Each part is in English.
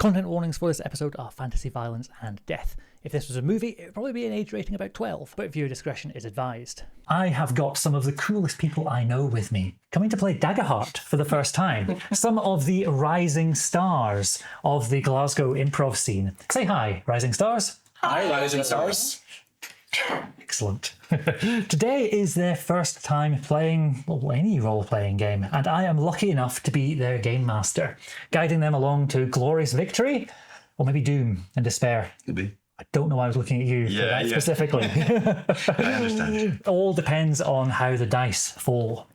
Content warnings for this episode are fantasy violence and death. If this was a movie, it would probably be an age rating about 12, but viewer discretion is advised. I have got some of the coolest people I know with me, coming to play Daggerheart for the first time. Some of the rising stars of the Glasgow improv scene. Say hi, rising stars. Hi, rising stars. Excellent. Today is their first time playing any role-playing game, and I am lucky enough to be their game master, guiding them along to glorious victory, or maybe doom and despair. Could be. I don't know why I was looking at you for that specifically. I understand. All depends on how the dice fall.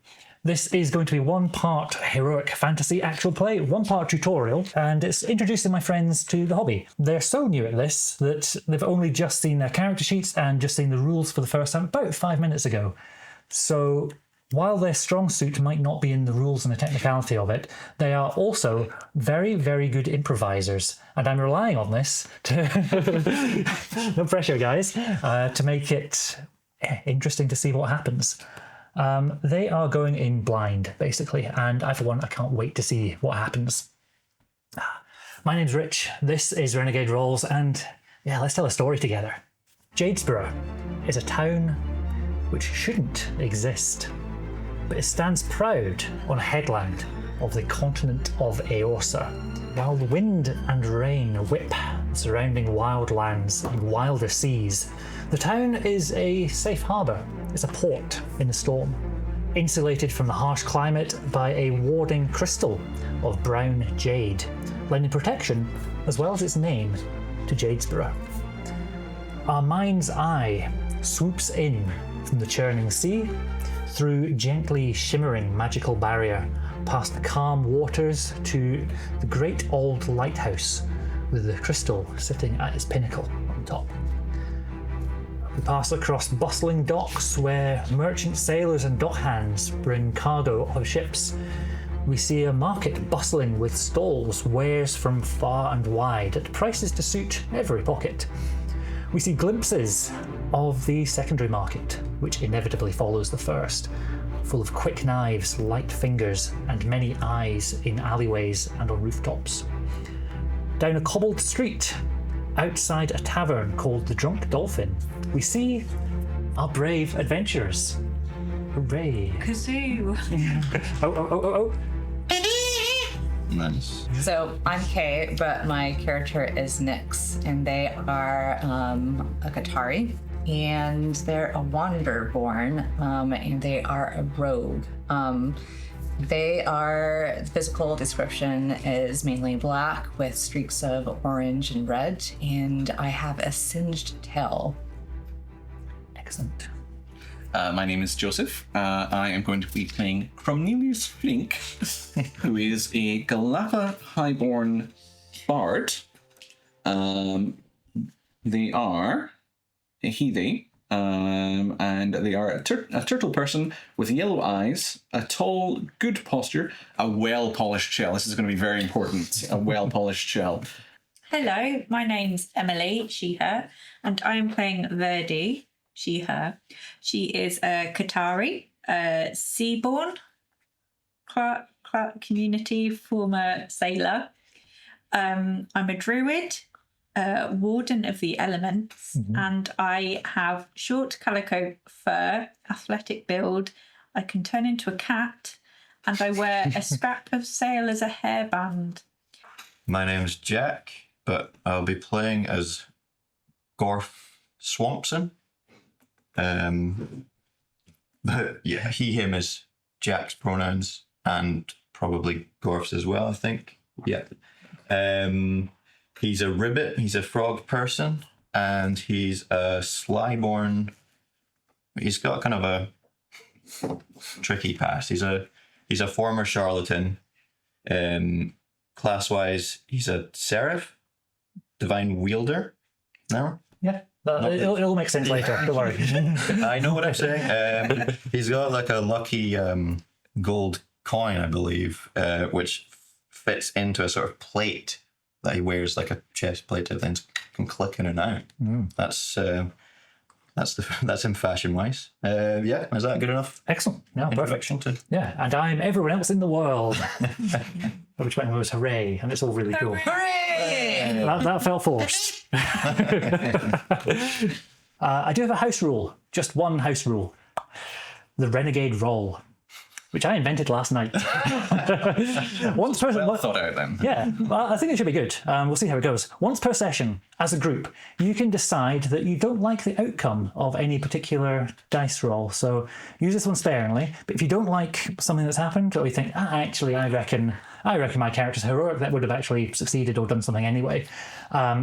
This is going to be one part heroic fantasy actual play, one part tutorial, and it's introducing my friends to the hobby. They're so new at this that they've only just seen their character sheets and just seen the rules for the first time about 5 minutes ago. So while their strong suit might not be in the rules and the technicality of it, they are also very, very good improvisers. And I'm relying on this to, no pressure guys, to make it interesting to see what happens. They are going in blind, basically, and I, for one, I can't wait to see what happens. My name's Rich, this is Renegade Rolls, and yeah, let's tell a story together. Jadesborough is a town which shouldn't exist, but it stands proud on a headland of the continent of Eorsa. While the wind and rain whip surrounding wild lands and wilder seas, the town is a safe harbour. It's a port in the storm, insulated from the harsh climate by a warding crystal of brown jade, lending protection, as well as its name, to Jadesborough. Our mind's eye swoops in from the churning sea, through gently shimmering magical barrier, past the calm waters to the great old lighthouse with the crystal sitting at its pinnacle on top. We pass across bustling docks where merchant sailors and dockhands bring cargo of ships. We see a market bustling with stalls, wares from far and wide at prices to suit every pocket. We see glimpses of the secondary market, which inevitably follows the first, full of quick knives, light fingers, and many eyes in alleyways and on rooftops. Down a cobbled street, outside a tavern called the Drunk Dolphin, we see our brave adventurers. Hooray! Kazoo! Oh. Nice. So I'm Kay, but my character is Nyx, and they are a Qatari, and they're a Wanderborn, and they are a rogue. The physical description is mainly black with streaks of orange and red, and I have a singed tail. Excellent. My name is Joseph. I am going to be playing Cromnelius Flink, who is a Galapa highborn bard. They are a he-they, and they are a turtle person with yellow eyes, a tall, good posture, a well-polished shell. This is going to be very important. A well-polished shell. Hello, my name's Emily, she, her, and I am playing Verdi, she, her. She is a Qatari, a seaborn, Clark community, former sailor. I'm a druid, warden of the elements, and I have short calico fur, athletic build. I can turn into a cat, and I wear a scrap of sail as a hairband. My name's Jack, but I'll be playing as Gorf Swampson. But yeah, he, him is Jack's pronouns, and probably Gorf's as well, I think. Yeah. He's a ribbit, he's a frog person, and he's a slyborn. He's got kind of a tricky past. He's a former charlatan. Class-wise, he's a seraph, divine wielder. No? Yeah. It'll make sense later, don't worry. I know what I'm saying. He's got like a lucky gold coin, I believe, which fits into a sort of plate that he wears, like a chest plate type thing, can click in and out. That's that's in fashion wise. Yeah, is that good enough? Excellent. No, perfect. Introduction to Yeah, and I'm everyone else in the world. Which went was hooray, and it's all really cool. Hooray! That felt forced. I do have a house rule, just one house rule. The Renegade roll, which I invented last night. Once per Well thought out then. yeah, well, I think it should be good. We'll see how it goes. Once per session, as a group, you can decide that you don't like the outcome of any particular dice roll. So use this one sparingly. But if you don't like something that's happened, or you think, actually, I reckon my character's heroic, that would have actually succeeded or done something anyway,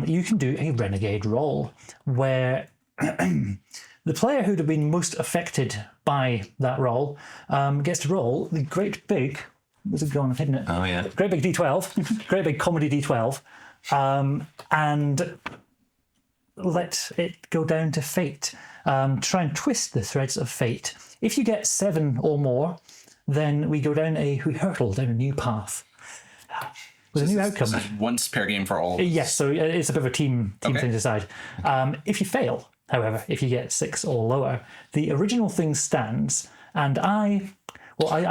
you can do a Renegade roll where the player who'd have been most affected by that roll gets to roll the great big, where's it gone? I've hidden it. Oh yeah. Great big D12, great big comedy D12, and let it go down to fate. Try and twist the threads of fate. If you get 7 or more, then we hurtle down a new path with a new outcome. So once per game for all of us. Yes, so it's a bit of a team thing to decide. If you fail, however, if you get 6 or lower, the original thing stands, and I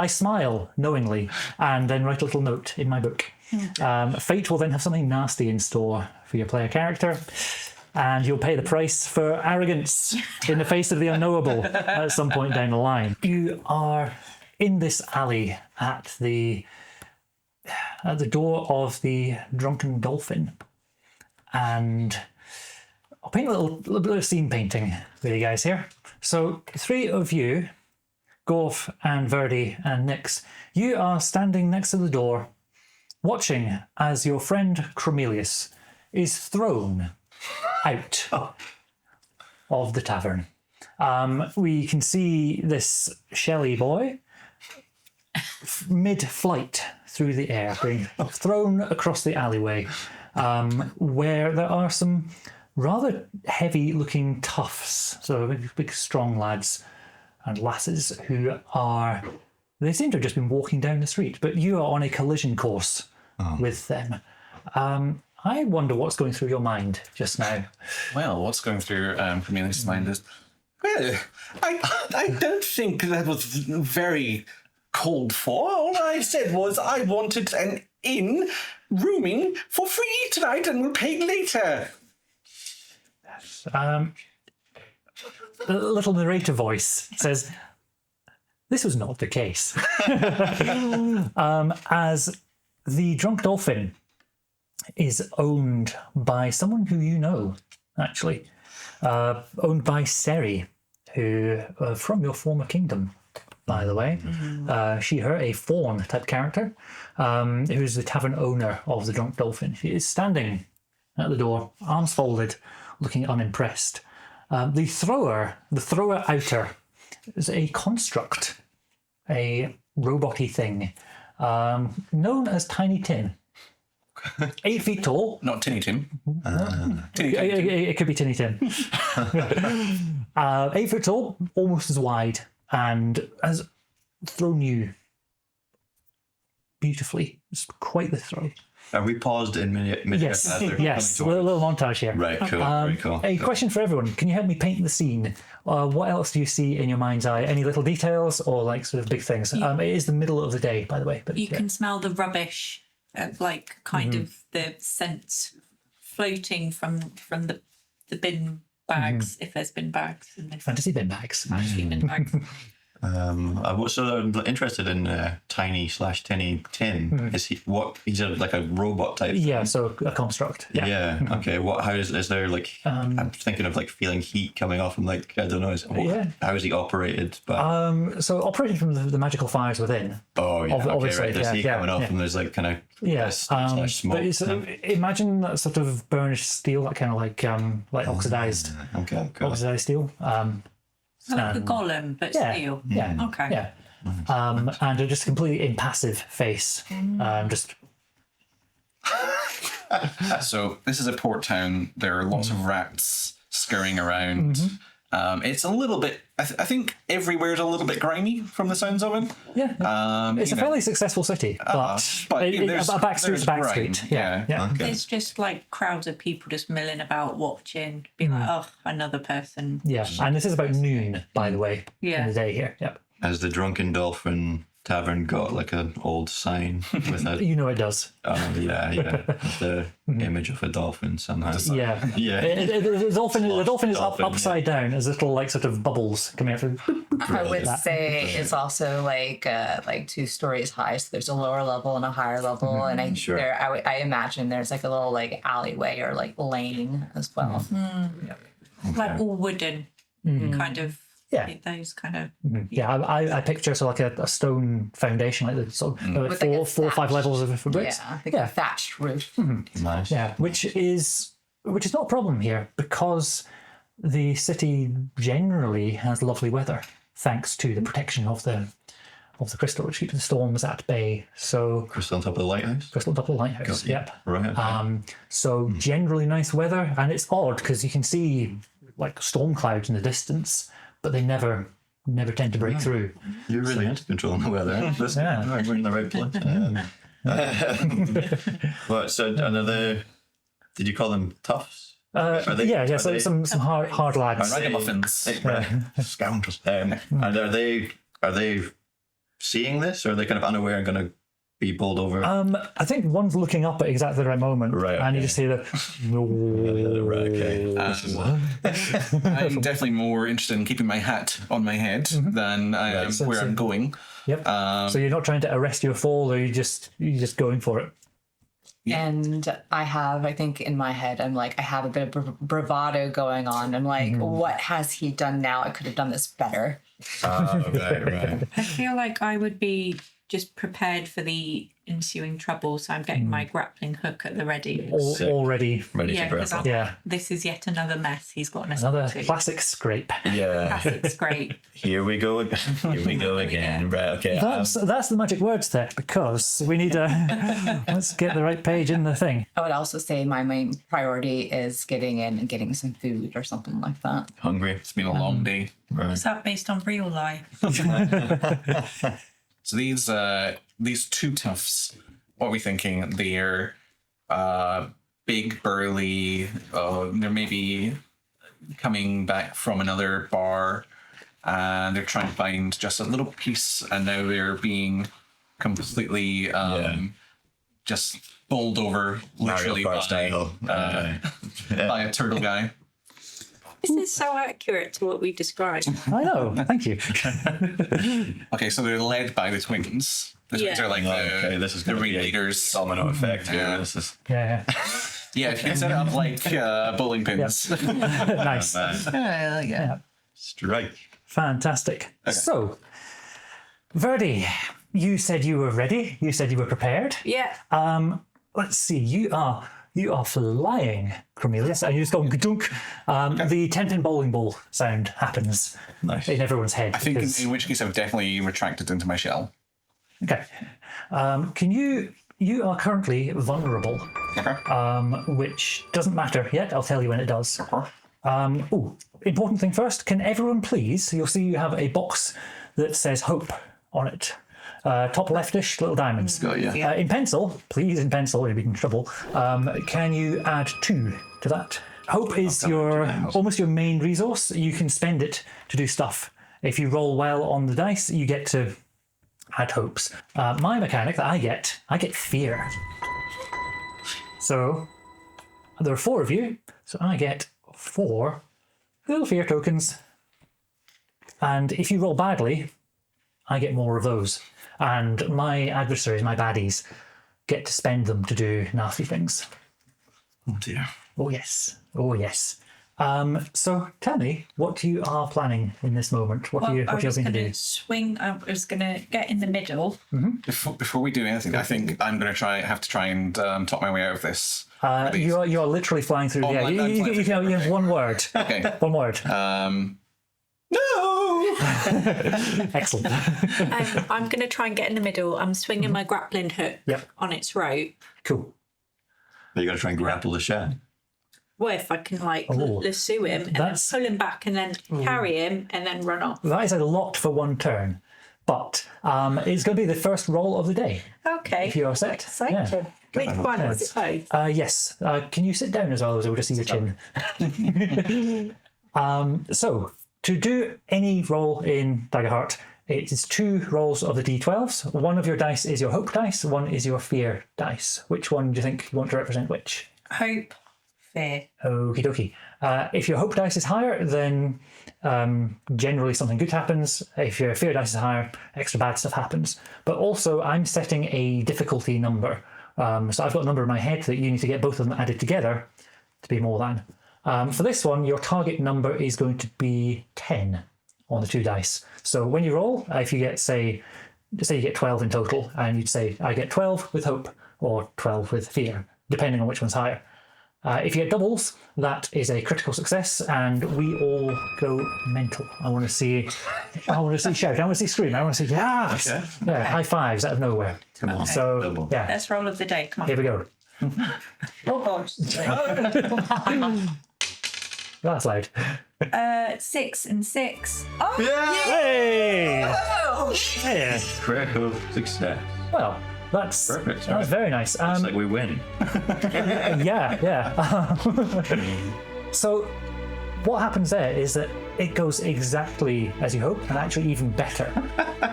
smile knowingly and then write a little note in my book. Fate will then have something nasty in store for your player character, and you'll pay the price for arrogance in the face of the unknowable at some point down the line. You are in this alley at the door of the Drunken Dolphin, and I'll paint a little bit of scene painting with you guys here. So 3 of you, Gorf and Verdi and Nyx, you are standing next to the door, watching as your friend Cromelius is thrown out of the tavern. We can see this Shelley boy mid-flight through the air, being thrown across the alleyway, where there are some rather heavy-looking toughs, so big strong lads and lasses who they seem to have just been walking down the street, but you are on a collision course with them. I wonder what's going through your mind just now. Well, what's going through Cornelius' mind is, well, I don't think that was very called for. All I said was I wanted an inn rooming for free tonight and we'll pay later. A little narrator voice says, this was not the case. As the Drunk Dolphin is owned by someone who you know, actually. Owned by Seri, who, from your former kingdom, by the way. She, her, a fawn type character, who's the tavern owner of the Drunk Dolphin. She is standing at the door, arms folded, looking unimpressed. The thrower outer is a construct, a robot-y thing, known as Tiny Tim. 8 feet tall. Not Tinny Tim. It could be Tinny Tim. 8 foot tall, almost as wide, and has thrown you beautifully. It's quite the throw. Are we paused in mid? Yes, yes. A little montage here. Right, cool. Very cool. A question for everyone. Can you help me paint the scene? What else do you see in your mind's eye? Any little details or like sort of big things? It is the middle of the day, by the way. But You can smell the rubbish of like kind of the scent floating from the bin bags, if there's bin bags in this. Fantasy bin bags. Bin bags. I'm interested in Tiny/Tinny Tim. Is he he's like a robot type? Yeah, so a construct. Yeah. Okay. How is there like? I'm thinking of like feeling heat coming off him. Like I don't know. How is he operated? But so operated from the magical fires within. Oh yeah. Obviously, right. There's heat coming off, and there's like kind of slash smoke. But it's, imagine that sort of burnished steel, that kind of like oxidized. Okay. Cool. Oxidized steel. Like a golem, but steel. Yeah. Okay. Yeah. And just a completely impassive face. Just. So this is a port town. There are lots of rats scurrying around. It's a little bit. I think everywhere's a little bit grimy from the sounds of it. Yeah. It's a fairly successful city, but there's a back street's a back grime. street. Yeah. Okay. There's just like crowds of people just milling about, watching, being like, oh, another person. Yeah, and this is about noon, by the way, Yeah. in the day here. Yep. Has the Drunken Dolphin Tavern got like an old sign with a You know it does. with the image of a dolphin somehow? Yeah. Yeah. The dolphin is Dolphin, upside down as little like sort of bubbles coming out from. I would say it's also like 2 stories high. So there's a lower level and a higher level, and I imagine there's like a little like alleyway or like lane as well. Like all wooden, kind of. Yeah. Those kind of. Yeah, I picture so like a stone foundation, like the sort of With like a four or five thatch. levels of bricks. Yeah, like a thatched roof. Nice. Yeah, which is not a problem here because the city generally has lovely weather thanks to the protection of the crystal, which keeps the storms at bay. So Crystal on top of the lighthouse. crystal on top of the lighthouse. Yep. Right. So generally nice weather, and it's odd because you can see like storm clouds in the distance, but they never tend to break through. You're really into controlling the weather. We're in the right place. What? So, did you call them toughs? So some hard lads. Ragamuffins. Scoundrels. And are they seeing this, or are they kind of unaware and going to be bowled over? I think one's looking up at exactly the right moment, Right, and you okay. just hear the. Right, okay. I'm definitely more interested in keeping my hat on my head than I am where I'm going. Yep. So you're not trying to arrest your fall, or you're just going for it. And I think in my head, I'm like, I have a bit of bravado going on. I'm like, what has he done now? I could have done this better. Right. I feel like I would be just prepared for the ensuing trouble, so I'm getting my grappling hook at the ready. Already. Ready Yeah, to because grapple. Yeah. this is yet another mess he's got us Another into. classic scrape. Yeah. Classic's great. Here we go again. Here we go again. Right, okay. That's the magic words there, because we need to let's get the right page in the thing. I would also say my main priority is getting in and getting some food or something like that. Hungry. It's been a long day. Right. Is that based on real life? So these 2 toughs, what are we thinking? They're big, burly. They're maybe coming back from another bar, and they're trying to find just a little piece, and now they're being completely just bowled over, literally Mario Kart style. by a turtle guy. This is so accurate to what we described. I know. Thank you. Okay, so they're led by the twins. The twins are like this is the going to be a ringleaders. domino effect. Yeah, this is. Yeah. Yeah, if you can set it up like bowling pins. Nice. Yeah. Strike. Fantastic. So, Verdi, you said you were ready. You said you were prepared. Yeah. Let's see. You are flying, Cornelius, and you just go dunk. The 10-pin bowling ball sound happens in everyone's head. I think in which case I've definitely retracted into my shell. Okay. You are currently vulnerable, which doesn't matter yet. I'll tell you when it does. Important thing first. Can everyone please? You'll see you have a box that says hope on it. Top leftish, little diamonds. Got you. In pencil, please, in pencil, you'll be in trouble. Can you add 2 to that? Hope is almost your main resource. You can spend it to do stuff. If you roll well on the dice, you get to add hopes. My mechanic that I get fear. So there are 4 of you, so I get 4 little fear tokens. And if you roll badly, I get more of those. And my adversaries, my baddies, get to spend them to do nasty things. Oh dear. Oh yes. Oh yes. So tell me what you are planning in this moment. What are you going to do? Swing. I was going to get in the middle. Before we do anything, I think I'm going to have to try and talk my way out of this. You are literally flying through the air. You have one word. Okay. One word. No! Excellent. I'm going to try and get in the middle. I'm swinging my grappling hook Yep. on its rope. Cool. Are you going to try and grapple the shad? What if I can like Oh, lasso him and then that's- pull him back and then carry him and then run off? That is a lot for one turn, but it's going to be the first roll of the day. Okay. If you're set. Exciting. Which one was it both? Yes. Can you sit down as well, as we'll just see your chin? So, to do any roll in Daggerheart, it is 2 rolls of the d12s. One of your dice is your hope dice, one is your fear dice. Which one do you think you want to represent which? Hope. Fear. Okie dokie. If your hope dice is higher, then generally something good happens. If your fear dice is higher, extra bad stuff happens. But also, I'm setting a difficulty number. So I've got a number in my head that you need to get both of them added together to be more than. For this one, your target number is going to be 10 on the 2 dice. So when you roll, if you get, say you get 12 in total, and you'd say, I get 12 with hope, or 12 with fear, depending on which one's higher. If you get doubles, that is a critical success, and we all go mental. I want to see shout. I want to see scream. I want to see yes. Okay. Yeah, high fives out of nowhere. Come on. So Double. yeah, Let's roll of the day. Come on. here we go. Oh, gosh. That's loud. 6 and 6. Oh, Hey! oh. Yeah. Critical success. Well, that's Perfect. That's very nice. It's like we win. Yeah. So what happens there is that it goes exactly as you hope, and actually even better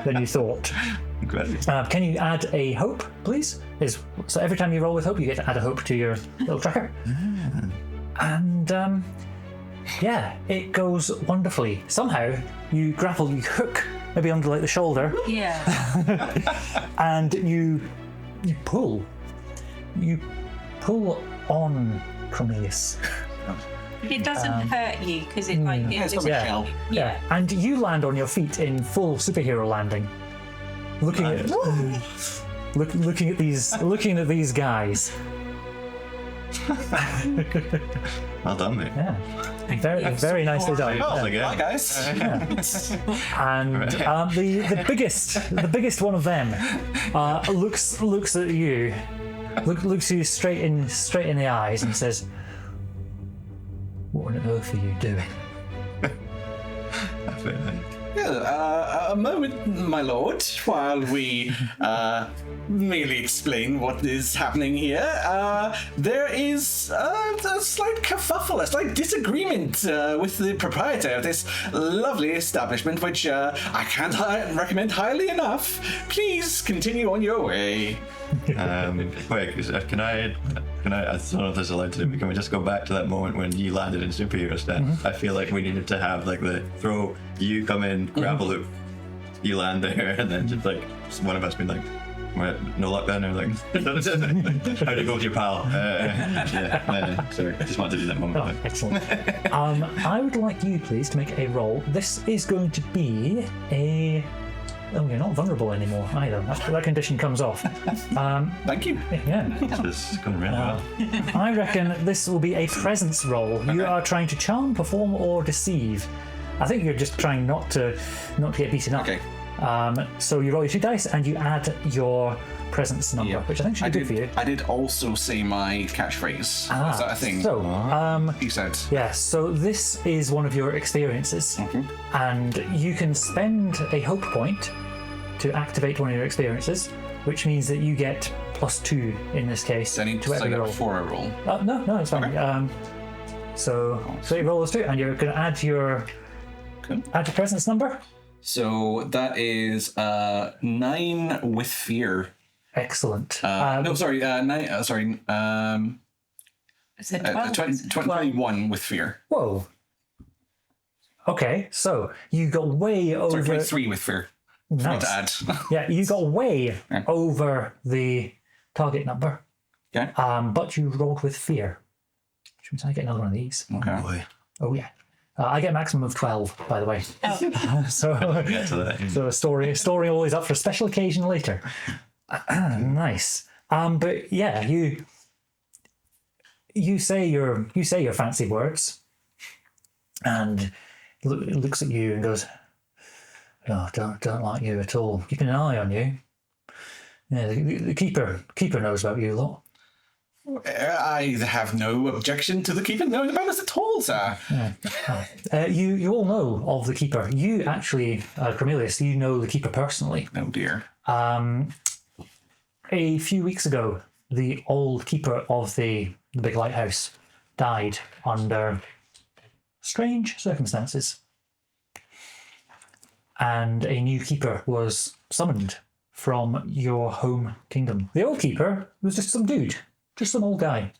than you thought. Incredible. Can you add a hope, please? So every time you roll with hope, you get to add a hope to your little tracker. And yeah, it goes wonderfully. Somehow you hook maybe under like the shoulder, Yeah. and you pull on Cornelius. It doesn't hurt you because it like It's it's got a shell. Yeah, and you land on your feet in full superhero landing, looking at these guys. Well done, mate. Yeah, very nicely done. Oh, Yeah. Hi, guys. And the biggest one of them looks at you, looks you straight in the eyes and says, "What on earth are you doing?" That's very nice. Yeah, a moment, my lord, while we merely explain what is happening here. There is a slight kerfuffle, a slight disagreement with the proprietor of this lovely establishment, which I can't recommend highly enough. Please continue on your way. Wait, can I don't know if this is allowed to do, but can we just go back to that moment when you landed in superhero stance? I feel like we needed to have like the throw, you come in, grapple loop, you land there, and then just like one of us being like, no luck then, or like, how'd it go with your pal? Sorry, I just wanted to do that moment. Oh, excellent. I would like you, please, to make a roll. This is going to be a... Oh, you're not vulnerable anymore either. After that condition comes off. Thank you. Yeah. This is going really well. I reckon this will be a presence roll. You are trying to charm, perform, or deceive. I think you're just trying not to get beaten up. Okay. So you roll your 2 dice and you add your presence number, which I think should be good for you. I did also say my catchphrase. Is that a thing? So, You said. yeah, so this is one of your experiences, and you can spend a hope point to activate one of your experiences, which means that you get +2 in this case I need to to every sign roll. up for a roll. No, it's fine. Okay. So you roll those 2, and you're going to add your presence number. So that is 9 with fear. Excellent. No, sorry, 9. Sorry, Is it 12? 21 with fear. Whoa. Okay, so you got way over. Sorry, 23 with fear. Not to add. Yeah, you got way over the target number. Okay. But you rolled with fear. Which means I get another one of these. Okay. Boy, Oh yeah. I get a maximum of 12, by the way. So get to that. so a story always up for a special occasion later. Nice. But yeah, you say your fancy words, and looks at you and goes, "Oh, don't like you at all. Keeping an eye on you. Yeah, the keeper knows about you a lot." I have no objection to the keeper knowing about us at all, sir. You all know of the keeper. You actually, Cornelius, you know the keeper personally. Oh dear. A few weeks ago, the old keeper of the big lighthouse died under strange circumstances. And a new keeper was summoned from your home kingdom. The old keeper was just some dude, just some old guy.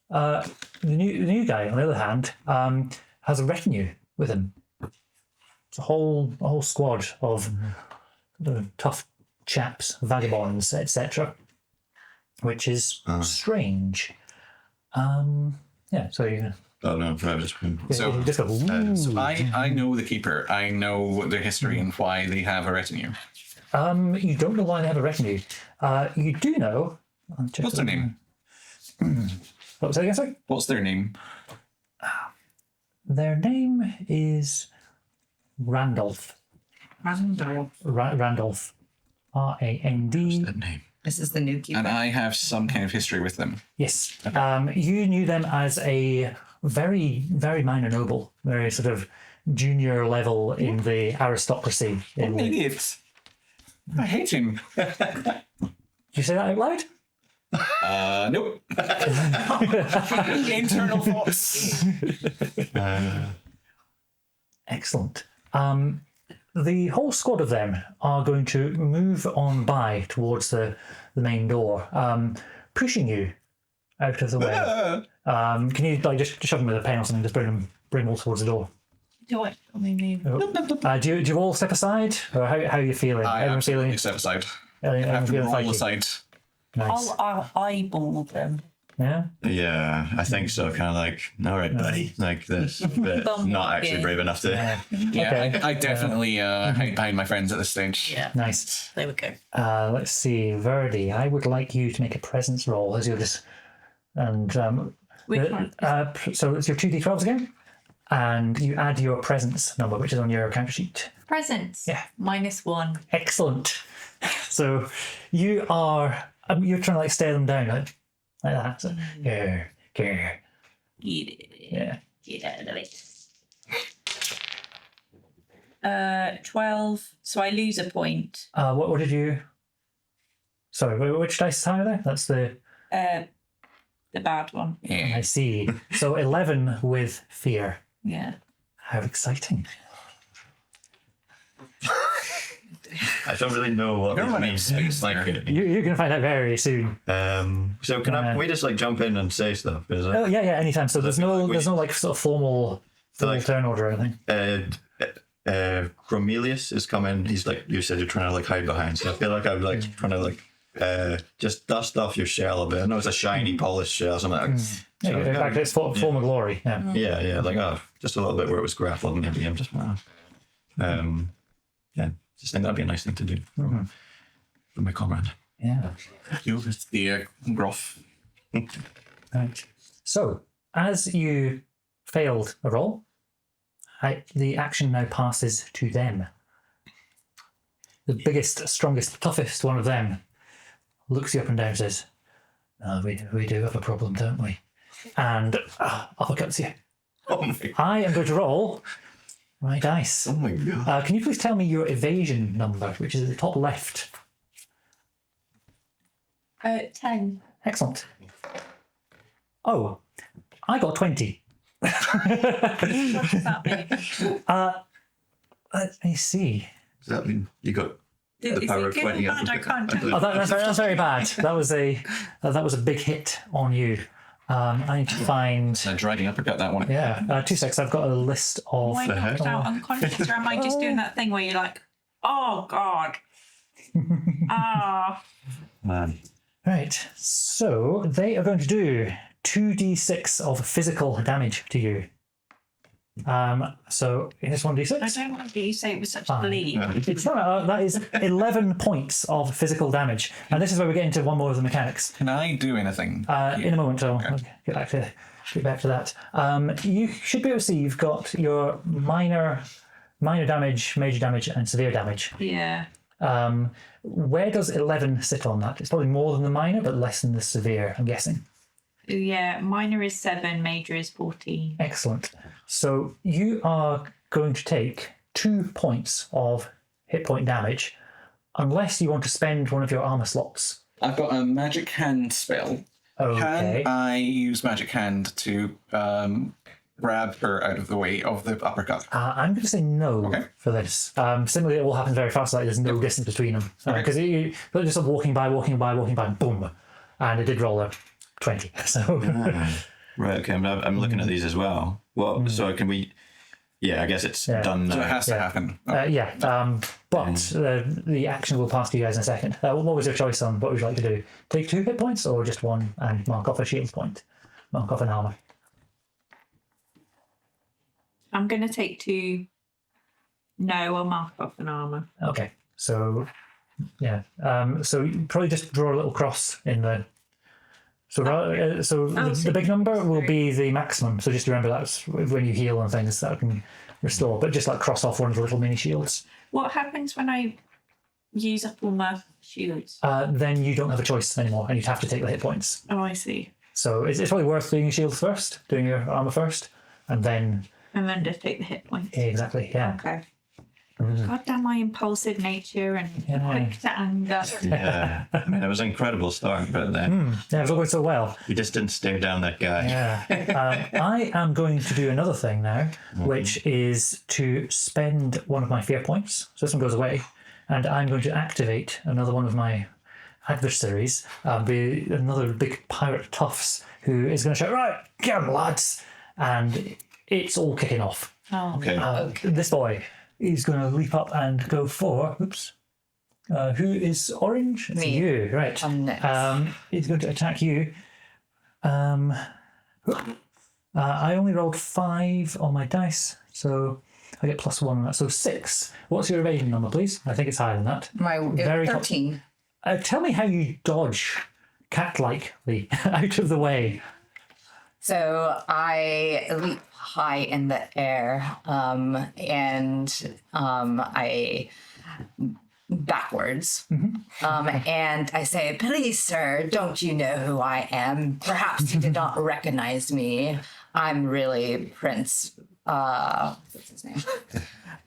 The new guy, on the other hand, has a retinue with him. It's a whole squad of tough chaps, vagabonds, etc. Which is strange. So you. Oh no, I just. So- you just go, "Ooh." So I know the keeper. I know their history and why they have a retinue. You don't know why they have a retinue. You do know. What's their name? What was that again, sorry? What's their name? Their name is Randolph. Randolph. R-A-N-D. That name. This is the new keeper. And I have some kind of history with them. Yes. You knew them as a very, very minor noble, very sort of junior level in the aristocracy. An idiot. I hate him. Did you say that out loud? Nope. Internal thoughts. Excellent. The whole squad of them are going to move on by towards the main door, pushing you out of the way. Can you just shove them with a pen or something? Just bring them all towards the door. Do it. I mean, Do you all step aside, or how are you feeling? I Everyone absolutely feeling? step aside. I Everyone have to feeling roll fighty? aside. Nice. I'll eyeball them. Yeah. Yeah, I think so. Kind of like, all right, buddy, like this, but not actually brave enough to. Yeah. Yeah, Okay. I definitely hide behind my friends at this stage. Yeah. Nice. There we go. Let's see, Verdi. I would like you to make a presence roll as you're just, and Which one? so it's your 2d12s again, and you add your presence number, which is on your character sheet. Presents. Yeah. -1. Excellent. So you are you're trying to like stare them down like that. So, grr, grr. Yeah. Get out of it. 12. So I lose a point. What did you? Sorry, which dice is higher there? That's the. The bad one. Yeah. I see. So 11 with fear. Yeah. How exciting! I don't really know what You're this running means. space Like, there. You're going to find out very soon. so can we just like jump in and say stuff? Is Oh it? yeah, anytime. So there's no like sort of formal like- turn order or anything. Cromelius is coming. He's like, you said you're trying to like hide behind. So I feel like I'm like trying to like just dust off your shell a bit. I know it's a shiny, polished shell. So I'm like, Yeah, in fact, it's former glory. Yeah. yeah, like just a little bit where it was grappled. Maybe I'm just yeah, just think that'd be a nice thing to do for my comrade. Yeah. You with the gruff. Right. So as you failed a roll, the action now passes to them. The biggest, strongest, toughest one of them looks you up and down and says, we do have a problem, don't we? And uppercuts you. Oh my god. I am going to roll my dice. Oh my god. Can you please tell me your evasion number, which is at the top left? 10. Excellent. Oh, I got 20. What does that mean? Let me see. Does that mean you got Is the power it of good or 20? bad? I can't tell. Oh, that's very bad. That was a big hit on you. I need to find. A dragging uppercut, that one. Yeah, 2 seconds. I've got a list of. Am I knocked out unconscious, or am I just doing that thing where you're like, oh god, Man. Right. So they are going to do 2d6 of physical damage to you. So here's 1d6. I don't like that you say it with such Fine. glee. It's not. That is 11 points of physical damage, and this is where we get into one more of the mechanics. Can I do anything? In a moment, I'll get back to that. You should be able to see you've got your minor damage, major damage, and severe damage. Yeah. Where does 11 sit on that? It's probably more than the minor, but less than the severe, I'm guessing. Yeah, minor is 7, major is 14. Excellent. So you are going to take 2 points of hit point damage, unless you want to spend one of your armor slots. I've got a magic hand spell. Okay. Can I use magic hand to grab her out of the way of the uppercut? I'm going to say no for this. Similarly, it all happens very fast. Like there's no distance between them because you're just sort of walking by, boom, and it did roll a 20. So Right. Okay. I'm looking at these as well. Well, so can we? Yeah, I guess it's done So it now. has to happen. but the action will pass to you guys in a second. What was your choice on what would you like to do? Take 2 hit points or just 1 and mark off a shield point? Mark off an armor. I'm going to take 2. No, I'll mark off an armor. Okay. So, yeah. So you probably just draw a little cross in the... So, the big number will be the maximum. So just remember that's when you heal and things that can restore. But just like cross off one of the little mini shields. What happens when I use up all my shields? Then you don't have a choice anymore, and you'd have to take the hit points. Oh, I see. So it's probably worth doing your shield first, doing your armor first, and then... And then just take the hit points. Exactly, yeah. Okay. God damn my impulsive nature and quick to anger. Yeah. I mean, it was an incredible start, but then Yeah, it was all going so well. we just didn't stare down that guy. Yeah. I am going to do another thing now, which is to spend one of my fear points. So this one goes away, and I'm going to activate another one of my adversaries, be another big pirate Tufts, who is going to shout, right, get 'em, lads, and it's all kicking off. Oh, Okay. This boy is going to leap up and go for, who is orange? It's Me. you, right. I'm next. He's going to attack you. I only rolled 5 on my dice, so I get +1 on that. So 6. What's your evasion number, please? I think it's higher than that. My Very 13. Tell me how you dodge cat-likely out of the way. So I leap high in the air, and I backwards, and I say, "Please, sir, don't you know who I am? Perhaps you did not recognize me. I'm really Prince. What's his name?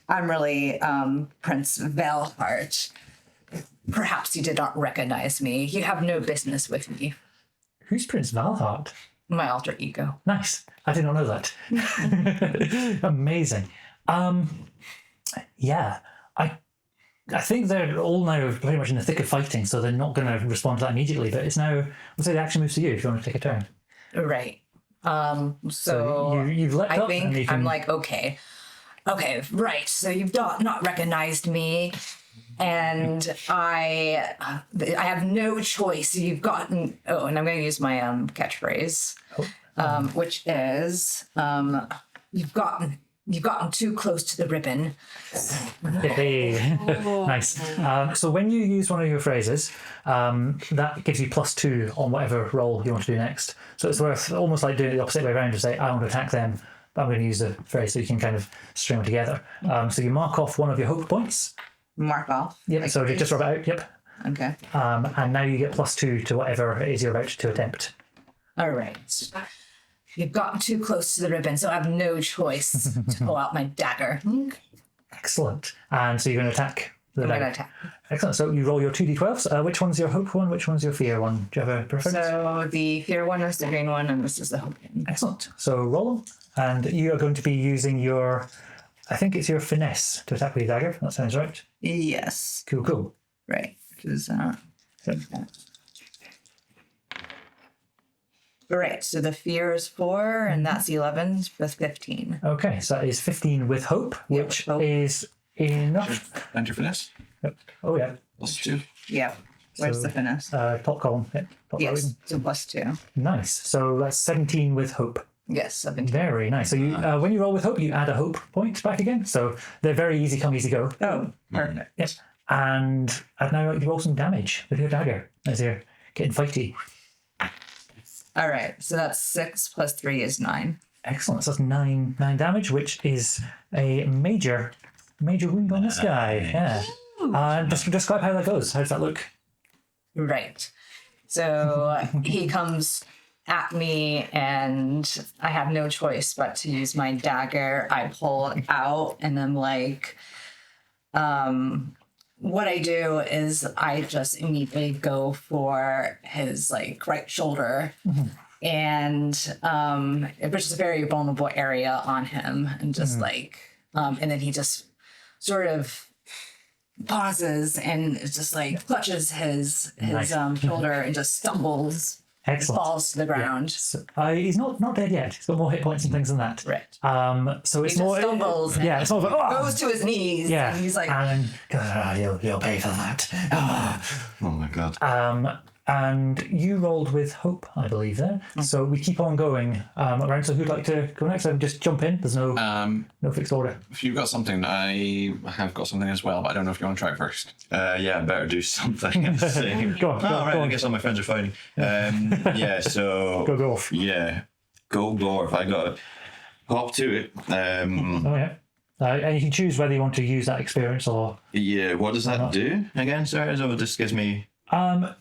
I'm really Prince Velhart. Perhaps you did not recognize me. You have no business with me." Who's Prince Valhart? My alter ego. Nice. I did not know that. Amazing. Yeah. I think they're all now pretty much in the thick of fighting, so they're not going to respond to that immediately. But it's now, let's say the action moves to you if you want to take a turn. Right. So So you've leapt I up and you think can... I'm like, okay, right. So you've not recognized me, and I have no choice. You've gotten. Oh, and I'm going to use my catchphrase, which is you've gotten too close to the ribbon. Hey. Nice. So when you use one of your phrases, that gives you +2 on whatever roll you want to do next. So it's worth almost like doing it the opposite way around to say, I want to attack them, but I'm going to use the phrase so you can kind of string them together. So you mark off one of your hope points. Mark off. Yep. So just rub it out. Yep. Okay. And now you get +2 to whatever it is you're about to attempt. All right. You've gotten too close to the ribbon, so I have no choice to pull out my dagger. Excellent. And so you're going to attack the I'm going to dagger. attack. Excellent. So you roll your 2d12s. Which one's your hope one? Which one's your fear one? Do you have a preference? So the fear one is the green one, and this is the hope one. Excellent. So roll them. And you are going to be using your, I think it's your finesse to attack with your dagger. That sounds right. Yes. Cool. Right. Because Yep. right. So the fear is 4, and that's 11 plus 15. Okay, so that is 15 with hope, Yeah, which with hope. is enough. And your finesse? Yep. Oh, yeah. +2. Yeah. Where's So, the finesse? Top column. Yep. Top row. Yes. So +2. Nice. So that's 17 with hope. Yes. 17. Very nice. So you, when you roll with hope, you add a hope point back again. So they're very easy come, easy go. Oh, perfect. Yep. And now you roll some damage with your dagger as you're getting fighty. All right. So that's 6 plus 3 is 9. Excellent. So that's nine damage, which is a major wound on this guy. Yeah. Just describe how that goes. How does that look? Right. So he comes at me, and I have no choice but to use my dagger. I pull it out, and then what I do is I just immediately go for his right shoulder, and which is a very vulnerable area on him, and just and then he just sort of pauses and just clutches his shoulder and just stumbles. Excellent. Falls to the ground. So, he's not dead yet. He's got more hit points and things than that. Right. So it's He more. just stumbles. Yeah, it's more of a, Goes to his knees. yeah. And he's like, and you'll pay for that. Oh my god. And you rolled with hope, I believe, there. So we keep on going around. So who'd like to go next? Just jump in. There's no fixed order. If you've got something, I have got something as well, but I don't know if you want to try first. Yeah, I better do something. Go on, right, go on. I guess all my friends are fighting. Yeah, so... Go Gorf. Yeah, go Gorf. I got to hop to it. Oh, yeah. And you can choose whether you want to use that experience or... Yeah, what does that do again, sir? So it just gives me...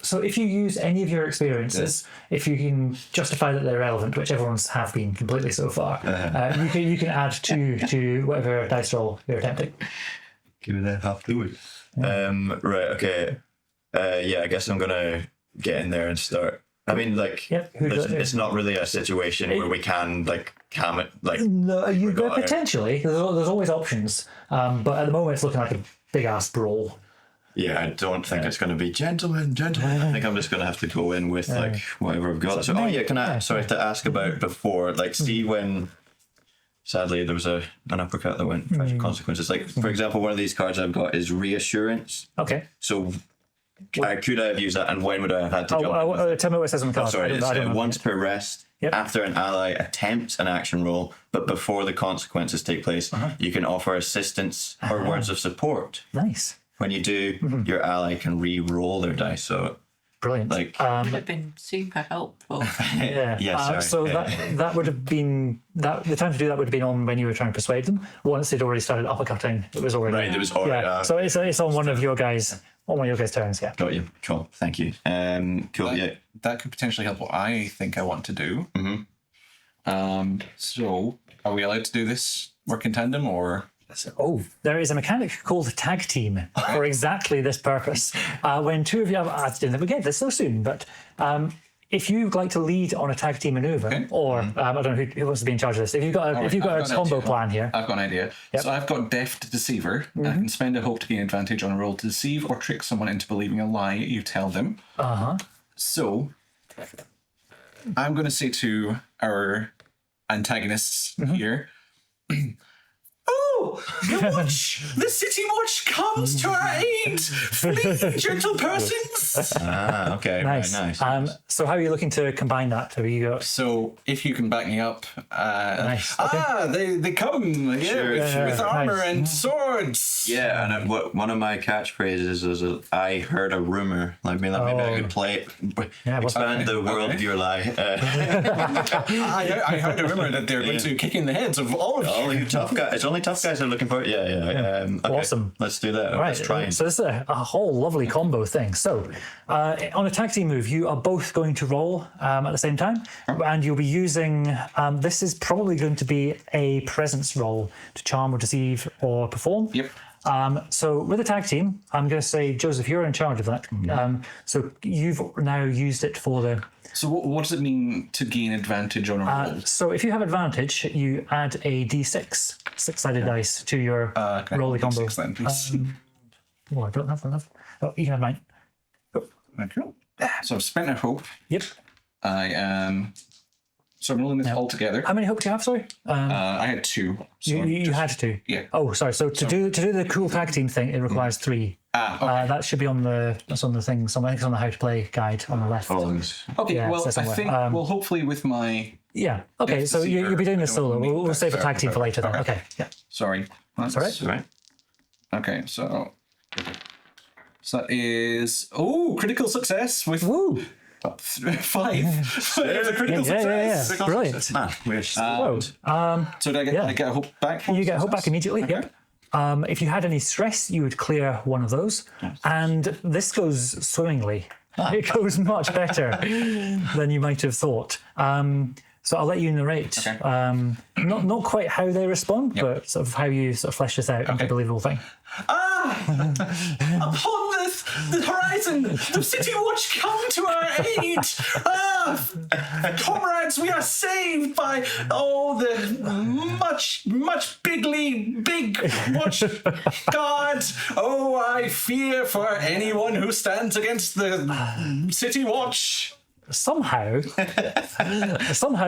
So if you use any of your experiences, if you can justify that they're relevant, which everyone's have been completely so far, you can add two to whatever dice roll you're attempting. Give me that half do it. Right, okay. Yeah, I guess I'm going to get in there and start. I mean, it's not really a situation where we can, calm it. No, potentially. There's always options. But at the moment, it's looking like a big-ass brawl. Yeah, I don't think it's going to be gentlemen. I think I'm just going to have to go in with whatever I've got. So, can I? Sorry to ask about before. See when. Sadly, there was an uppercut that went tragic consequences. For example, one of these cards I've got is reassurance. Okay. So, could I have used that, and when would I have had to jump? Tell me what it says on the card. Sorry, it's once per rest. Yep. After an ally attempts an action roll, but before the consequences take place, you can offer assistance or words of support. Nice. When you do, your ally can re-roll their dice. So brilliant. Would have been super helpful. Yeah. So that would have been the time to do that would have been on when you were trying to persuade them. Once they'd already started uppercutting, it was already right. It was already. Yeah. So it's on one of your guys. On one of your guys' turns. Yeah. Got you. Cool. Thank you. Cool. That could potentially help what I think I want to do. So are we allowed to do this work in tandem or? There is a mechanic called tag team for exactly this purpose. When two of you, I didn't get this so soon, but if you'd like to lead on a tag team maneuver, or I don't know who wants to be in charge of this. If you've got a combo plan here, I've got an idea. Yep. So I've got Deft Deceiver. And I can spend a hope to gain advantage on a roll to deceive or trick someone into believing a lie you tell them. So I'm going to say to our antagonists here. Oh, the city watch comes to our aid! Flee, gentle persons! Okay, nice. Right, nice. So how are you looking to combine that? So if you can back me up. Nice. Okay. They come with armor and swords. Yeah, and one of my catchphrases is I heard a rumor. Maybe I could play it. Expand the world of your lie. I heard a rumor that they're going to kick in the heads of all of you. Tough guys. It's only tough guys are looking for it. Yeah. Okay. Awesome. Let's do that. Right. Let's try. So this is a whole lovely combo thing. So on a tag team move, you are both going to roll at the same time, and you'll be using. This is probably going to be a presence roll to charm or deceive or perform. Yep. So with a tag team, I'm going to say, Joseph, you're in charge of that. So you've now used it for the. So what does it mean to gain advantage on a roll? So if you have advantage, you add a d6, six-sided dice to your rolly combo. D6 then, please. I don't have enough. Oh, you can have mine. Okay. So I've spent a hope. Yep. I am. So I'm rolling this all together. How many hope do you have? Sorry. I had 2. So you had 2. Yeah. Oh, sorry. So to do the cool tag team thing, it requires 3. Okay. That should be on the thing. Somewhere. I think it's on the how to play guide on the left. Okay. Yeah, well, so I think hopefully with my. Yeah. Okay. So you'll be doing this solo. We'll save a tag team for later then. Okay. Yeah. Sorry. That's all right. Okay. So that is critical success with. Woo! 5. It was a critical success. Yeah. Brilliant. We're so do I get a hope back? You get a hope back immediately. Okay. Yep. If you had any stress, you would clear one of those, and this goes swimmingly. It goes much better than you might have thought. So I'll let you narrate. Okay. Not quite how they respond, but sort of how you sort of flesh this out into a believable thing. Upon the horizon, the city watch come to our aid. Comrades, we are saved by the much big watch god. Oh, I fear for anyone who stands against the city watch. Somehow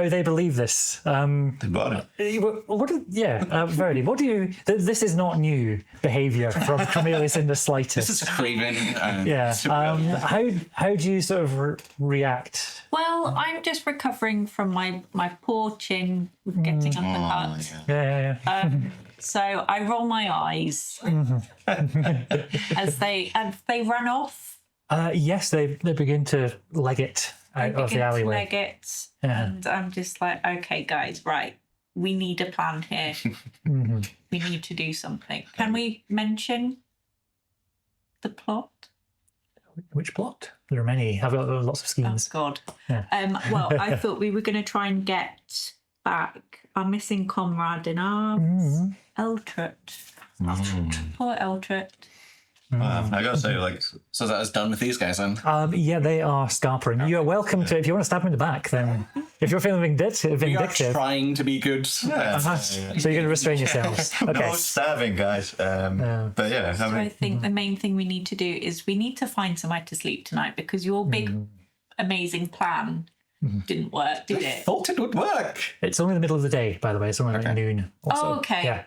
they believe this. They bought it. Verity, what do you... This is not new behaviour from Cornelius in the slightest. This is craven. And Yeah. How do you sort of react? Well, I'm just recovering from my poor chin with getting uppercut. Yeah. So I roll my eyes as they run off. Yes, they begin to leg it out of the alleyway. Leg it, and I'm just like, okay, guys, right. We need a plan here. We need to do something. Can we mention the plot? Which plot? There are many. I've got lots of Oh schemes. God. Yeah. Well, I thought we were going to try and get back our missing comrade in arms, Eltret. Poor Eltret. I gotta say, like, So that is done with these guys then. Yeah, they are scarpering. You are welcome to, if you want to stab them in the back, then if you're feeling vindictive. We are trying to be good. So you're going to restrain yourselves. Okay. no stabbing, guys. But yeah, So I think the main thing we need to do is we need to find somewhere to sleep tonight because your big, amazing plan didn't work, did it? Thought it would work. It's only the middle of the day, by the way. It's only like noon. Also. Oh, okay. Yeah.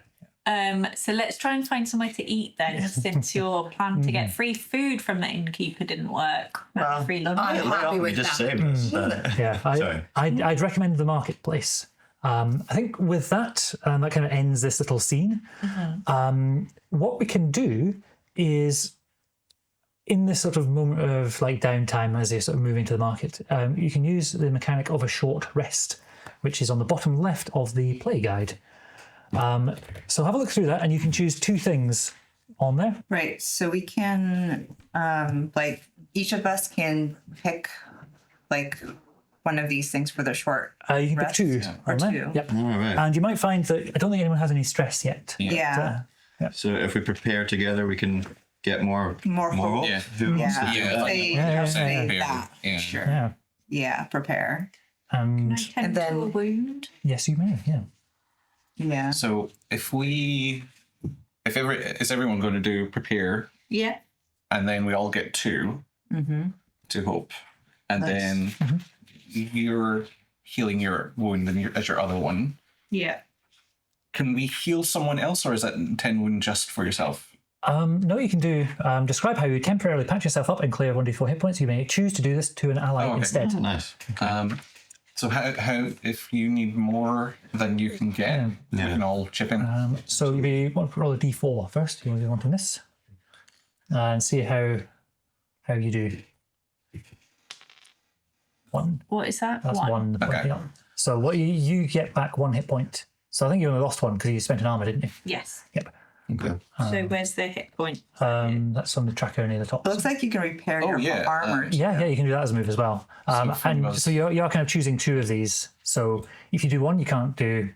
So let's try and find somewhere to eat then, since your plan to get free food from the innkeeper didn't work. Free lunch. I'm happy with just that. saved us. But, Yeah, Sorry. I'd recommend the marketplace. I think with that, that kind of ends this little scene. What we can do is, in this sort of moment of like downtime as you're sort of moving to the market, you can use the mechanic of a short rest, which is on the bottom left of the play guide. So have a look through that, and you can choose two things on there. Right. So we can, like, each of us can pick, like, one of these things for the short. You can rest. pick two Or on there. two. Yep. all right. And you might find that I don't think anyone has any stress yet. Yeah. So if we prepare together, we can get more More rolls? Yeah. Who wants to Yeah. do that? Say, Yeah. say Yeah. that. Yeah. Sure. Yeah. Yeah. Prepare. And Can I tend And to then- a wound? yes, you may. Yeah. Yeah. So is everyone going to do prepare, Yeah. and then we all get two to hope, and Nice. then you're healing your wound and as your other one. Yeah. Can we heal someone else, or is that 10 wound just for yourself? No, you can do describe how you temporarily patch yourself up and clear 1d4 hit points. You may choose to do this to an ally okay. instead. Nice. So how if you need more than you can get, we can all chip in. So you want to roll a d4 first. You want to do this and see how you do. One. What is that? That's one. Okay. Yeah. So what you get back 1 hit point. So I think you only lost one because you spent an armor, didn't you? Yes. Yep. Okay. So where's the hit point? That's on the tracker near the top. It looks like you can repair your yeah, armor. Yeah, you can do that as a move as well. And so you're kind of choosing two of these. So if you do one, you can't do.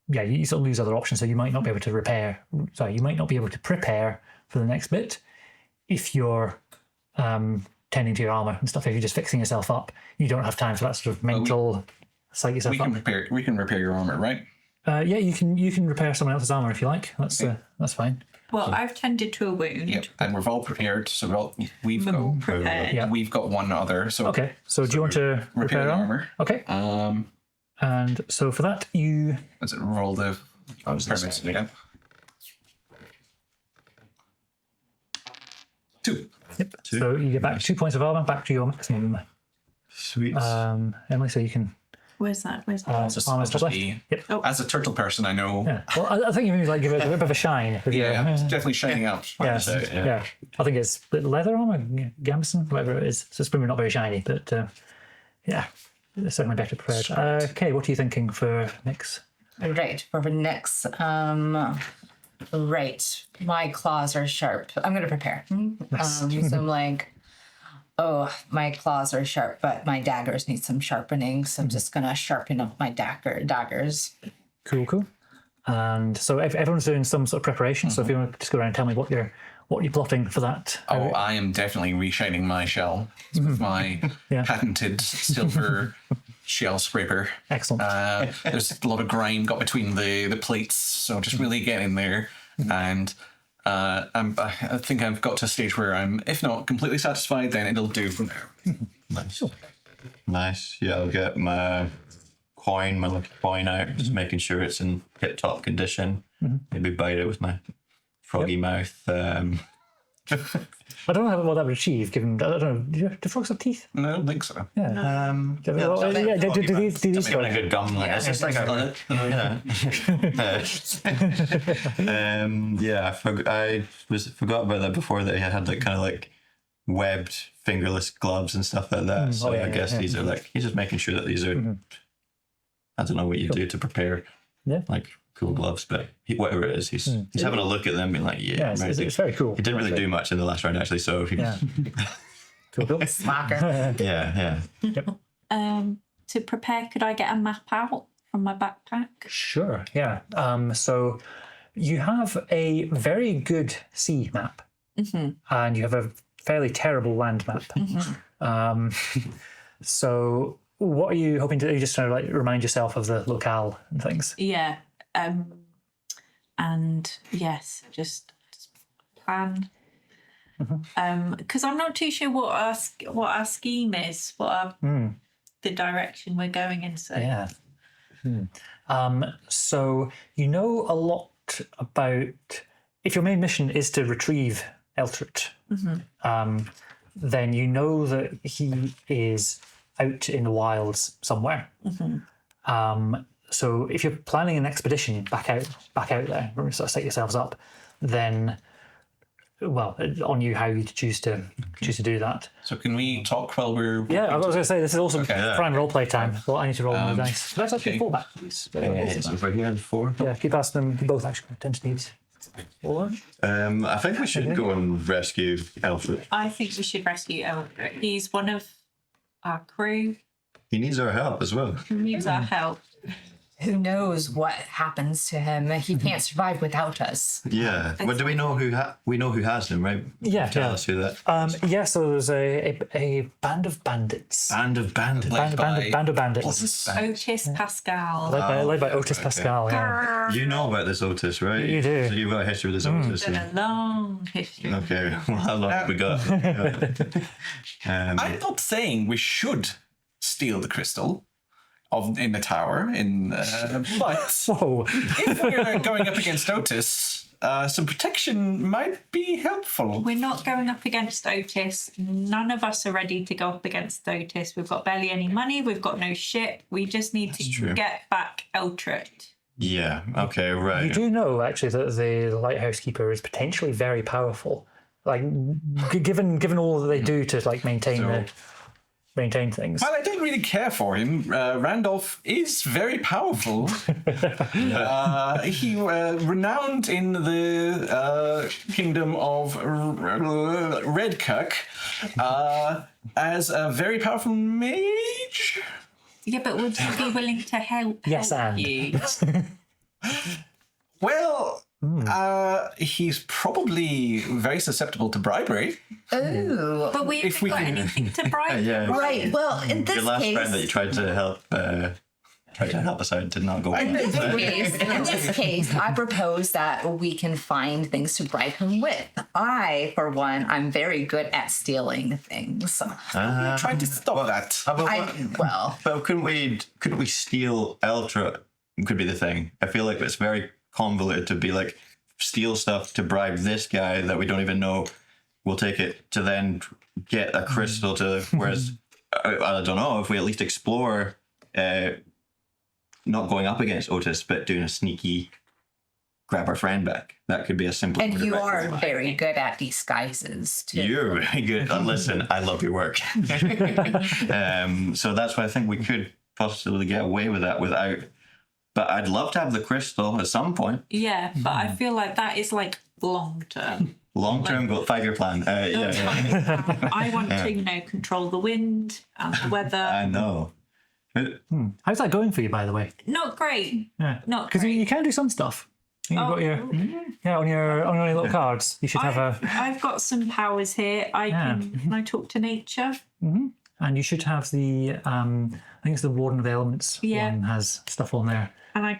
Yeah, you sort of lose other options. So you might not be able to repair. Sorry, you might not be able to prepare for the next bit if you're tending to your armor and stuff. If you're just fixing yourself up, you don't have time for that sort of mental psych yourself We can up. repair your armor, right? Yeah, you can repair someone else's armor if you like. That's fine. Well, I've tended to a wound. Yep. And we've all prepared, so we've got Prepared. Yeah. we've got one other. So Okay. So do you want to repair the armor. Okay. And so for that, you Let's roll the permits. Yeah. 2. So you get back 2 points of armor back to your maximum. Sweet. Emily, so you can. Where's that? Where's that? I'll just be, Yep. as a turtle person, I know. Yeah. Well, I think you maybe like give it a bit of a shine. With Yeah, your, it's definitely shining out. yeah, yeah. I think it's leather armor, gambeson, whatever it is. So it's probably not very shiny, but yeah, it's certainly better prepared. Okay, what are you thinking for Nyx? Right, for the next, right, my claws are sharp. I'm going to prepare. So I'm like, Oh, my claws are sharp, but my daggers need some sharpening, so I'm just gonna sharpen up my daggers. Cool. And so everyone's doing some sort of preparation. So if you want to just go around and tell me what you're plotting for that. Oh, I am definitely reshining my shell with my patented silver shell scraper. Excellent. There's a lot of grime got between the plates, so just really get in there. And I think I've got to a stage where I'm, if not completely satisfied, then it'll do from there. Nice. Yeah, I'll get my my lucky coin out, just making sure it's in tip-top condition. Maybe bite it with my froggy mouth. I don't know what that would achieve, given, I don't know, do frogs have teeth? No, I don't think so. Do these Got a good gum like this. I forgot about that before, that he had like kind of like webbed fingerless gloves and stuff like that. So I guess these are like, he's just making sure that these are, I don't know what you do to prepare like cool gloves, but whatever it is, he's having a look at them, being like, it's very cool. He didn't really do much in the last round actually, so Cool. Smacker. yeah. To prepare, could I get a map out from my backpack? Sure, yeah. So you have a very good sea map, and you have a fairly terrible land map. So what are you hoping to do? You just trying to like remind yourself of the locale and things? Yeah. And yes, just plan. Because I'm not too sure what our scheme is, the direction we're going in. So Yeah. So you know a lot about, if your main mission is to retrieve Eltrit, then you know that he is out in the wilds somewhere. So if you're planning an expedition back out there, or sort of set yourselves up, then on you how you choose to do that. So can we talk while we're... Yeah, I was going to say, this is also Okay. prime roleplay time. Well, I need to roll my dice. Can I actually okay. fall back, please? It's over here, 4. Yeah, keep asking them. You both actually tend to need 4. I think we should go and rescue Alfred. I think we should rescue Eldrick. He's one of our crew. He needs our help as well. He needs our help. Who knows what happens to him? He can't survive without us. Yeah. Well, do we know we know who has him, right? Yeah, Tell us who that. Yeah, so there's a band of bandits. Band of bandits. Band of bandits. Otis Pascal. Led by Otis Pascal, yeah. You know about this Otis, right? You do. So you've got a history with this Otis. It's been a long history. Okay. Well, how long have we got? I'm not saying we should steal the crystal in the tower, but Whoa. if we're going up against Otis, some protection might be helpful. We're not going up against Otis. None of us are ready to go up against Otis. We've got barely any money. We've got no ship. We just need to get back Eltrit. Yeah. Okay. Right. You do know, actually, that the Lighthouse Keeper is potentially very powerful. Like, given all that they do to like maintain things. While I don't really care for him, Randolph is very powerful. He renowned in the kingdom of Redkirk as a very powerful mage. Yeah, but would you be willing to help you? Well, he's probably very susceptible to bribribery. Ooh. But we haven't got anything to bribe. Yeah. Right. Well, in this Your last case, friend that you tried to help us out did not go well. in this case, I propose that we can find things to bribe him with. I, for one, I'm very good at stealing things. Try to stop that. But couldn't we steal Eltra? Could be the thing. I feel like it's very convoluted to be like steal stuff to bribe this guy that we don't even know. We'll take it to then get a crystal to. Whereas I don't know if we at least explore, not going up against Otis, but doing a sneaky grab our friend back. That could be a simple. And you are very good at disguises too. You're very good. Listen, I love your work. So that's why I think we could possibly get away with that without. But I'd love to have the crystal at some point. Yeah, but I feel like that is like long term. Long-term goal, 5-year plan. I want to, control the wind and the weather. I know. How's that going for you, by the way? Not great. Yeah. Not Because great. you can do some stuff. You've got your on your little cards. You should have I've got some powers here. Can I talk to nature? and you should have the I think it's the Warden of the Elements one has stuff on there. And I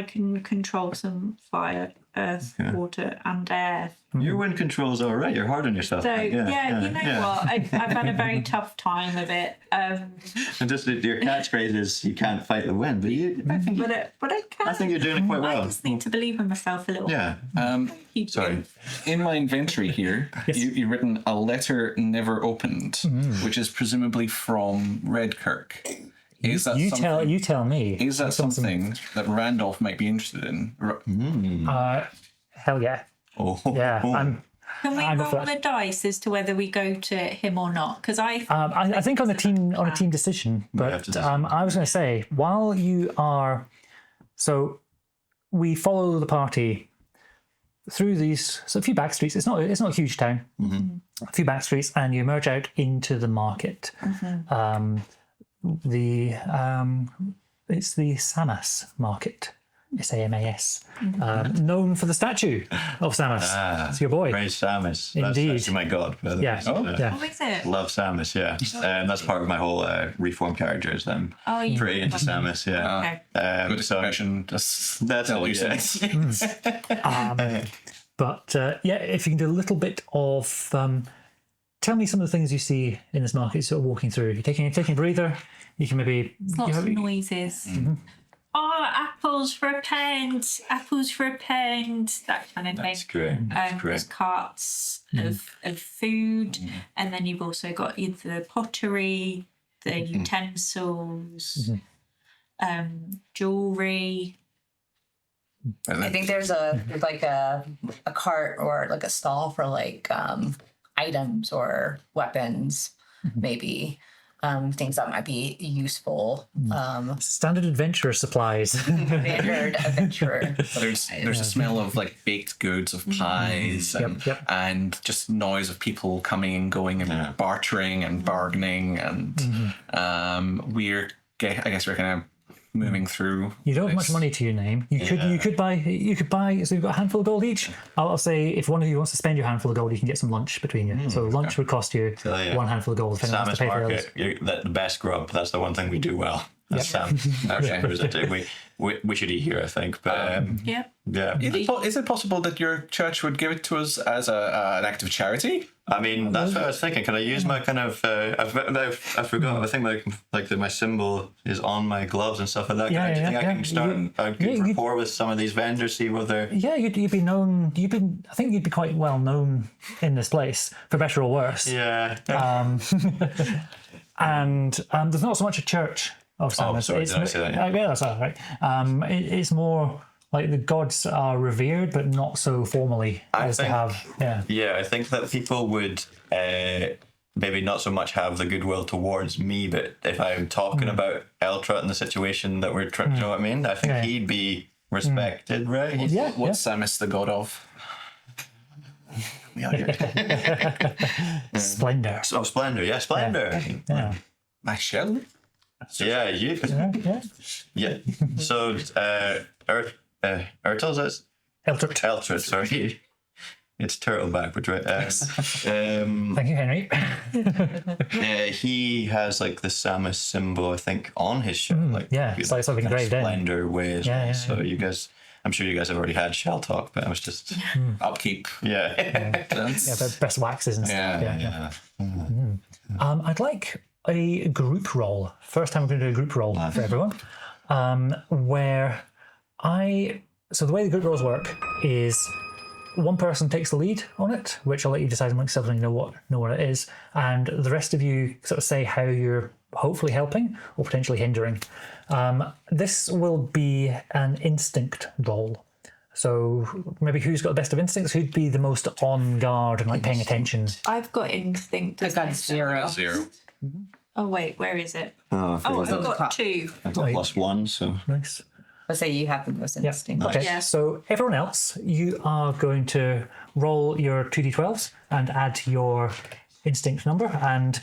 can control some fire, earth, water, and air. Your wind control's all right. You're hard on yourself. So what? I've had a very tough time of it. And just your catchphrase is you can't fight the wind, but I think But I can. I think you're doing it quite well. I just need to believe in myself a little. Yeah. Sorry. In my inventory here, you've written a letter never opened, which is presumably from Redkirk. Is that You tell me. Is that something that Randolph might be interested in? Hell yeah. Oh. Yeah. Can we I'm roll the dice as to whether we go to him or not? Because I think on a team decision, but I was going to say while you are, so we follow the party through a few back streets. It's not a huge town. A few back streets, and you emerge out into the market. It's the Samas market. Samas, known for the statue of Samas. It's your boy. Praise Samus. Indeed. That's my god. By the way. Yeah. What is it? Love Samus, yeah. That's part of my whole reform character is them. Oh, you Pretty into Samus, yeah. Okay. Good expression. Just That's tell all you you say. But if you can do a little bit of, tell me some of the things you see in this market. Sort of walking through. You're taking a breather. You can maybe Lots of noises. Oh, apples for £1. Apples for £1. That kind of thing. That's great. That's There's great. carts of food, and then you've also got the pottery, the utensils, jewelry. I think there's a cart or like a stall for items or weapons, maybe. Things that might be useful. standard adventurer supplies. Standard adventurer. There's a smell of baked goods, of pies, and just noise of people coming and going and bartering and bargaining, and I guess we're kind of moving through. You don't have much money to your name. You could buy. So you've got a handful of gold each. I'll say if one of you wants to spend your handful of gold, you can get some lunch between you. So lunch would cost you one handful of gold. If anyone wants to Samus pay for the market, the best grub. That's the one thing we do well. That's Samus. We should eat here, I think. But Yeah. Is it possible that your church would give it to us as an act of charity? I mean, that's what I was thinking. Can I use my kind of? I forgot. I think my symbol is on my gloves and stuff like that. Do you think I can start a good rapport with some of these vendors? See what they're. Yeah, you'd be known. I think you'd be quite well known in this place, for better or worse. Yeah. And there's not so much a church of Samus. Sorry, did I say that? Yeah, that's all right. It's more like the gods are revered, but not so formally as they have. Yeah, I think that people would maybe not so much have the goodwill towards me, but if I'm talking about Eltrot and the situation that we're trying, you know what I mean? I think he'd be respected, right? What's Samus the god of? We are here. Splendor. Oh, Splendor. Yeah, Splendor. My shell? Yeah, you. Yeah. So, Ertles, Eltrot, sorry. It's turtle backwards, right? Thank you, Henry. He has the Samus symbol, I think, on his shirt. It's like something engraved in. Splendor way as well. Yeah. So you guys, I'm sure you guys have already had shell talk, but I was just Upkeep. But best waxes and stuff. Yeah. I'd like a group roll. First time I'm going to do a group roll for everyone. So the way the group rolls work is one person takes the lead on it, which I'll let you decide amongst yourselves when you know what it is, and the rest of you sort of say how you're hopefully helping or potentially hindering. This will be an instinct roll. So maybe who's got the best of instincts? Who'd be the most on guard and paying attention? I've got instinct. I got 0. 0. Oh wait, where is it? Oh, I've got 2. I've got +1, so. Nice. Let's say you have the most Yeah. instinct. Okay. Yeah. So everyone else, you are going to roll your 2d12s and add your instinct number, and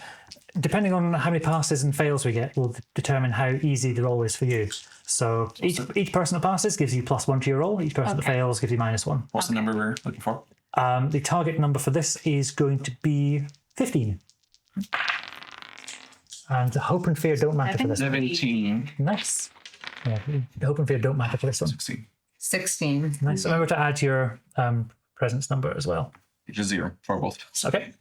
depending on how many passes and fails we get, will determine how easy the roll is for you. So each person that passes gives you +1 to your roll. Each person that fails gives you -1. What's the number we're looking for? The target number for this is going to be 15. And hope and fear don't matter for this one. 17. Nice. Yeah, hope and fear don't matter for this one. 16. 16. Nice. Remember to add your presence number as well. Which is 0 for both. Okay.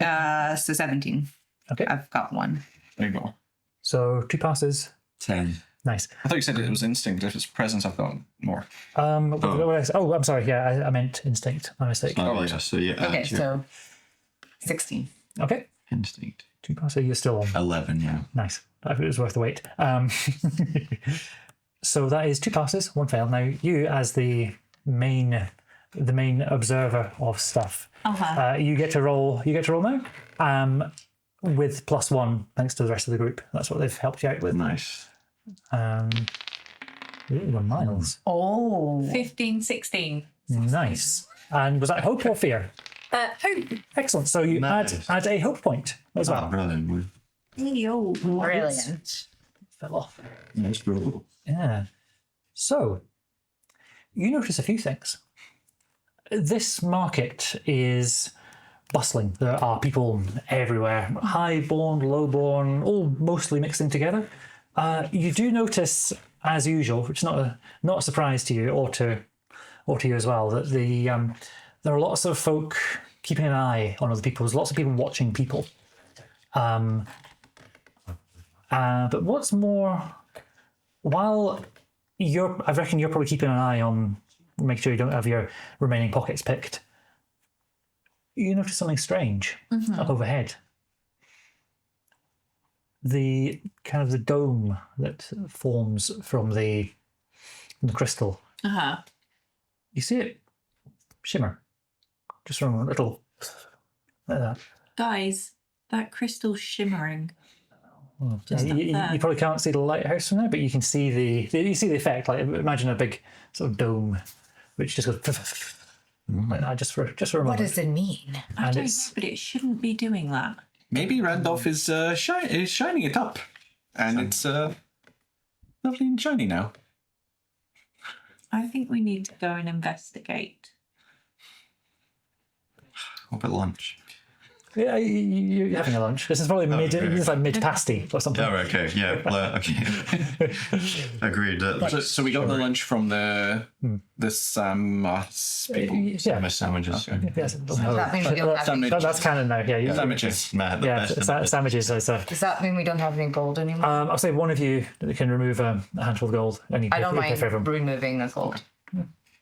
So 17. Okay. I've got 1. There you go. So 2 passes. 10. Nice. I thought you said it was instinct. If it's presence, I've got more. What did I say? Oh, I'm sorry. Yeah, I meant instinct. My mistake. Oh, yeah. So you add Okay, your so 16. Okay. instinct. 2 passes. You're still on. 11, yeah. Nice. I thought it was worth the wait. So that is 2 passes, 1 fail. Now you, as the main observer of stuff, you get to roll. You get to roll now, with +1 thanks to the rest of the group. That's what they've helped you out with. Nice. We're miles. Oh. 15, 16. Nice. And was that hope or fear? Hope. Excellent. So you Nice. add a hope point as Oh, well. brilliant. Brilliant. Fell off. Nice roll. Yeah. So you notice a few things. This market is bustling. There are people everywhere, high-born, low-born, all mostly mixing together. You do notice, as usual, which is not a surprise to you or to you as well, that there are lots of folk keeping an eye on other people. There's lots of people watching people. But what's more, while I reckon you're probably keeping an eye on, make sure you don't have your remaining pockets picked, you notice something strange up overhead. The kind of the dome that forms from the crystal. You see it shimmer, just from a little like that. Guys, that crystal's shimmering. Yeah, you probably can't see the lighthouse from there, but you can see the effect. Like imagine a big sort of dome, which just goes like that, just for a moment. What does it mean? I And don't know, it's- but it shouldn't be doing that. Maybe Randolph is shining it up. And it's lovely and shiny now. I think we need to go and investigate. Up at lunch. Yeah, you're having a lunch. This is probably okay. This is like mid-pasty or something. Oh, okay. Yeah. Okay. Agreed. So we got the lunch from the people. Yeah. My sandwiches. Yes. that mean we don't have any, That's canon now. Yeah. Sandwiches. Mad, the Yeah. best. Sandwiches. Does that mean we don't have any gold anymore? I'll say one of you can remove a handful of gold, and you I pay, don't you pay mind for everyone. removing the gold.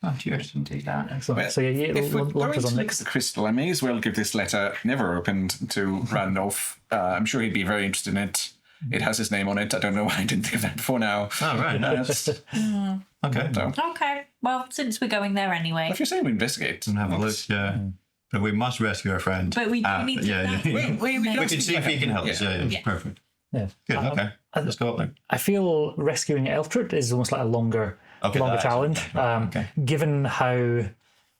Oh, cheers. Do that. Excellent. So yeah, If we're lunch going is to on mix next. the crystal, I may as well give this letter never opened to Randolph. I'm sure he'd be very interested in it. It has his name on it. I don't know why I didn't think of that before now. Oh, right. Nice. Okay. So, Okay, well, since we're going there anyway. if you're saying we investigate, Have a look. Yeah. But we must rescue our friend. But we do need to Yeah. know. Yeah. we We can see if he can help us. Yeah. Yeah. Perfect. Yeah. Good. Okay. Let's go up there. I feel rescuing Eltred is almost like a longer that's- challenge. okay. Given how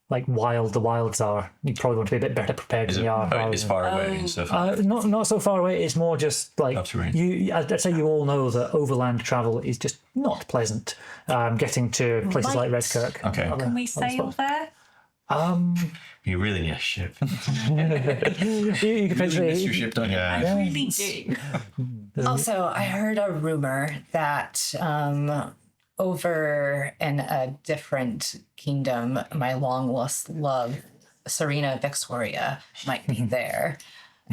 like wild the wilds are, you probably want to be a bit better prepared Is than it you are. rather it's than- far away and stuff? Not so far away. It's more just like Up terrain. I'd say you all know that overland travel is just not pleasant. Getting to places like Right. Redkirk. Okay. Can we sail there? You really need a ship. You could you miss your potentially. ship, don't you? Yeah. I really do. Also, I heard a rumor that over in a different kingdom, my long lost love, Serena Victoria, might be there.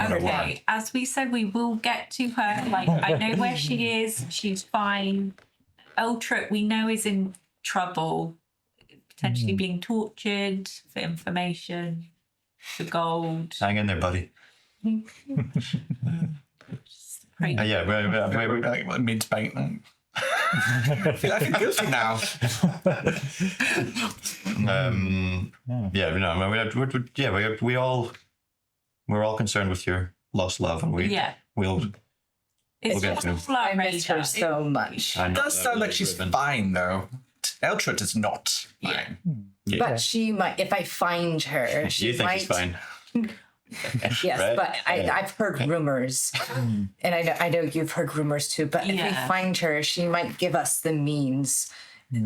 Okay, as we said, we will get to her. Like, I know where she is. She's fine. Eltrick, we know, is in trouble, potentially being tortured for information, for gold. Hang in there, buddy. Crazy. Yeah. We're like mid-bank now. I feel guilty now. Yeah. No. We're all concerned with your lost love, and we'll It's get just to. a flat I miss her radar. so much. I It know does that sound really like she's driven. fine, though. Eltrud is not fine. But she might, if I find her, she You think might. it's fine? Yes, Right? but I've heard rumors, and I know you've heard rumors too. But if we find her, she might give us the means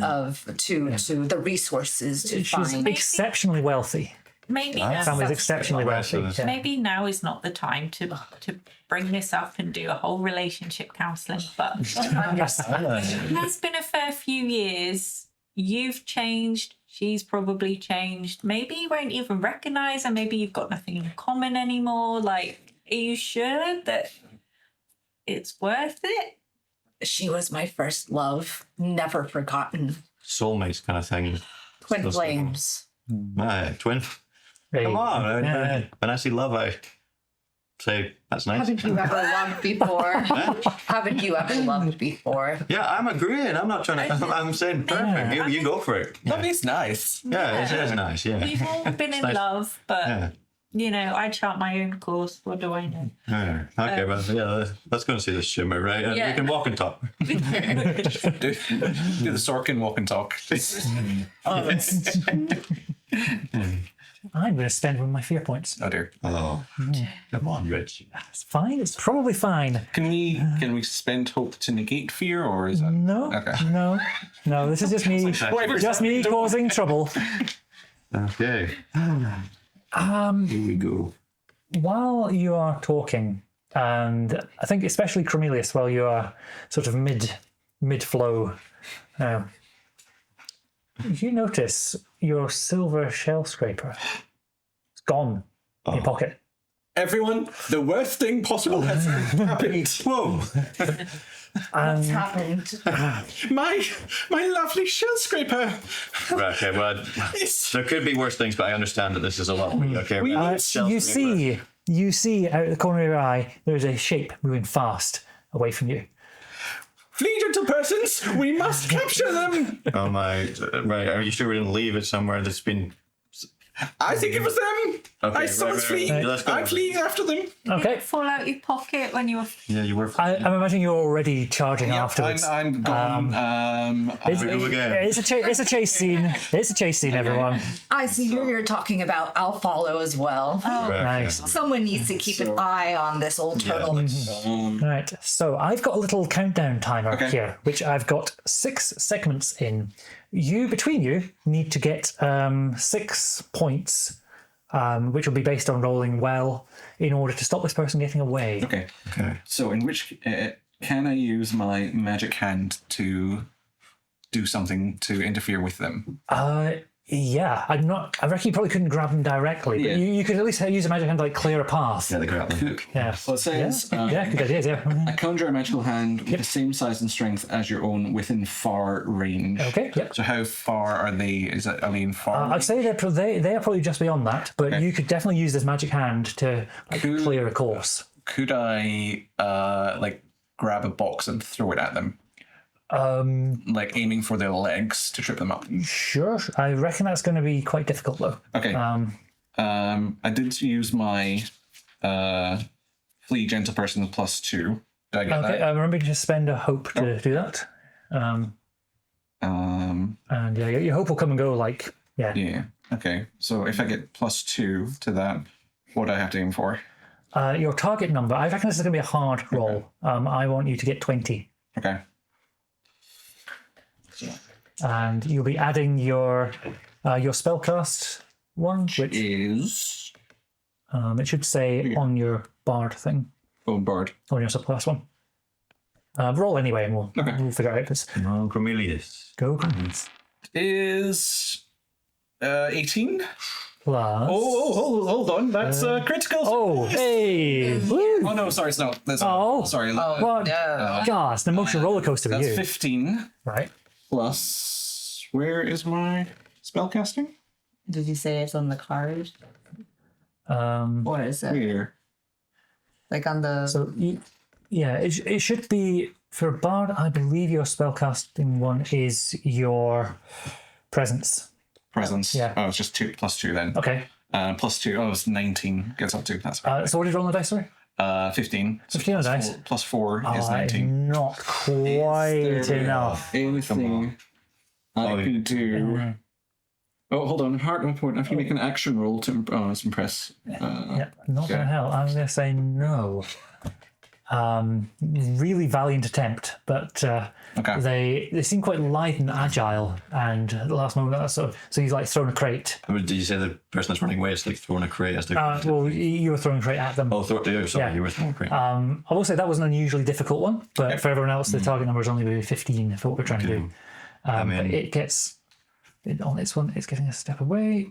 of to the resources to She's find. exceptionally wealthy. Maybe Family's exceptionally wealthy. Yeah. maybe now is not the time to bring this up and do a whole relationship counselling. But it has been a fair few years. You've changed. She's probably changed. Maybe you won't even recognise her. Maybe you've got nothing in common anymore. Like, are you sure that it's worth it? She was my first love, never forgotten. Soulmates kind of thing. Twin flames. My twin. Hey. Come on. Yeah. When I see love, I say, that's nice. Haven't you ever loved before? Haven't you ever loved before? Yeah, I'm agreeing. I'm not trying to. I'm saying perfect. You go for it. That is nice. Yeah, it is nice. Yeah. We've all been in nice. love, but Yeah. you know, I chart my own course. What do I know? Yeah. Okay, well, yeah, let's go and see this shimmer, right? And Yeah. we can walk and talk. do the Sorkin walk and talk. I'm going to spend one of my fear points. Oh dear. Oh, come on, Rich. It's fine. It's probably fine. Can we spend hope to negate fear, or is that No, Okay. no. This is just me, just me causing trouble. Okay. Here we go. While you are talking, and I think especially Cornelius, while you are sort of mid flow, you notice your silver shell scraper. It's gone in your pocket. Everyone, the worst thing possible has happened. Whoa. What's happened? My lovely shell scraper. Right, okay, well, there could be worse things, but I understand that this is a lot. Okay, We- right. You see out of the corner of your eye, there's a shape moving fast away from you. Flee, gentle persons! We must capture them! Oh my, right, are you sure we didn't leave it somewhere that's been... I think it was them! Okay, I saw us flee! Let's go. I'm fleeing after them! Okay. Fall out your pocket when you were. Yeah, you were... I'm imagining you're already charging afterwards. I'm gone. It's, we go again. it's a chase scene. It's a chase scene, everyone. I see who you're talking about. I'll follow as well. Right, Nice. Someone needs to keep an eye on this old turtle. Right, so I've got a little countdown timer Okay. here, which I've got 6 segments in. Between you, need to get 6 points, which will be based on rolling well, in order to stop this person getting away. Okay. Okay. So, in which can I use my magic hand to do something to interfere with them? Yeah, I reckon you probably couldn't grab them directly, Yeah. but you could at least use a magic hand to like clear a path. Yeah, the grappling. Yeah. Well, it says Yeah, good ideas, yeah. I conjure a magical hand with the same size and strength as your own within far range. Okay, yep. So how far are they? Are they in far? I'd say they are probably just beyond that, but you could definitely use this magic hand to like, Cool. clear a course. Could I like grab a box and throw it at them? Like aiming for their legs to trip them up. Sure, I reckon that's going to be quite difficult though. Okay. I did use my flee gentle person +2. Did I get Okay, that? remember to spend a hope to do that. And yeah, your hope will come and go like, Yeah. Okay. So if I get +2 to that, what do I have to aim for? your target number, I reckon this is going to be a hard roll. I want you to get 20. Okay. And you'll be adding your spellcast one, which Is it should say on your bard thing, bone bird. on your subclass one. Roll anyway, and we'll figure out if it's Oh, Cornelius. go Is 18. plus. Hold on. That's critical. Oh, hey! Woo. Oh no, sorry, it's not. That's Oh. sorry. What? God, it's an emotional roller coaster with That's you. 15 Right. plus. Where is my spellcasting? Did you say it's on the card? Or is it Where? like on the? So it should be for bard. I believe your spellcasting one is your presence. Presence. Yeah. Oh, it's just +2 then. Okay. +2. Oh, it's 19. Gets up to. That's right. So what did you roll on the dice, sorry? 15. So 15 on the dice. +4 is Oh, 19. not quite enough. Anything I can do. Oh, hold on. Heart important. If you make an action roll to impress. Yep, not gonna help. I'm gonna say no. Really valiant attempt, but they seem quite lithe and agile. And at the last moment, so he's like thrown a crate. Did you say the person that's running away is like throwing a crate as they? Well, you were throwing a crate at them. Oh, sorry, you were throwing a crate. I will say that was an unusually difficult one, but for everyone else, the target number is only maybe 15 for what we're trying to do. But it gets on this one. It's getting a step away.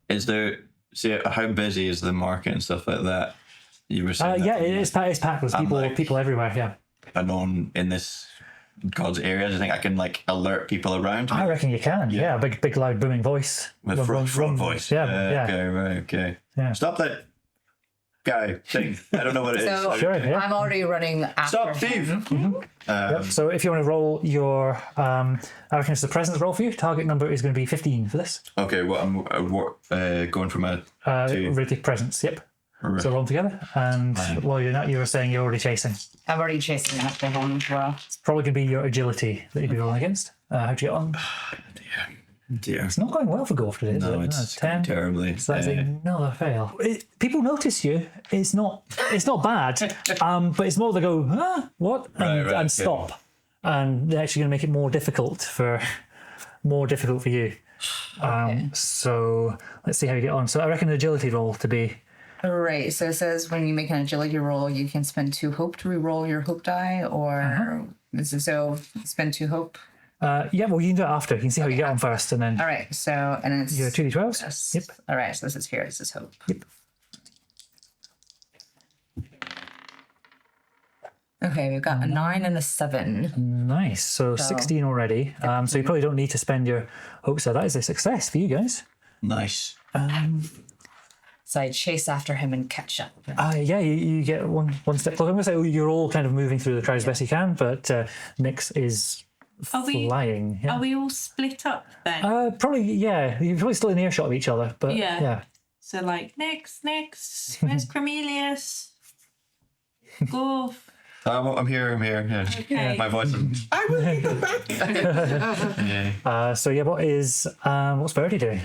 Is there? See, how busy is the market and stuff like that? You were saying. It's packed with people everywhere. Yeah. Unknown in this God's area. Do you think I can like alert people around? I reckon you can. Yeah, big loud booming voice with front voice. Yeah. Okay, right. Okay. Yeah. Stop that guy thing. I don't know what it is. So Sure, yeah. I'm already running after Stop thief. him. Yep. So if you want to roll your, I reckon it's the presence roll for you. Target number is going to be 15 for this. Okay. Well, I'm going from a Really presence. Yep. Right. So roll them together, and while you're not, you were saying you're already chasing. I'm already chasing after him as well. It's probably going to be your agility that you'd be rolling against. How'd you get on? dear. It's not going well for Golf today, is No, it? it's 10. terribly. So that's another fail. People notice you. It's not bad, but it's more they go, what? And stop. And they're actually going to make it more difficult for you. So let's see how you get on. So I reckon an agility roll to be... Right, so it says when you make an agility roll, you can spend 2 hope to re-roll your hope die, or so spend 2 hope. Well, you can do it after. You can see how you get on first, and then... All right, so, and it's... Your 2d12s? Yes. Yep. All right, so this is here. This is hope. Yep. Okay, we've got a 9 and a 7. Nice. So 16 already. So you probably don't need to spend your hopes. So that is a success for you guys. Nice. So I chase after him and catch up. You get one step closer. I'm going to say you're all kind of moving through the crowd as best you can, but Nyx is flying. Are we all split up then? Probably, yeah. You're probably still in earshot of each other, but yeah. So like, next, where's Cornelius? Golf. I'm here. Yeah. Okay. My voice is... I will be back. Yeah. What's Verity doing?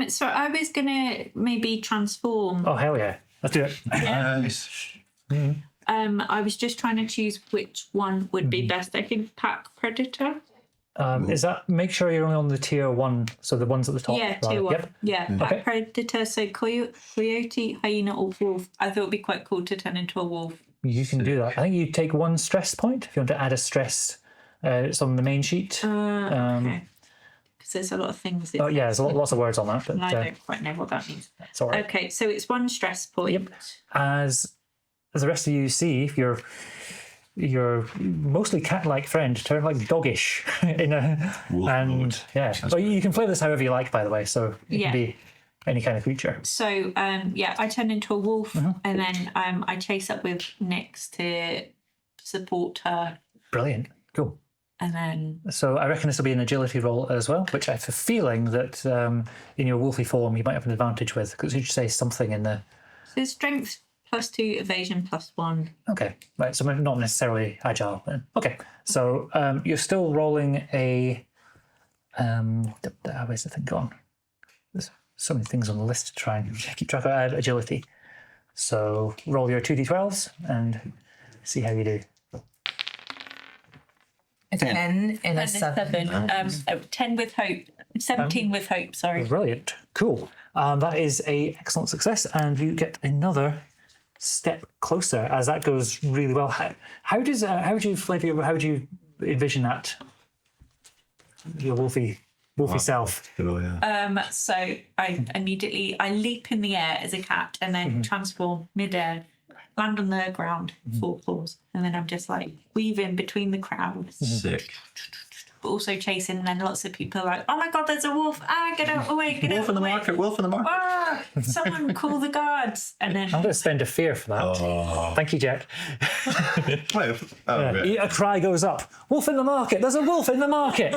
So I was gonna maybe transform. Oh, hell yeah. Let's do it. Nice. I was just trying to choose which one would be best. I think Pack Predator. Is that, make sure you're only on the tier 1, so the ones at the top. Yeah, tier 1. Yep. Yeah, Pack Predator. So coyote, hyena, or wolf. I thought it'd be quite cool to turn into a wolf. You can do that. I think you take 1 stress point if you want to add a stress. It's on the main sheet. Okay. Because there's a lot of things. There's lots of words on that. But, and I don't quite know what that means. It's all right. Okay, so it's 1 stress point. Yep. As the rest of you see, your mostly cat-like friend turn like doggish in a Wolf mode. Well, you can play this however you like, by the way. So it can be any kind of creature. So I turn into a wolf, and then I chase up with Nyx to support her. Brilliant. Cool. And then... So I reckon this will be an agility roll as well, which I have a feeling that in your wolfy form you might have an advantage with, because you should say something in the... So strength +2, evasion +1. Okay, right, so not necessarily agile then. Okay, so you're still rolling a... where's the thing gone? There's so many things on the list to try and keep track of agility. So roll your 2d12s and see how you do. A 10 and a 7. 10 with hope. 17 with hope, sorry. Brilliant. Cool. That is a excellent success, and you get another step closer as that goes really well. How would you envision that? Your wolfy self. Oh, yeah. So I immediately leap in the air as a cat and then transform mid-air, land on the ground, 4 claws, and then I'm just like weaving between the crowds. Sick. But also chasing, and then lots of people are like, oh my god, there's a wolf! Get out of the way! Get out Wolf in the market! Wolf in the market! Someone call the guards! And then I'm going to spend a fear for that. Oh. Thank you, Jack. Right. A cry goes up. Wolf in the market! There's a wolf in the market!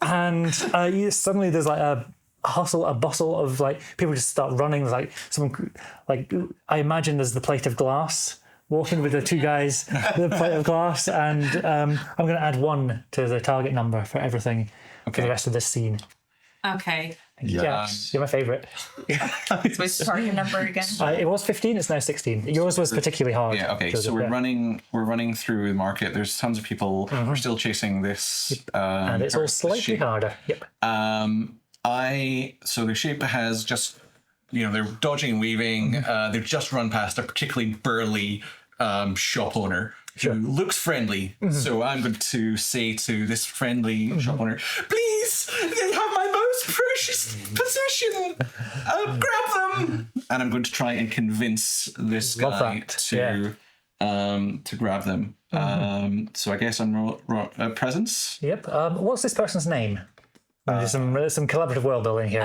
And suddenly there's like a hustle, a bustle of like people just start running. Like someone, like I imagine there's the plate of glass walking with the two guys with a plate of glass, and I'm going to add 1 to the target number for everything for the rest of this scene. Okay. Yeah, you're my favourite. What's the target number again? It was 15, it's now 16. Yours was particularly hard. Yeah, okay. So we're running through the market. There's tons of people. We're still chasing this. And it's all slightly shape. harder. Yep. So their shape has just, they're dodging and weaving. They've just run past a particularly burly shop owner who looks friendly. So I'm going to say to this friendly shop owner, please, they have my most precious possession. Grab them. And I'm going to try and convince this guy to grab them. So I guess I'm presence. Yep. What's this person's name? There's some collaborative world building here.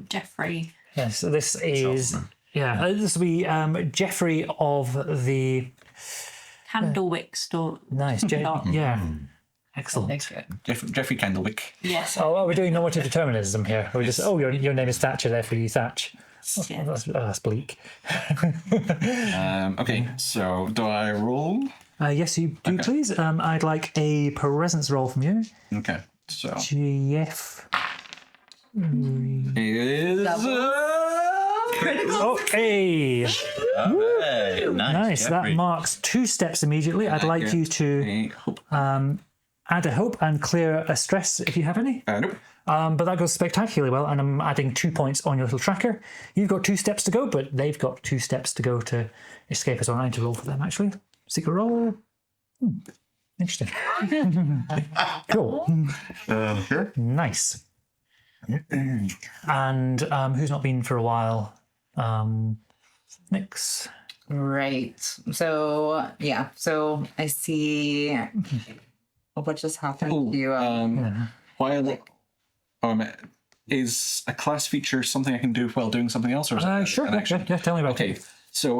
Jeffrey. Yes, so this is this will be Jeffrey of the Candlewick store. nice. Excellent. That's good. Jeffrey Candlewick. Yes. Oh, we're doing normative determinism here. We're just your name is Thatcher, therefore you Thatch. Yeah. That's bleak. Okay, so do I roll? Yes, you do, please. I'd like a presence roll from you. Okay, so Jeff. is Okay. Hey, Nice. That Jeffrey. marks 2 steps immediately. I'd like you to add a hope and clear a stress if you have any. nope. But that goes spectacularly well, and I'm adding 2 points on your little tracker. You've got 2 steps to go, but they've got 2 steps to go to escape as well. I need to roll for them, actually. Secret roll. Interesting. Cool. Nice. And who's not been for a while? Nix. Right. So yeah. So I see. What just happened to you? While is a class feature something I can do while doing something else, or is it Sure. an action? Yeah, tell me about Okay, it. so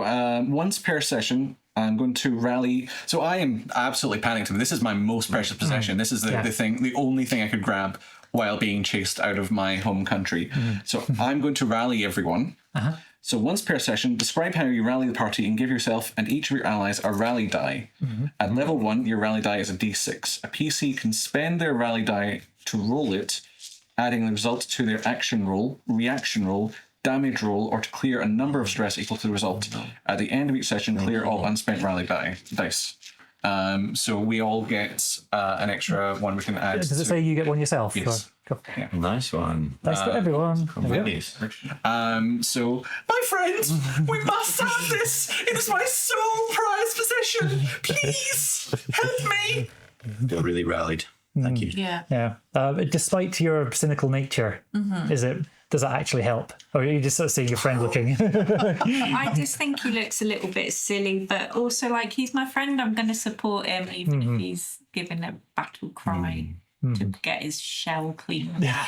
once per session, I'm going to rally. So I am absolutely panicked. This is my most precious possession. This is the only thing I could grab while being chased out of my home country. So I'm going to rally everyone. So once per session, describe how you rally the party and give yourself and each of your allies a rally die. At level 1, your rally die is a d6. A PC can spend their rally die to roll it, adding the result to their action roll, reaction roll, damage roll, or to clear a number of stress equal to the result. At the end of each session, clear all unspent rally dice. So we all get an extra one we can add. Does it say you get one yourself? Yes. Cool. Nice one. Nice for everyone. There we go. Nice. So, my friends, we must have this. It is my sole prized possession. Please help me. Feel really rallied. Thank you. Yeah. Yeah. Despite your cynical nature, does that actually help? Or you just sort of see your friend looking? I just think he looks a little bit silly, but also like he's my friend. I'm going to support him even if he's giving a battle cry to get his shell clean. Yeah,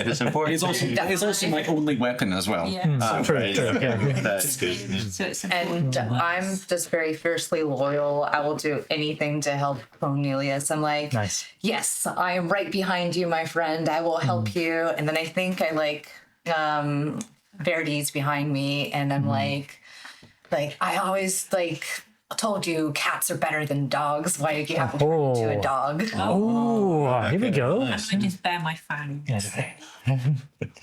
it's important. It's also my only weapon as well. Yeah. True. Yeah. That's good. So it's important. And I'm just very fiercely loyal. I will do anything to help Cornelius. I'm like, Nice. yes, I am right behind you, my friend. I will help you. And then I think I like Verdi's behind me, and I'm like I always told you cats are better than dogs. Why did you have to turn into a dog? Oh, here we go. I just bear my fangs.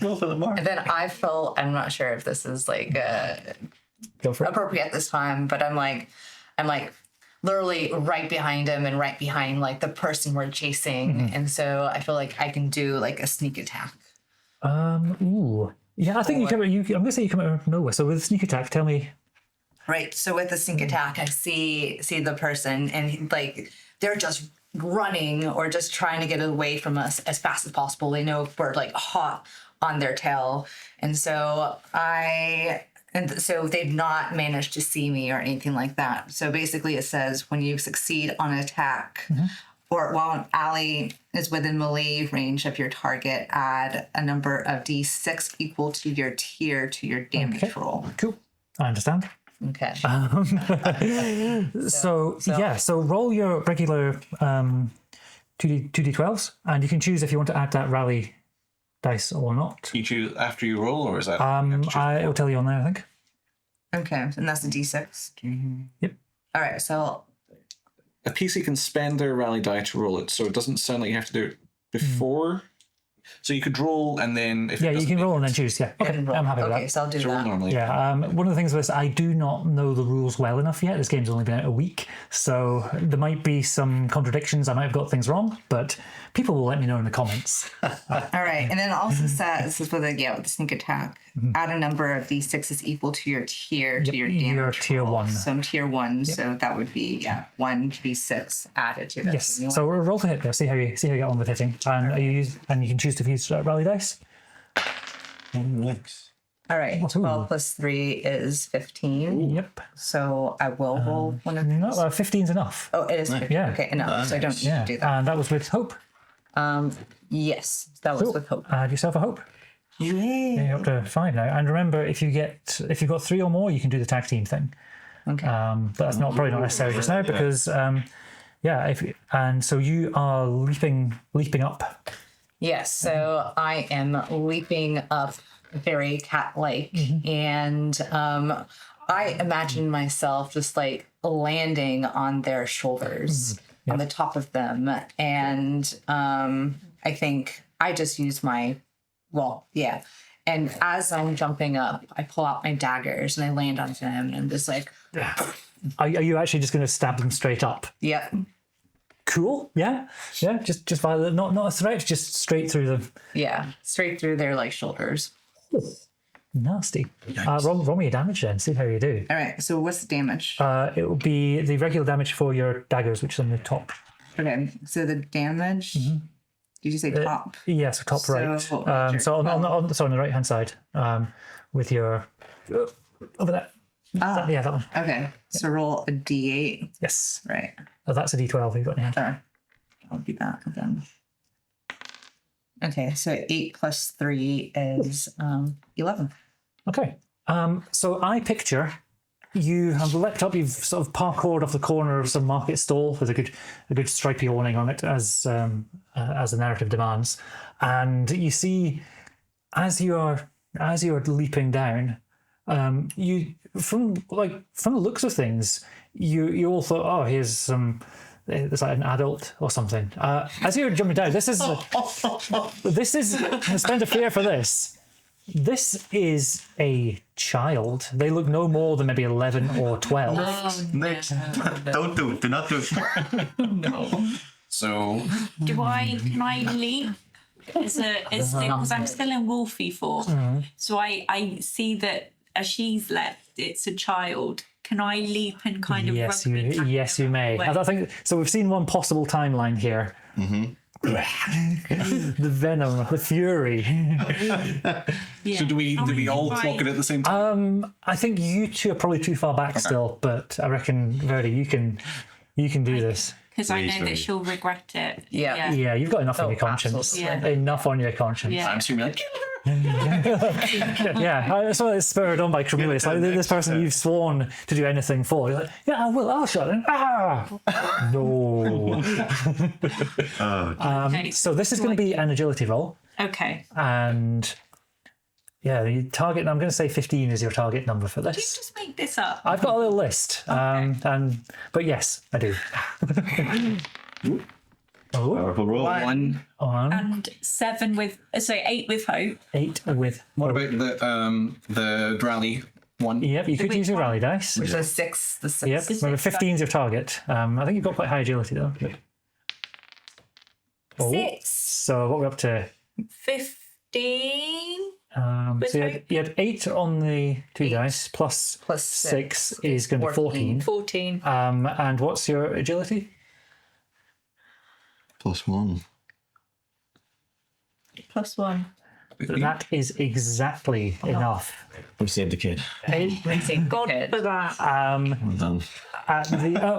Go for the mark. And then I felt, I'm not sure if this is Go for it. appropriate at this time, but I'm like literally right behind him and right behind the person we're chasing. And so I feel like I can do a sneak attack. Ooh. Yeah, I think I'm going to say you come out of nowhere. So with sneak attack, tell me. Right. So with the sneak attack, I see the person, and they're just running or just trying to get away from us as fast as possible. They know we're hot on their tail, and so they've not managed to see me or anything like that. So basically, it says when you succeed on an attack, or while an ally is within melee range of your target, add a number of d6 equal to your tier to your damage roll. Cool. I understand. Okay. So roll your regular 2d12s, and you can choose if you want to add that rally dice or not. You choose after you roll, or is that? It'll tell you on there, I think. Okay, and that's a d6. Yep. All right, so A PC can spend their rally die to roll it, so it doesn't sound like you have to do it before. So you could roll and then if Yeah, it you doesn't can roll and then choose. Yeah, okay, I'm happy with okay, that. so I'll do roll that. normally. Yeah, one of the things was I do not know the rules well enough yet. This game's only been out a week, so there might be some contradictions. I might have got things wrong, but people will let me know in the comments. All right, and then it also says this with with the sneak attack. Add a number of d6 equal to your tier to your damage. You're tier roll. 1. So I'm tier 1, so that would be 1d6 added to this. Yes. So roll to hit there. See how you get on with hitting, and you can choose to use rally dice. Next. All right, 12 plus 3 is 15. Yep. So I will roll one of these. No, 15's enough. Oh, it is 15. Yeah. Okay, enough. So I don't need Yeah, to do that. and that was with hope. Yes, that was Cool. with hope. Add yourself a hope. Yeah, you're up to 5 now. And remember, if you've got 3 or more, you can do the tag team thing. Okay. But that's probably not necessary just now because so you are leaping up. Yes, so I am leaping up very cat-like, and I imagine myself just like landing on their shoulders, on the top of them, and I think I just use and as I'm jumping up, I pull out my daggers and I land on them and just like, Are you actually just going to stab them straight up? yep, Cool. Yeah. Just violent, not a threat, just straight through them. yeah, straight through their like shoulders. Nasty. Roll me your damage then. See how you do. All right, so what's the damage? It will be the regular damage for your daggers, which is on the top. Okay, so the damage. Did you say top? Yes, top So, right. sure. So on the right hand side, with your over that. Yeah, that one. Okay, so roll a d8. Yes. Right. Oh, that's a d12 you've got in your hand. Sorry. I'll do that again. Okay, so 8 plus 3 is 11. Okay. So I picture you have leapt up. You've sort of parkoured off the corner of some market stall with a good stripy awning on it, as the narrative demands. And you see, as you're leaping down, you from the looks of things, you all thought, oh, here's there's like an adult or something. As you're jumping down, this is spend a fear for this. This is a child. They look no more than maybe 11 or 12. Next. Do not do it. So Can I leap? Because I'm still in Wolfie form. So I see that as she's left, it's a child. Can I leap and kind of Yes, rub it back you may. way? I think so. We've seen one possible timeline here. The venom, the fury. Yeah. so do we all Right. clock it at the same time? I think you two are probably too far back still, but I reckon Verdi, you can do this. Because I know Please, that she'll regret it. Yeah. Yeah, you've got enough on your conscience. absolutely. Enough on your conscience. Yeah. I'm assuming like Yeah, so it's spurred on by Cornelius. Like this person you've sworn to do anything for. You're like, yeah, I will. I'll shut him. No. Okay. So this is going to be an agility roll, Okay. and yeah, the target. I'm going to say 15 is your target number for Did you this. just make this up? I've got a little list, but yes, I do. Oh, Powerful roll. 1. And 8 with hope. 8 with. What about the rally 1? Yep, you could use your rally dice. Which is 6. The 6. Yep, remember 15 is your target. I think you've got quite high agility though. But... 6. So what we're up to? 15. So you had 8 on the 2 dice, plus Plus 6 is going to be 14. 14. And what's your agility? +1. +1. That is exactly enough. We saved the kid. Thank God for that. Well done.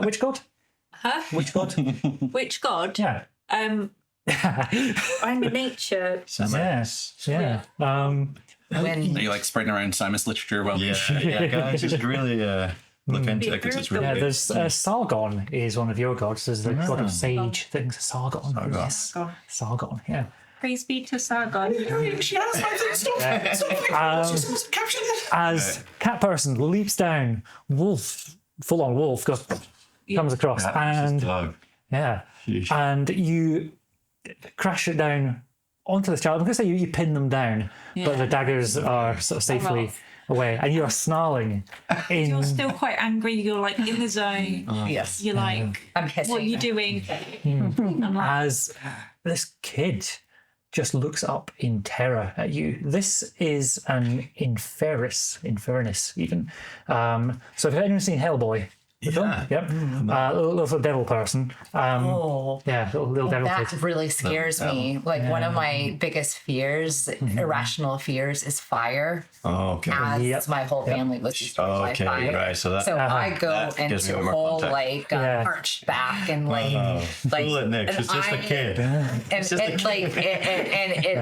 Which god? Huh? Which god? Which god? Yeah. I'm a nature. Yes. Yeah. When You like spreading around Simon's literature well. Yeah, guys, just really look into it because it's really Yeah, good. there's Sargon is one of your gods. There's the god of sage things. Sargon. Yes. God. Sargon. Yeah. Praise be to Sargon. As cat person leaps down, wolf full-on wolf comes across, and Dog. yeah, Sheesh. and you crash it down onto this child. I'm going to say you pin them down, but the daggers are sort of safely away, and you are snarling in. You're still quite angry. You're like in the zone. Yes. You're like, I'm hissing. what are you doing? I'm like, As this kid just looks up in terror at you. This is an Infernus even. So if anyone's seen Hellboy, the film? Yep. Little devil person. Yeah, little devil That kid. really scares me. Like one of my biggest fears, irrational fears, is fire. Oh, okay. As my whole family was destroyed by Okay, fire. right. So that. I go that gives me into more whole context. like Yeah. arched back and like Fool it, Nick. It's just a kid. and just a it, like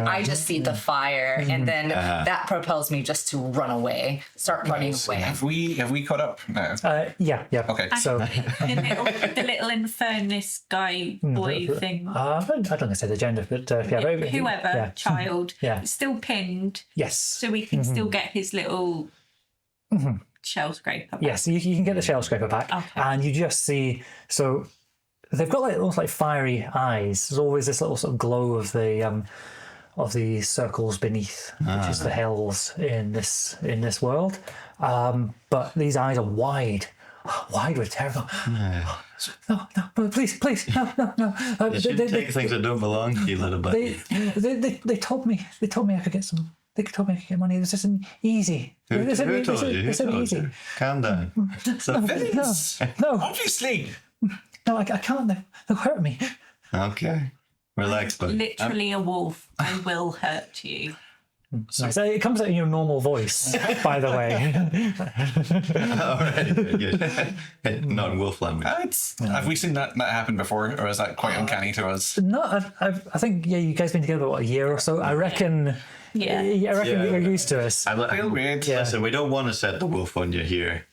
I just see the fire and then that propels me just to run away, start running away. Have we caught up now? Yeah. Okay. So the little Infernus guy boy thing. I don't think I said the gender, but yeah, Whoever, child, Yeah. is still pinned, Yes. so we can still get his little shell scraper back. Yes, you can get the shell scraper back, and you just see. So they've got like almost like fiery eyes. There's always this little sort of glow of the circles beneath, which is the hells in this world. But these eyes are wide with terror. No, please, no. You should take things that don't belong to you, little buddy. They told me I could get some. They told me I could get money. This isn't easy. Who This isn't told you? Who This isn't told easy. you? Calm down. So, No, Obviously. I can't. They'll hurt me. okay. Relax, buddy. Literally a wolf. I will hurt you. Nice. It comes out in your normal voice, by the way. All right. Very good. Not in wolf language. Have we seen that happen before, or is that quite uncanny to us? No, I think you guys been together a year or so. I reckon. Yeah. I reckon Yeah. you're used to us. Feel weird. Listen, we don't want to set the wolf on you here.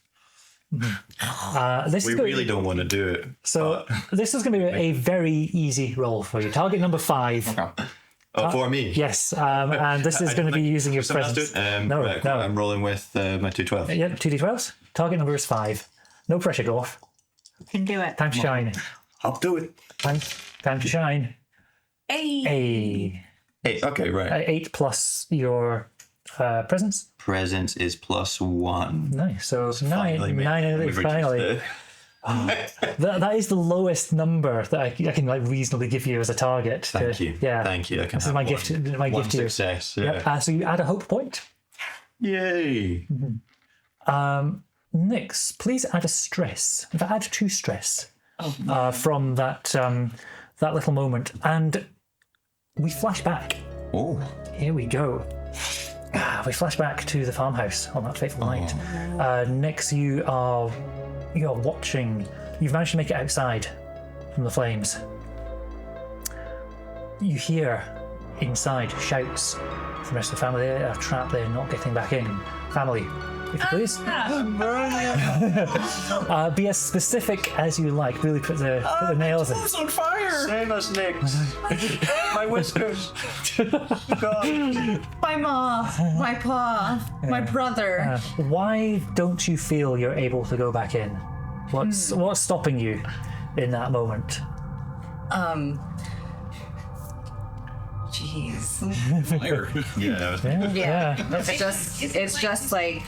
This We is gonna, really don't want to do it. so. This is going to be a very easy roll for you. Target number 5. Okay. Oh, for me? Yes, and this is going to be using your Someone else do presence. it? No. I'm rolling with my 212. Yep, 2d12s. Target number is 5. No pressure, Gorf. Can do it. Time to shine. I'll do it. Time to shine. Hey. Hey, okay, right. 8 plus your presence. Presence is +1. Nice. So 9. mate. 9 We've finally. That is the lowest number that I can like reasonably give you as a target. Thank you. Yeah. Thank you. I can This is have my one. gift. My One gift to you. success. Yeah. Yep. So you add a hope point. Yay. Nix, please add a stress. In fact, add 2 stress from that little moment, and we flash back. Oh. Here we go. We flash back to the farmhouse on that fateful night. Nix, you are watching. You've managed to make it outside from the flames. You hear inside shouts from the rest of the family. They are trapped. They're not getting back in. Family, if you please. Be as specific as you like. Really put the nails in. It's on fire! Save us, Nick. My whiskers. God. My mom, my pa, my brother. Why don't you feel you're able to go back in? What's stopping you in that moment? Jeez. Fire. Yeah, that was Yeah. It's just like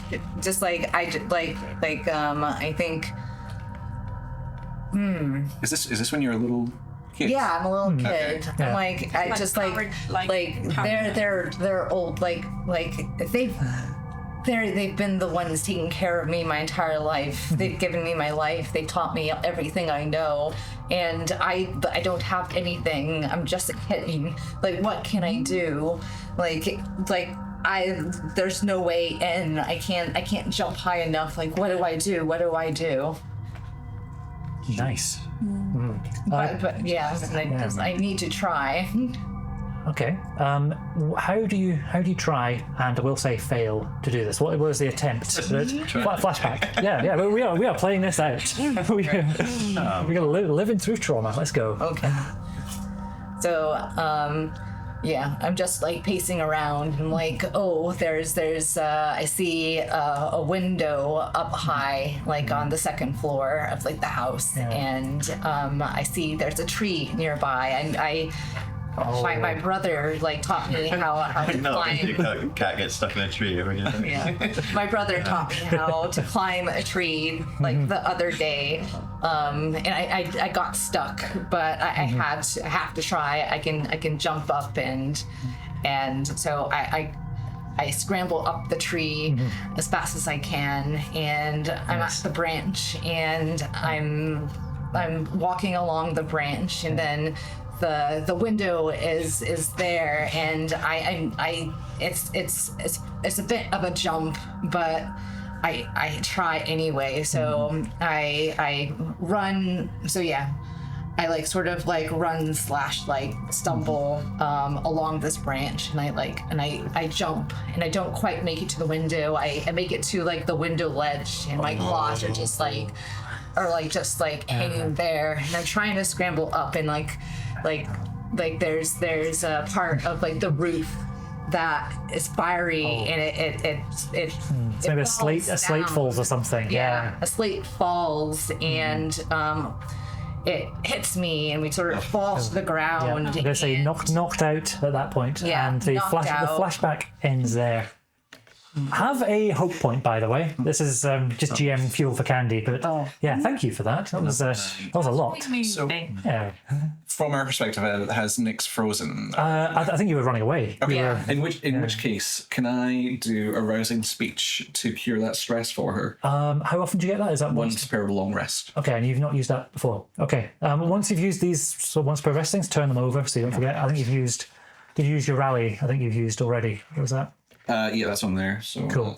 I think. Is this when you're a little kid? Yeah, I'm a little kid. Yeah. I'm like I Like just courage, like power. they're old like they've been the ones taking care of me my entire life. They've given me my life. They taught me everything I know, and I don't have anything. I'm just a kid. Like what can I do? Like there's no way in. I can't jump high enough. Like what do I do? What do I do? Nice. But yeah, I need to try. Okay. How do you try, and I will say fail, to do this? What was the attempt? Flashback. Yeah. But we are playing this out. We're gonna living through trauma. Let's go. Okay. So I'm just like pacing around and like, oh, there's I see a window up high, like on the second floor of like the house, and I see there's a tree nearby, and my brother like taught me how to climb. Cat gets stuck in a tree. My brother taught me how to climb a tree like the other day, and I got stuck, but I have to try. I can jump up and so I scramble up the tree as fast as I can, and I'm at the branch, and I'm walking along the branch, and then the window is there, and it's a bit of a jump, but I try anyway. So I run. So I like sort of like run / like stumble along this branch, and I jump, and I don't quite make it to the window. I make it to like the window ledge, and my claws are just like hanging there, and I'm trying to scramble up, and like there's a part of like the roof that is fiery, and It's maybe a slate falls or something. Yeah. A slate falls, and it hits me, and we sort of fall to the ground. I'm going to say knocked out at that point, and the flashback ends there. Have a hope point, by the way. This is just GM fuel for candy, but thank you for that. That was a lot. So, from our perspective, has Nyx frozen? I think you were running away. Okay. Yeah. In which case, can I do a rousing speech to cure that stress for her? How often do you get that? Is that Once per long rest. Okay, and you've not used that before. Okay. Once you've used these, so once per rest things, turn them over so you don't forget. I think you've used. Did you use your rally? I think you've used already. What was that? That's on there. So cool.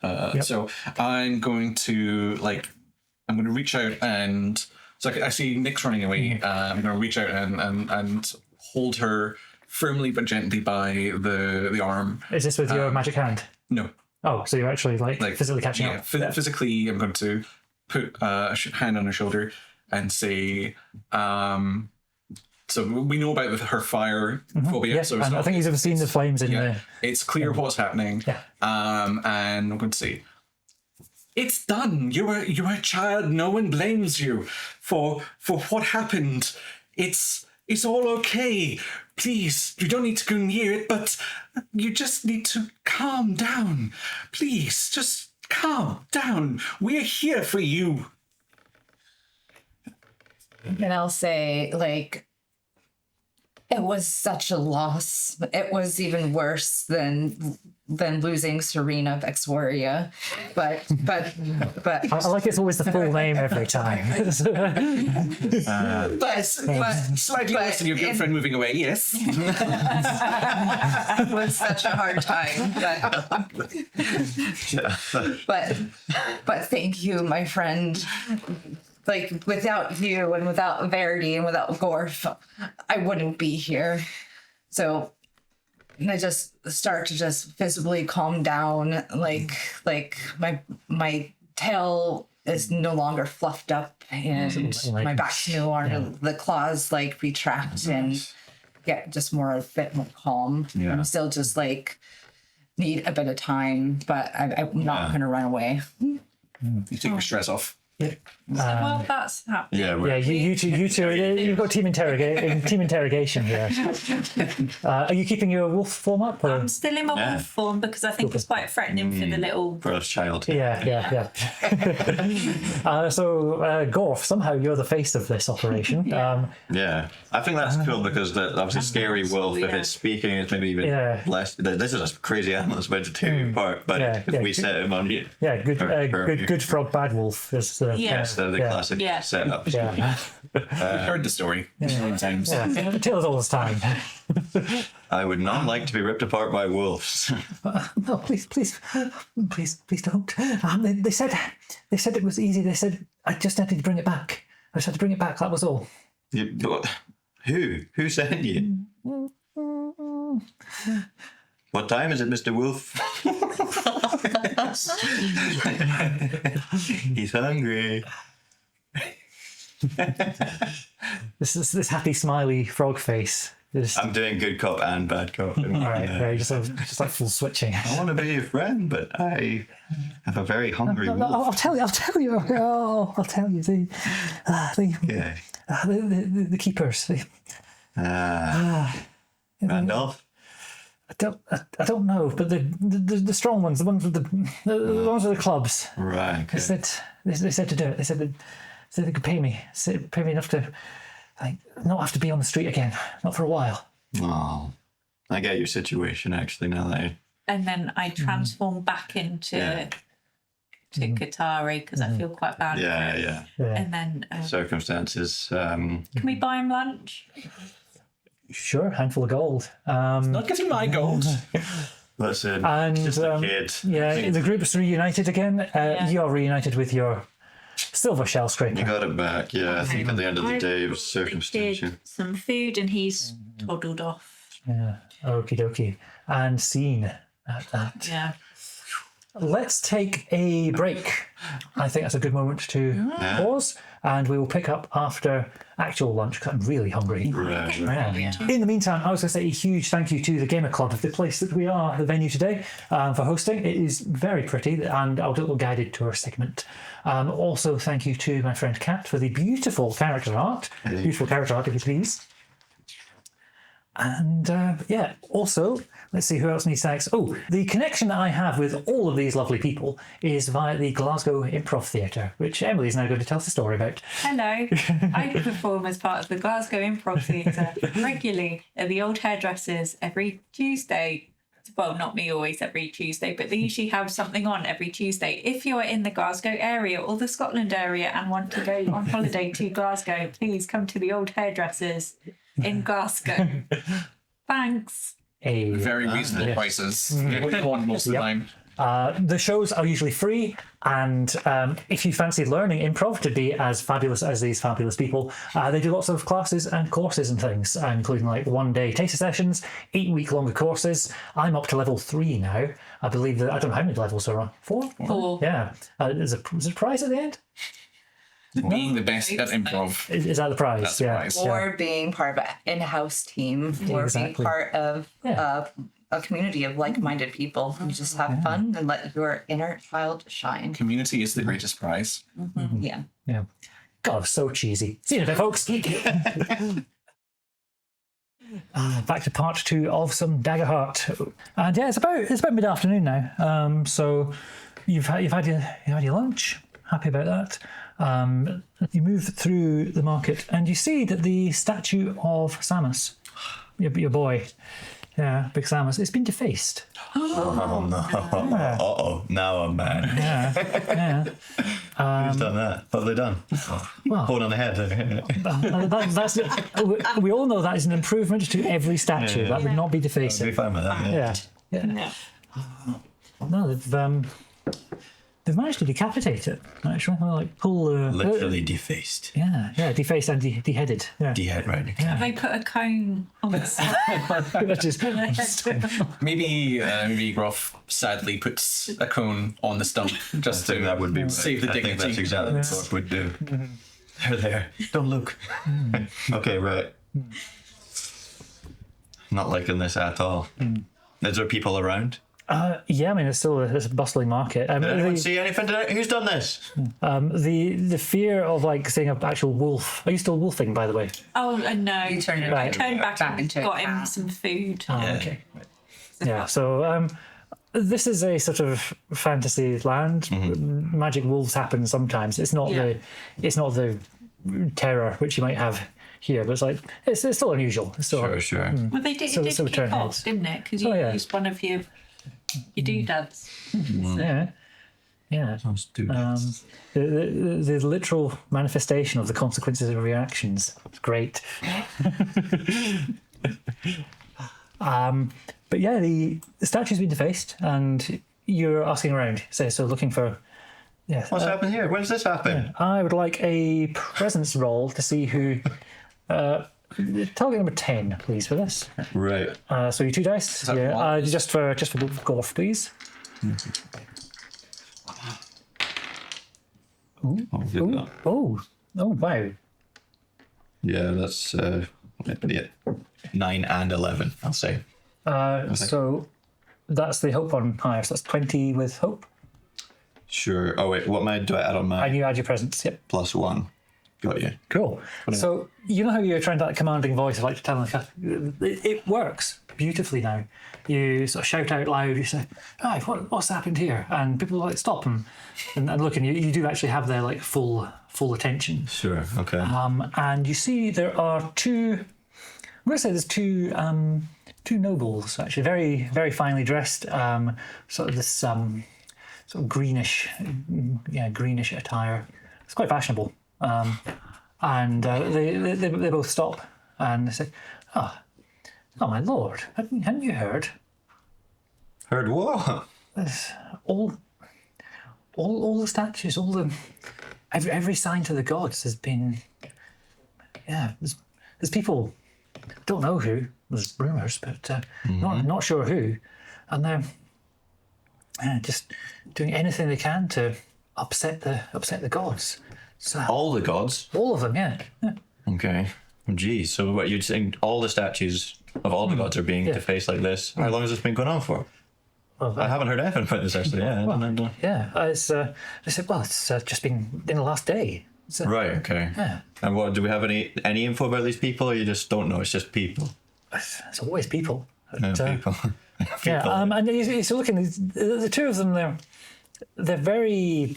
That's, so I'm going to reach out, and so I see Nyx running away. I'm going to reach out and hold her firmly but gently by the arm. Is this with your magic hand? No. Oh, so you're actually like physically catching up. Physically, I'm going to put a hand on her shoulder and say, so we know about her fire phobia. Yes, so it's and I think you've seen the flames in there. It's clear what's happening. Yeah. And I'm going to say, it's done. You were a child. No one blames you for what happened. It's all okay. Please, you don't need to go near it, but you just need to calm down. Please, just calm down. We're here for you. And I'll say, like, it was such a loss. It was even worse than losing Serena of Exoria. But I like it's always the full name every time. but slightly worse than your good friend moving away, yes. it was such a hard time. But thank you, my friend. Like, without you and without Verity and without Gorf, I wouldn't be here. So I just start to just visibly calm down. Like my tail is no longer fluffed up, and my back's no longer, the claws like retract and get just a bit more calm. Yeah. I'm still just like need a bit of time, but I'm not going to run away. You take your stress off. Well, that's happening. Yeah, you two, you've got team interrogation here. Are you keeping your wolf form up? Or? I'm still in my wolf form because I think it's quite threatening for the little... first child. Yeah. So, Gorf, somehow you're the face of this operation. Yeah, I think that's cool because obviously scary wolf, if it's speaking, it's maybe even less. This is a crazy animal that's meant to tear you apart, but if we set him on you. Yeah, good frog, bad wolf. Is the classic setup. Yeah. We've heard the story many times. Yeah. Tell us all this time. I would not like to be ripped apart by wolves. No, please don't. They said it was easy. They said I just had to bring it back. I just had to bring it back. That was all. Who sent you? What time is it, Mr. Wolf? He's hungry. This happy, smiley frog face I'm doing good cop and bad cop. all right, just like full switching. I want to be your friend, but I have a very hungry wolf. I'll tell you. Oh, I'll tell you. The keepers. Randolph? I don't know, but the strong ones, the ones with the ones with the clubs. Right. Okay. They said to do it. They said they could pay me. Pay me enough to not have to be on the street again, not for a while. Oh, I get your situation actually now that And then I transform back into Qatari because I feel quite bad for him. yeah. And then Circumstances. can we buy him lunch? Sure, handful of gold. Not getting my gold. Listen, And just a kid. yeah, the group's reunited again. You are reunited with your silver shell scraper. You got it back. Yeah, I think at the end of the day it was circumstantial. Did some food and he's toddled off. Yeah, okie dokie. And scene at that. Yeah. Let's take a break. I think that's a good moment to pause, and we will pick up after actual lunch because I'm really hungry. Right. In the meantime, I was going to say a huge thank you to the Gamer Club, the place that we are, the venue today, for hosting. It is very pretty, and I'll do a little guided tour segment. Also, thank you to my friend Kat for the beautiful character art. Beautiful character art, if you please. And also, let's see who else needs thanks. Oh, the connection that I have with all of these lovely people is via the Glasgow Improv Theatre, which Emily's now going to tell us a story about. Hello. I perform as part of the Glasgow Improv Theatre regularly at the Old Hairdressers every Tuesday. Well, not me always every Tuesday, but they usually have something on every Tuesday. If you're in the Glasgow area or the Scotland area and want to go on holiday to Glasgow, please come to the Old Hairdressers in Glasgow. Thanks. Very reasonable prices. One most of the time. The shows are usually free, and if you fancy learning improv to be as fabulous as these fabulous people, they do lots of classes and courses and things, including like 1-day taster sessions, 8-week longer courses. I'm up to level 3 now. I believe that I don't know how many levels there are. 4? 4. Yeah. Is it a prize at the end? Being the best at improv. Is that the prize? That's the prize. Or being part of an in-house team, or Exactly. being part of a community of like-minded people. You just have fun and let your inner child shine. Community is the greatest prize. Yeah. Yeah. God, so cheesy. See you in a bit, folks. Back to part 2 of some Daggerheart, and yeah, it's about mid-afternoon now. So you've had your lunch. Happy about that. You move through the market, and you see that the statue of Samus, your boy, Big Samus, it's been defaced. Oh no! Uh-oh! Now I'm mad. Yeah. Who's done that? What have they done? Well, Hold on the head. we all know that is an improvement to every statue. That would not be I'll be defacing. fine with that. Yeah. No, they've managed to decapitate it. Actually, like pull. Literally defaced. Yeah, defaced and beheaded. Yeah. Dehead right. They put a cone on the side. That is- Maybe Groff sadly puts a cone on the stump just I think that would be save the I think dignity. that's exactly what Thorpe would do. They're there. Don't look. Okay, right. Not liking this at all. Is there people around? yeah, I mean, it's a bustling market. Did anyone The, see anything today? Who's done this? the fear of like seeing an actual wolf. Are you still wolfing, by the way? Oh, no. You turn it Right. Turned back and into got a him cat. some food. Oh, okay. Yeah. So this is a sort of fantasy land. Magic wolves happen sometimes. It's not the terror which you might have here, but it's still unusual. It's still, Sure. Well, they did, So- it did so kick turn off, heads. didn't it? Because you Oh, yeah. used one of your doodads. Yeah. Let's do this. The literal manifestation of the consequences of your actions. It's great. But yeah, the statue's been defaced, and you're asking around. So looking for. Yeah. What's happened here? When's this happen? I would like a presence roll to see who. Target number 10, please, for this. Right. So your 2 dice. that Yeah. one? Just for golf, please. Oh, good luck. Oh, wow. Yeah, that's Idiot. 9 and 11, I'll say. So that's the hope on higher. So that's 20 with hope. Sure. Oh, wait. What do I add on my And you add your presence. Yep. +1? Got you. Cool. So you know how you're trying that commanding voice of like to tell them, it works beautifully now. You sort of shout out loud. You say, "Hi, what's happened here?" And people like stop and look, and you do actually have their like full attention. Sure. Okay. And you see there are two. I'm going to say there's two nobles actually, very very finely dressed. Sort of this sort of greenish attire. It's quite fashionable. And they both stop and they say, "Oh my lord, hadn't you heard? Heard what? All the statues, every sign to the gods has been. Yeah, there's people. Don't know who. There's rumours, but not sure who, and they're just doing anything they can to upset the gods." So, All the gods? all of them, yeah. Okay. Geez, so what you're saying, all the statues of all the gods are being defaced like this? How long has this been going on for? Well, I haven't heard anything about this actually. Yeah. yeah, it's. They said, well, it's just been in the last day. So, Right. Okay. Yeah, And what do we have any info about these people, or you just don't know? It's just people. it's always people. Yeah, But, people. yeah, and you're looking. The two of them, they're very.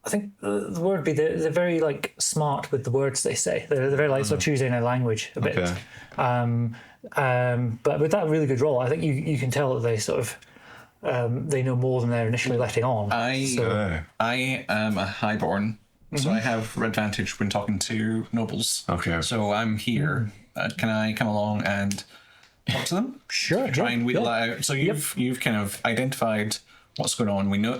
I think the word would be they're very like smart with the words they say. They're very like sort of choosing their language a bit. Okay. But with that really good roll, I think you can tell that they sort of they know more than they're initially letting on. I am a highborn, so I have advantage when talking to nobles. Okay. So I'm here. Can I come along and talk to them? Sure. Try and wheedle that out. So you've kind of identified what's going on. We know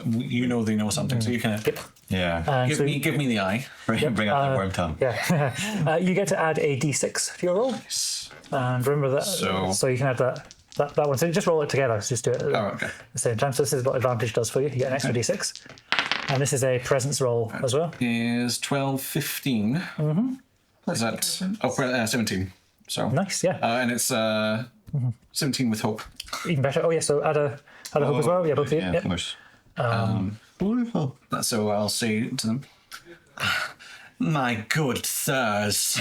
they know something. So you kind of Yeah. give me the eye. Bring out the worm tongue. Yeah. You get to add a d6 to your roll. And remember that. So you can add that one. So just roll it together. So just do it Oh, okay. at the same time. So this is what advantage does for you. You get an extra d6. And this is a presence roll as well. Is 12, 15. Mm-hmm. Is that 17? So Nice, yeah. and it's 17 with hope. Even better. Oh, yeah, so add a hope as well. Yeah, both of you. Yeah, Yep. of course. Wonderful. So I'll say to them, "My good sirs,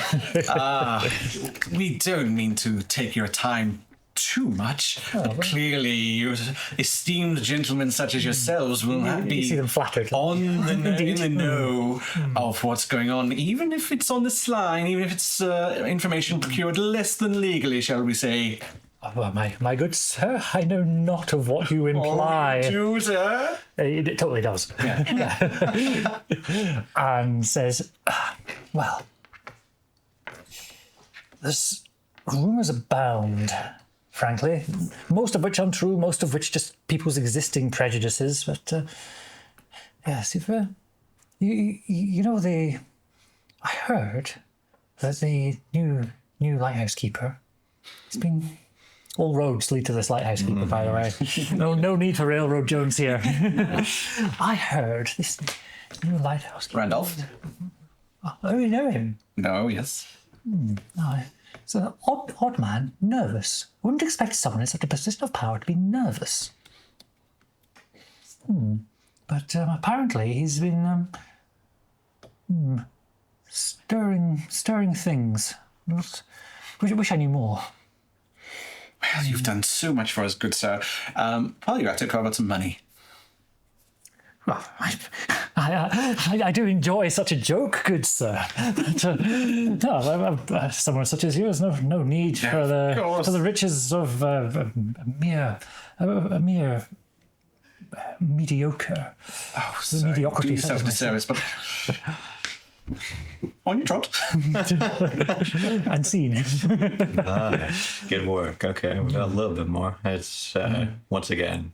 we don't mean to take your time too much, but clearly you esteemed gentlemen such as yourselves will not You see be them flattered. in the know of what's going on, even if it's on the sly, even if it's information procured less than legally, shall we say." Oh, well, my good sir, I know not of what you imply. Do, sir? It totally does. Yeah. And says, well, there's rumours abound, frankly, most of which untrue, most of which just people's existing prejudices. But yes, if you know I heard that the new lighthouse keeper, it's been. All roads lead to this lighthouse keeper, by the way. No need for Railroad Jones here. I heard this new lighthouse keeper. Randolph? Oh, you know him? No, yes. No. It's an odd man, nervous. Wouldn't expect someone in such a position of power to be nervous. But apparently he's been stirring things. Wish I knew more. Well, you've done so much for us, good sir. Probably got to talk about some money. Well, I do enjoy such a joke, good sir. But, someone such as you has no need for the riches of a mere mediocre. Oh, sorry. Mediocrity. Do yourself the service, but on your trot. And scene. Good work. Okay, we've got a little bit more. It's once again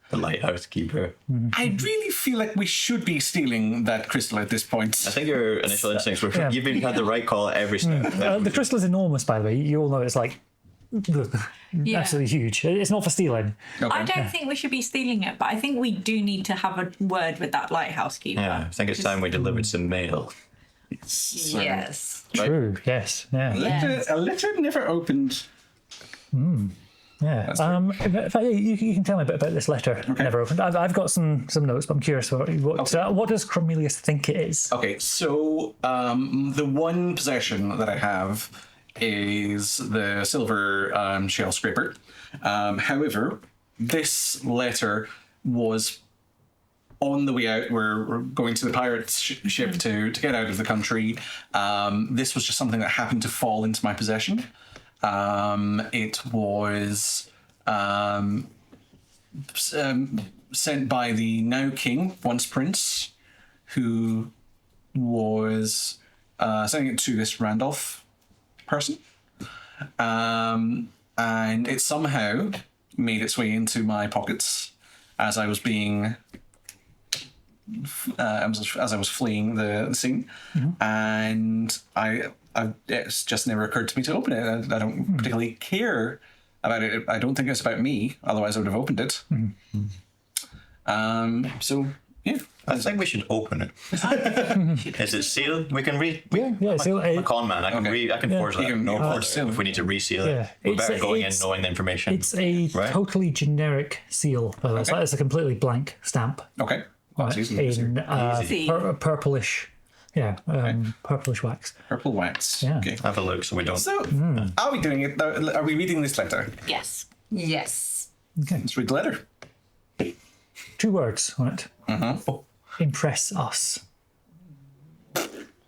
the lighthouse keeper. I really feel like we should be stealing that crystal at this point. I think your initial instincts were you've had the right call at every step. The crystal is enormous, by the way. You all know it's like absolutely huge. It's not for stealing. Okay. I don't think we should be stealing it, but I think we do need to have a word with that lighthouse keeper. Yeah, I think it's time we delivered some mail. So, Yes. True. Yes. Yeah. A letter never opened. Yeah. In fact, you can tell me a bit about this letter. Never opened. I've got some notes, but I'm curious what does Cornelius think it is? Okay, so the one possession that I have is the silver shell scraper. However, this letter was on the way out. We're going to the pirate ship to get out of the country. This was just something that happened to fall into my possession. It was sent by the now king, once prince, who was sending it to this Randolph person. And it somehow made its way into my pockets as I was being... as I was fleeing the scene, and it's just never occurred to me to open it. I don't particularly care about it. I don't think it's about me. Otherwise, I would have opened it. So yeah, I think we should open it. Is it sealed? We can read. Yeah. So I'm a con man. I can Okay. I can forge that. can No forge problem. If we need to reseal it, Yeah. we're It's better a- going in it's- knowing the information. it's a Right. totally generic seal. By the way. Okay. It's a completely blank stamp. okay. That's easy. In Easy. purplish, purplish wax. Purple wax. Yeah. Okay. Have a look so we don't. So, are we doing it? Are we reading this letter? Yes. Yes. Let's read the letter. 2 words on it. Impress us.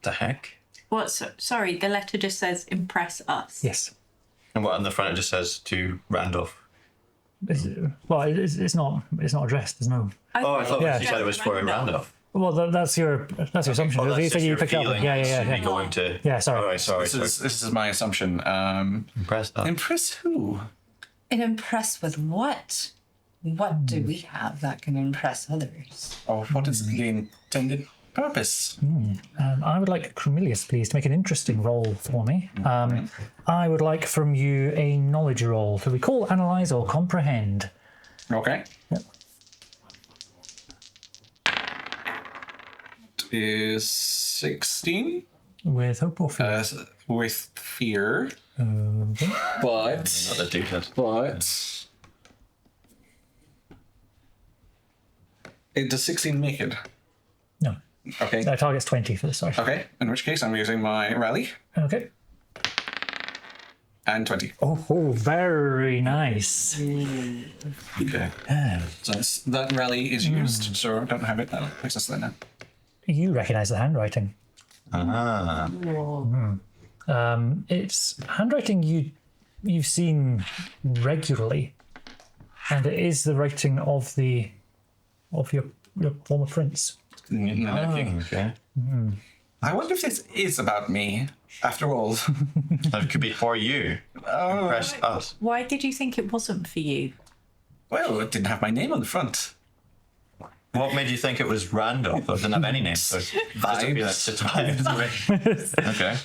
The heck? What? Sorry, the letter just says impress us. Yes. And what on the front it just says to Randolph. It's not addressed. There's no. Oh, I thought Yeah. you said it was for Randolph. Well, that's your assumption. Oh, that's you just said you your picked it up. feeling. Yeah. Going to. Yeah, sorry. All right, sorry. This is my assumption. Impressed. Impress who? And impress with what? What do we have that can impress others? Or what is the intended purpose? I would like Cornelius, please, to make an interesting roll for me. I would like from you a knowledge roll to recall, analyze, or comprehend. Okay. Yep. It is 16 With hope or fear. with fear, Okay. but Not the details. does 16 make it? No. Okay. Target's 20 for this, sorry. Okay. In which case, I'm using my rally Okay. and 20. Oh, very nice. Okay. So that rally is used, so I don't have it. That makes us there now. You recognise the handwriting. Ah. It's handwriting you've seen regularly, and it is the writing of your former prince. Okay. I wonder if this is about me, after all. That could be for you. Impress us. Why did you think it wasn't for you? Well, it didn't have my name on the front. What made you think it was Randolph? Or didn't have any name? So vibes. Okay.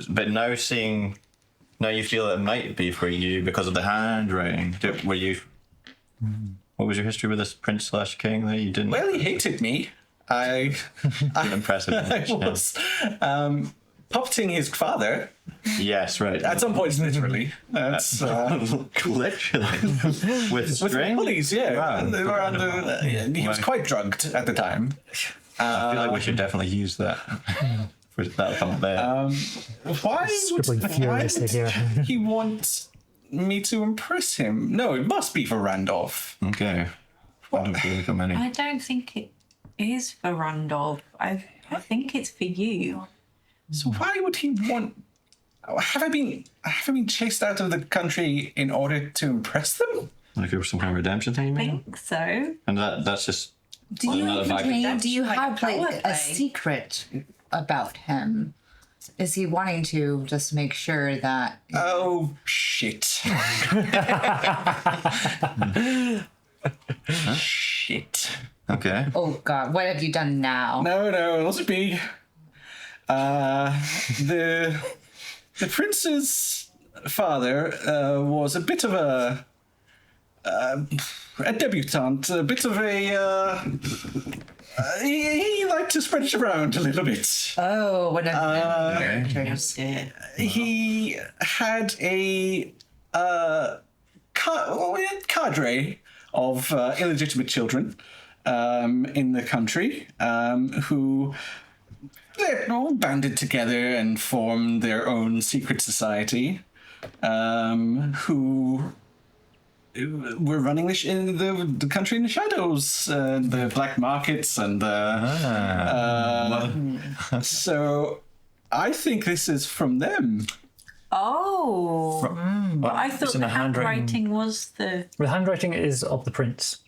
But now you feel it might be for you because of the handwriting. What was your history with this prince / king that you didn't? Well, he hated me. Impressive. I was puppeting his father. Yes, right. At some point, literally. That's Literally. With with string? pulleys, yeah. Wow. And they were under, he was quite drugged at the time. I feel like we should definitely use that. That'll come up there. Why Scribbling furiously would here. he want me to impress him? No, it must be for Randolph. Okay. I don't feel like I'm any. I don't think it is for Randolph. I think it's for you. So why would he want? Have I been chased out of the country in order to impress them? Like it was some kind of redemption thing, you I mean? think so. And that's just. Do you Another vibe. do you have like Roleplay. a secret about him? Is he wanting to just make sure that Oh shit! Shit! Okay. oh god, what have you done now? No, it wasn't me. The prince's father was a bit of a debutante, a bit of a. He liked to spread it around a little bit. Oh, one of the characters. He had a cadre of illegitimate children in the country who they all banded together and formed their own secret society who were running the country in the shadows, the black markets and so I think this is from them. Oh. But I thought in the the handwriting. handwriting was the... The handwriting is of the prince.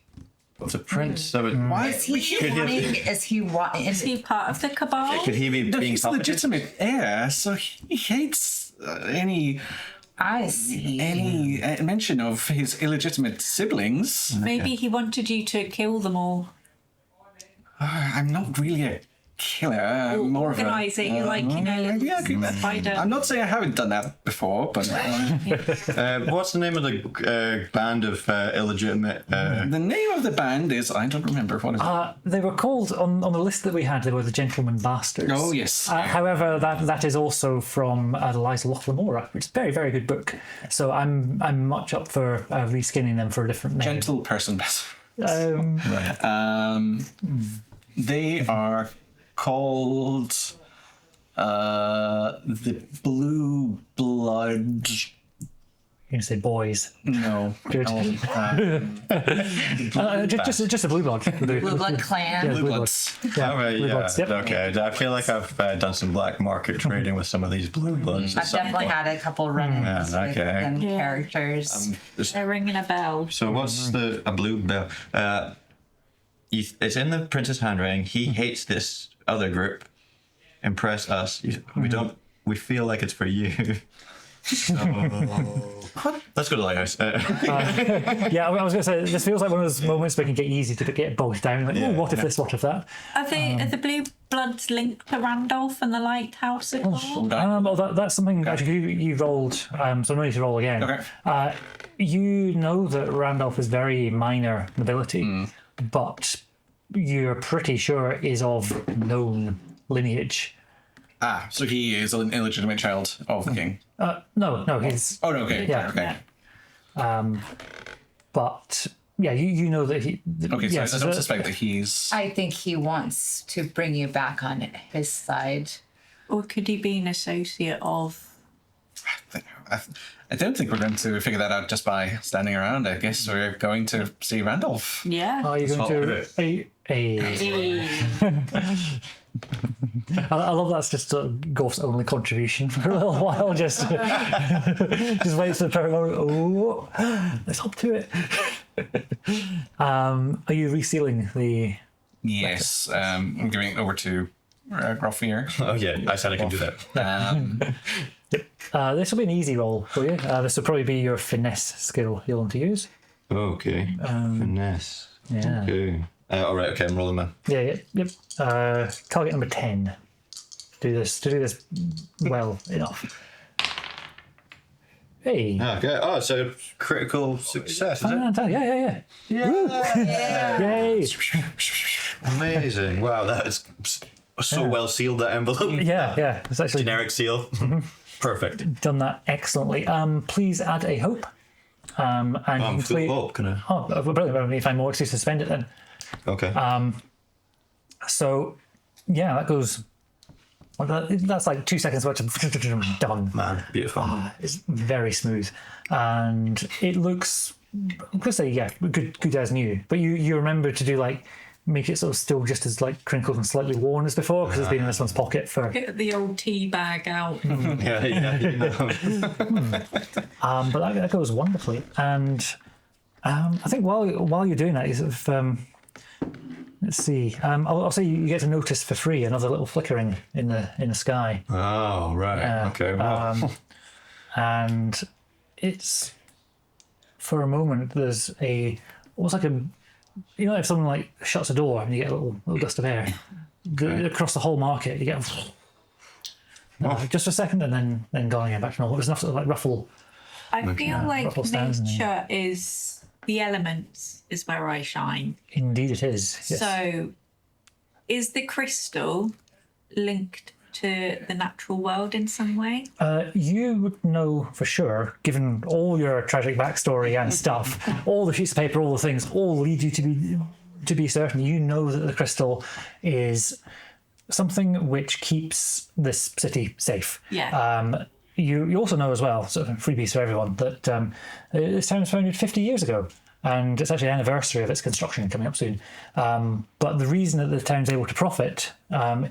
Of the prince. So Why? Is he wanting? Is he part of the cabal? could he be No, being he's puppeted? legitimate heir, so he hates any I see. mention of his illegitimate siblings. Maybe he wanted you to kill them all. I'm not really a killer. I'm more of a. Organise it, spider. I'm not saying I haven't done that before, but What's the name of the band of illegitimate? the name of the band is I don't remember what is it. They were called on the list that we had. They were the Gentleman Bastards. Oh yes. However, that is also from Eliza Lochlamora, which is a very, very good book. So I'm much up for reskinning them for a different name. Gentle person. Um, They are called the Blue Blood. you can say boys. No. Good. Just a blue blood. Blue Blood Clan. Yeah, Blue blue Bloods. Yeah, All right, blue yeah. bloods, yep. Okay, I feel like I've done some black market trading with some of these blue bloods. I've definitely had a couple run-ins Yeah, with okay. them Yeah. characters. They're ringing a bell. So what's a blue bell? It's in the prince's handwriting. He hates this other group. Impress us. We feel like it's for you. So, let's go to Lighthouse. Yeah, I was going to say, this feels like one of those moments where it can get easy to get bogged down. Like, oh, what if this, what if that? Are the Blue Bloods linked to Randolph and the Lighthouse at all? Well, that's something actually you rolled, so no need to roll again. Okay. You know that Randolph is very minor nobility, but you're pretty sure is of known lineage. So he is an illegitimate child of the king. No, he's... Oh no, okay. Yeah. Okay. But, yeah, you know that he... Okay, so yes, I don't suspect that he's. I think he wants to bring you back on his side. Or could he be an associate of... I don't think we're going to figure that out just by standing around. I guess we're going to see Randolph. Yeah. Are you going to... I love that's just Goff's only contribution for a little while. Just waits for the perfect moment. Oh, let's hop to it. Are you resealing the... Yes, I'm giving it over to Groffier. Oh yeah, I said I can do that. This will be an easy roll for you. This will probably be your finesse skill you'll want to use. Okay. Finesse. Yeah. Okay. All right. Okay, I'm rolling, man. Yep. Target number 10. To do this well enough. Hey. Okay. Oh, so critical success, is it? Yeah. Yay. Amazing. Wow, that is so well sealed, that envelope. Yeah. It's actually Generic seal. Perfect. done that excellently. Please add a hope. And you can Full hope, can I? Oh, brilliant. Well, if I'm more excuse to spend it then. Okay. So, yeah, that goes... That's like 2 seconds worth of done. Man, beautiful. It's very smooth. And it looks... I'm going to say, yeah, good as new. But you remember to do, like, make it sort of still just as, like, crinkled and slightly worn as before, because it's been in this one's pocket for... Get the old tea bag out. Yeah. You know. But that goes wonderfully. And I think while you're doing that, you sort of... let's see. I'll say you get to notice for free another little flickering in the sky. Oh, right. Okay. Wow. And it's... For a moment, there's almost like a... You know, if someone like shuts a door and you get a little gust of air across the whole market, you get just for a second, and then going back to normal. It was enough to like ruffle. I feel like Ruffle stands in nature is the elements is where I shine. Indeed it is. Yes. So, is the crystal linked to the natural world in some way? You would know for sure, given all your tragic backstory and stuff, all the sheets of paper, all the things, all lead you to be certain. You know that the crystal is something which keeps this city safe. Yeah. You also know as well, sort of freebies for everyone, that this town was founded 50 years ago. And it's actually the anniversary of its construction coming up soon. But the reason that the town's able to profit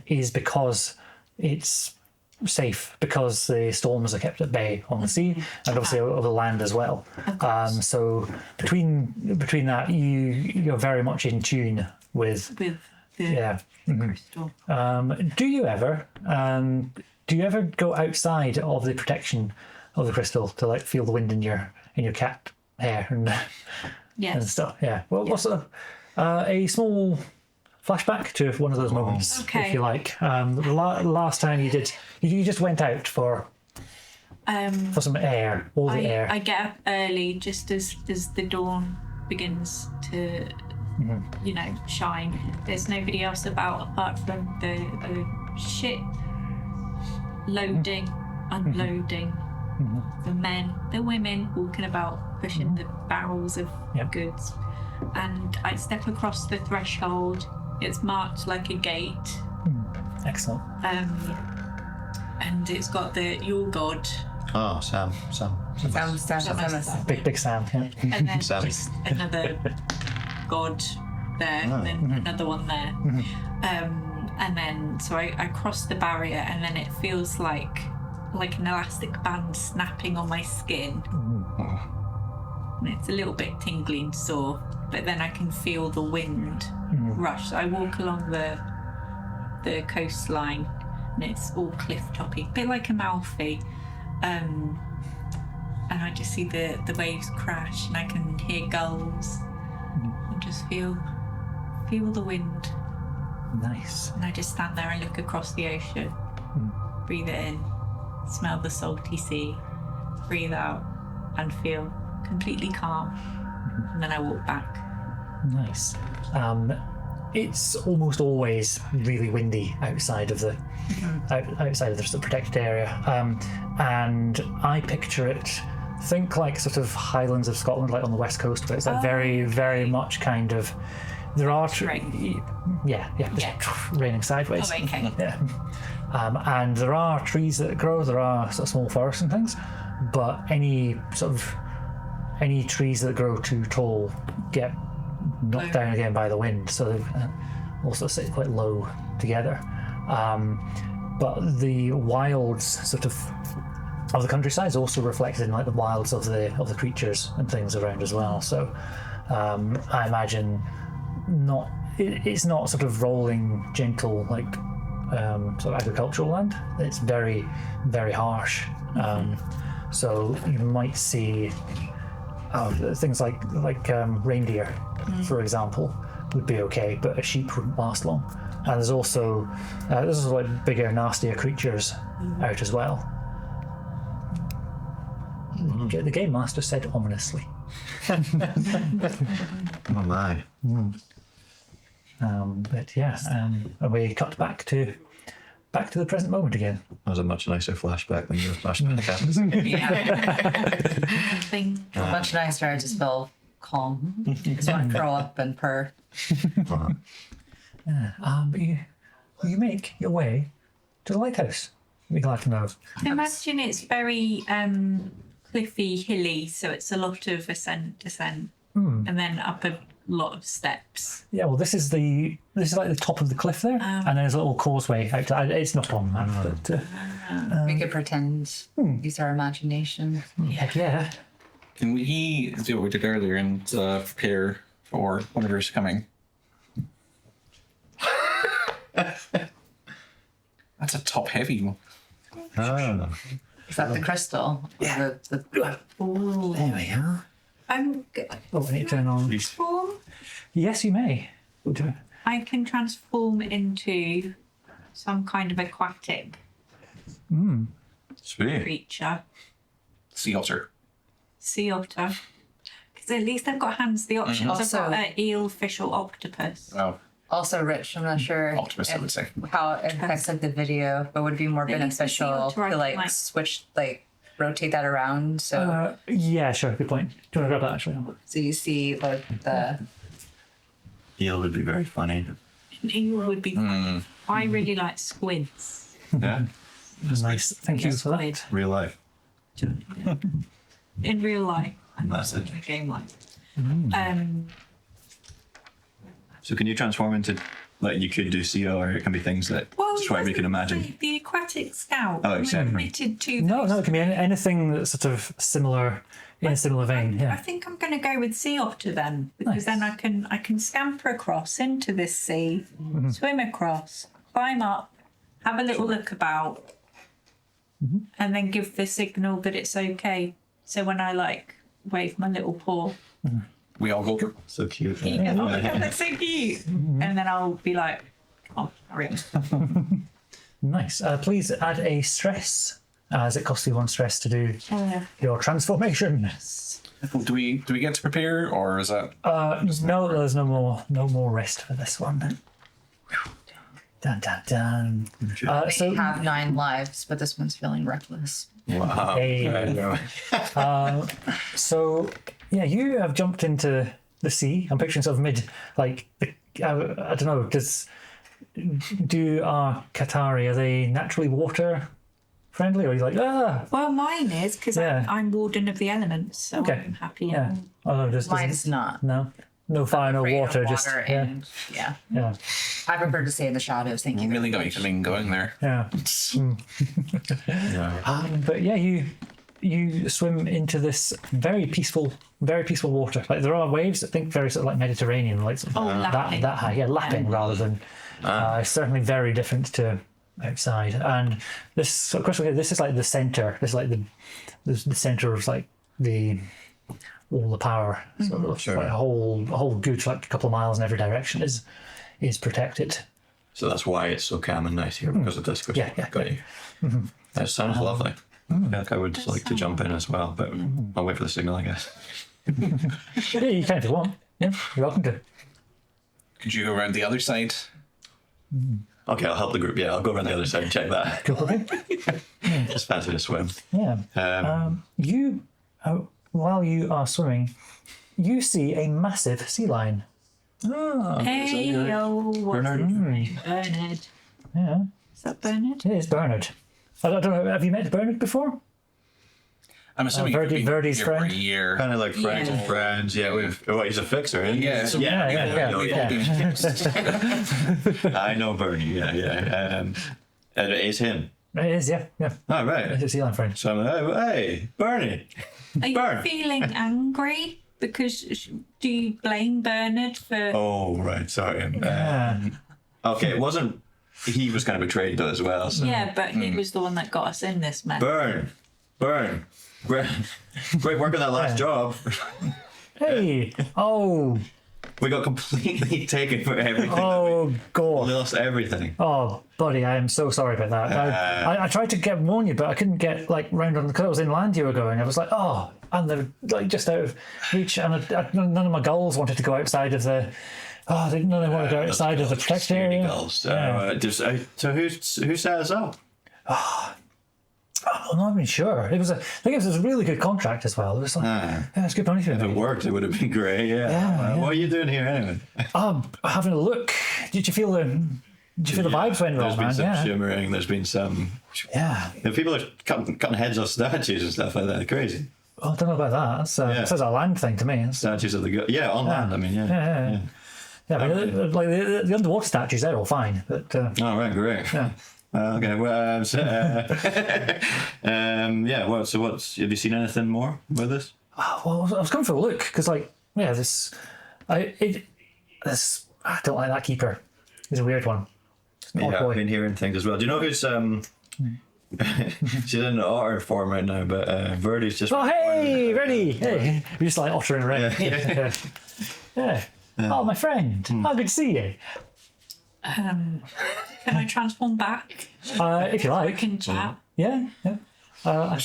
is because it's safe, because the storms are kept at bay on the sea and obviously over the land as well. So between that, you're very much in tune with With the yeah. crystal. Do you ever go outside of the protection of the crystal to like feel the wind in your cat hair and Yes. stuff? Yeah. Well, what's a small flashback to one of those moments, Okay. if you like. The last time you did, you just went out for some air, all the air. I get up early just as the dawn begins to, shine. There's nobody else about apart from the ship loading, unloading, the men, the women walking about pushing the barrels of Yep. goods. And I step across the threshold. It's marked like a gate. Excellent. And it's got your god. Oh, Sam. Sam. Big Sam. Yeah. And then Sammy. just another god there, and then another one there. And then so I cross the barrier, and then it feels like an elastic band snapping on my skin. And it's a little bit tingly and sore, but then I can feel the wind rush. So I walk along the coastline, and it's all cliff toppy, a bit like Amalfi. And I just see the waves crash, and I can hear gulls, and just feel the wind. Nice. And I just stand there and look across the ocean, breathe it in, smell the salty sea, breathe out, and feel completely calm. And then I walk back. Nice. It's almost always really windy outside of the outside of the sort of protected area, and I picture it. Think like sort of Highlands of Scotland, like on the west coast, where it's like very much kind of. There are just raining sideways. Oh, okay. Yeah. And there are trees that grow. There are sort of small forests and things, but any trees that grow too tall get knocked down again by the wind, so they also sit quite low together. But the wilds sort of the countryside is also reflected in like the wilds of the creatures and things around as well. So I imagine it's not sort of rolling, gentle like sort of agricultural land. It's very, very harsh. So you might see things like reindeer, for example, would be okay, but a sheep wouldn't last long. And there's also like bigger, nastier creatures out as well. The game master said ominously. Oh my. But yeah, and we cut back to the present moment again. That was a much nicer flashback than your flashback happens. Much nicer. I just feel calm. Just want to curl up and purr. But you make your way to the lighthouse. We'd like to know. I imagine it's very cliffy, hilly, so it's a lot of ascent, descent, and then up a lot of steps. Yeah, well, this is like the top of the cliff there, and there's a little causeway out. It's not on the map, but We could pretend, use our imagination. heck yeah. Can we do what we did earlier and prepare for whatever's coming? That's a top heavy one. Oh. Is that the crystal? Yeah. The There we are. I'm Oh, I need to turn on. transform. Yes, you may. I can transform into some kind of aquatic Sweet. creature. Sea otter. Sea otter. Because at least I've got hands. The options I've Also- got eel, fish, or octopus. Oh, Also, Rich, I'm not sure Optimus, I would say. how it affects like the video, but would it be more They use the seal beneficial to write, to like like- switch, like rotate that around so Yeah, sure. Good point. Do you want to grab that actually? so you see like the Eel would be very funny. An eel would be. I really like squids. Yeah, Nice. Thank you for that. Squid. real life. In real life. And That's it. in game life. So can you transform into, like, you could do CO, or it can be things that just whatever you can imagine. The aquatic scout. Oh, I'm exactly. committed to No, those. no, it can be anything that's sort of similar, in a similar vein. I Yeah. think I'm going to go with sea otter then, because then I can scamper across into this sea, swim across, climb up, have a little look about, and then give the signal that it's okay. So when I like wave my little paw, We all go. So cute. oh my god, that's so cute, and then I'll be like, oh, hurry up. Nice. Please add a stress, as it costs you 1 stress to do your transformation. Do we get to prepare, or is that? No, there's no more rest for this one. Dun dun dun. they So have 9 lives, but this one's feeling reckless. Wow. Hey. Right, no. So yeah, you have jumped into the sea. I'm picturing sort of mid, like I don't know. Do our Qatari, are they naturally water friendly, or are you like Well, mine is because Yeah. I'm warden of the elements, so Okay. I'm happy. yeah? Oh no, just Mine's not. no fire, no Afraid of water, just yeah, and yeah. yeah, I prefer to stay in the shadows. Thank you. Really got you feeling going there. yeah. Yeah. But yeah, you swim into this very peaceful water. Like there are waves that think very sort of like Mediterranean, like sort of lapping. that high, lapping rather than. It's certainly very different to outside. And this, of course, this is like the center. This is like the center of like all the power. Sort of Sure. like a whole good like a couple of miles in every direction is protected. So that's why it's so calm and nice here, because of this. Yeah, yeah, Got you. That sounds lovely. I feel like I would like to jump in as well, but I'll wait for the signal, I guess. Yeah, you can if you want. Yeah, you're welcome to. Could you go around the other side? Okay, I'll help the group. Yeah, I'll go around the other side and check that. Go for it. Just fancy to swim. Yeah. You, while you are swimming, you see a massive sea lion. Hey, what's Bernard? his name? Bernard. Yeah, Is that Bernard? it is Bernard. I don't know. Have you met Bernard before? I'm assuming Verdi's here for a friend? year. Kind of like friends and friends. Yeah, he's a fixer, isn't he? Yeah. Yeah. I know Bernie. Yeah. And it is him. It is. Yeah. Oh, right. It's a sea lion friend. So I'm like, hey, Bernie. Are you Bern. feeling angry? Because do you blame Bernard for? Oh, right. Sorry. Okay, it wasn't. He was kind of betrayed though as well. So. Yeah, but he was the one that got us in this mess. Burn. Great work on that last job. Hey. Oh. We got completely taken for everything. Oh We God. lost everything. Oh, buddy, I am so sorry about that. I tried to warn you, but I couldn't get like round on because I was inland. You were going. I was like, oh, and they're like just out of reach, and none of my gulls wanted to go outside of the. Oh, none of them wanted to go outside of the protected area. Gulls. So who set us up? I'm not even sure. I think it was a really good contract as well. It was like, yeah, it's good money for If it me. worked, it would have been great. Yeah. What are you doing here anyway? Having a look. Did you feel the vibes went There's wrong, been man? some Yeah. shimmering. There's been some. Yeah. People are cutting heads off statues and stuff like that. Crazy. Oh, I don't know about that. That's a land thing to me. Statues of the yeah on land. I mean, yeah. Yeah, I mean, like the underwater statues, they're all fine. But Oh, right, great. yeah. Okay, well, yeah. Well, so what's? Have you seen anything more with this? Well, I was going for a look because, like, yeah, I don't like that keeper. He's a weird one. Yeah, I've boy. been hearing things as well. Do you know who's she's in the otter form right now, but Verdi's just. Oh, hey, ready? Hey, you're just like ottering around. Yeah. Oh, my friend. Oh, good to see you. Can I transform back? If you We like. can chat. Yeah. You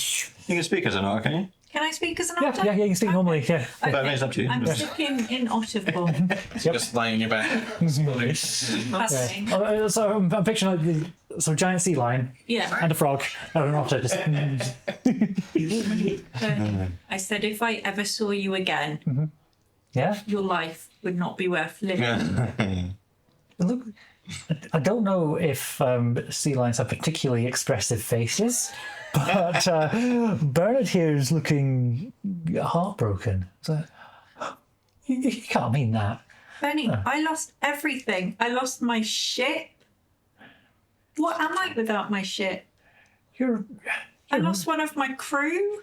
can speak as an otter, can you? Can I speak as an Yeah, otter? yeah, you can speak normally. Yeah. But I mean, it's up to you. I'm sticking in otter form. Just lying in your back. Fascinating. So I'm picturing like a giant sea lion Yeah. and a frog and an otter. Just, I said, if I ever saw you again, yeah. your life would not be worth living. Look, I don't know if sea lions have particularly expressive faces, but Bernard here is looking heartbroken. So, you can't mean that. Benny, I lost everything. I lost my ship. What am I without my ship? I lost one of my crew.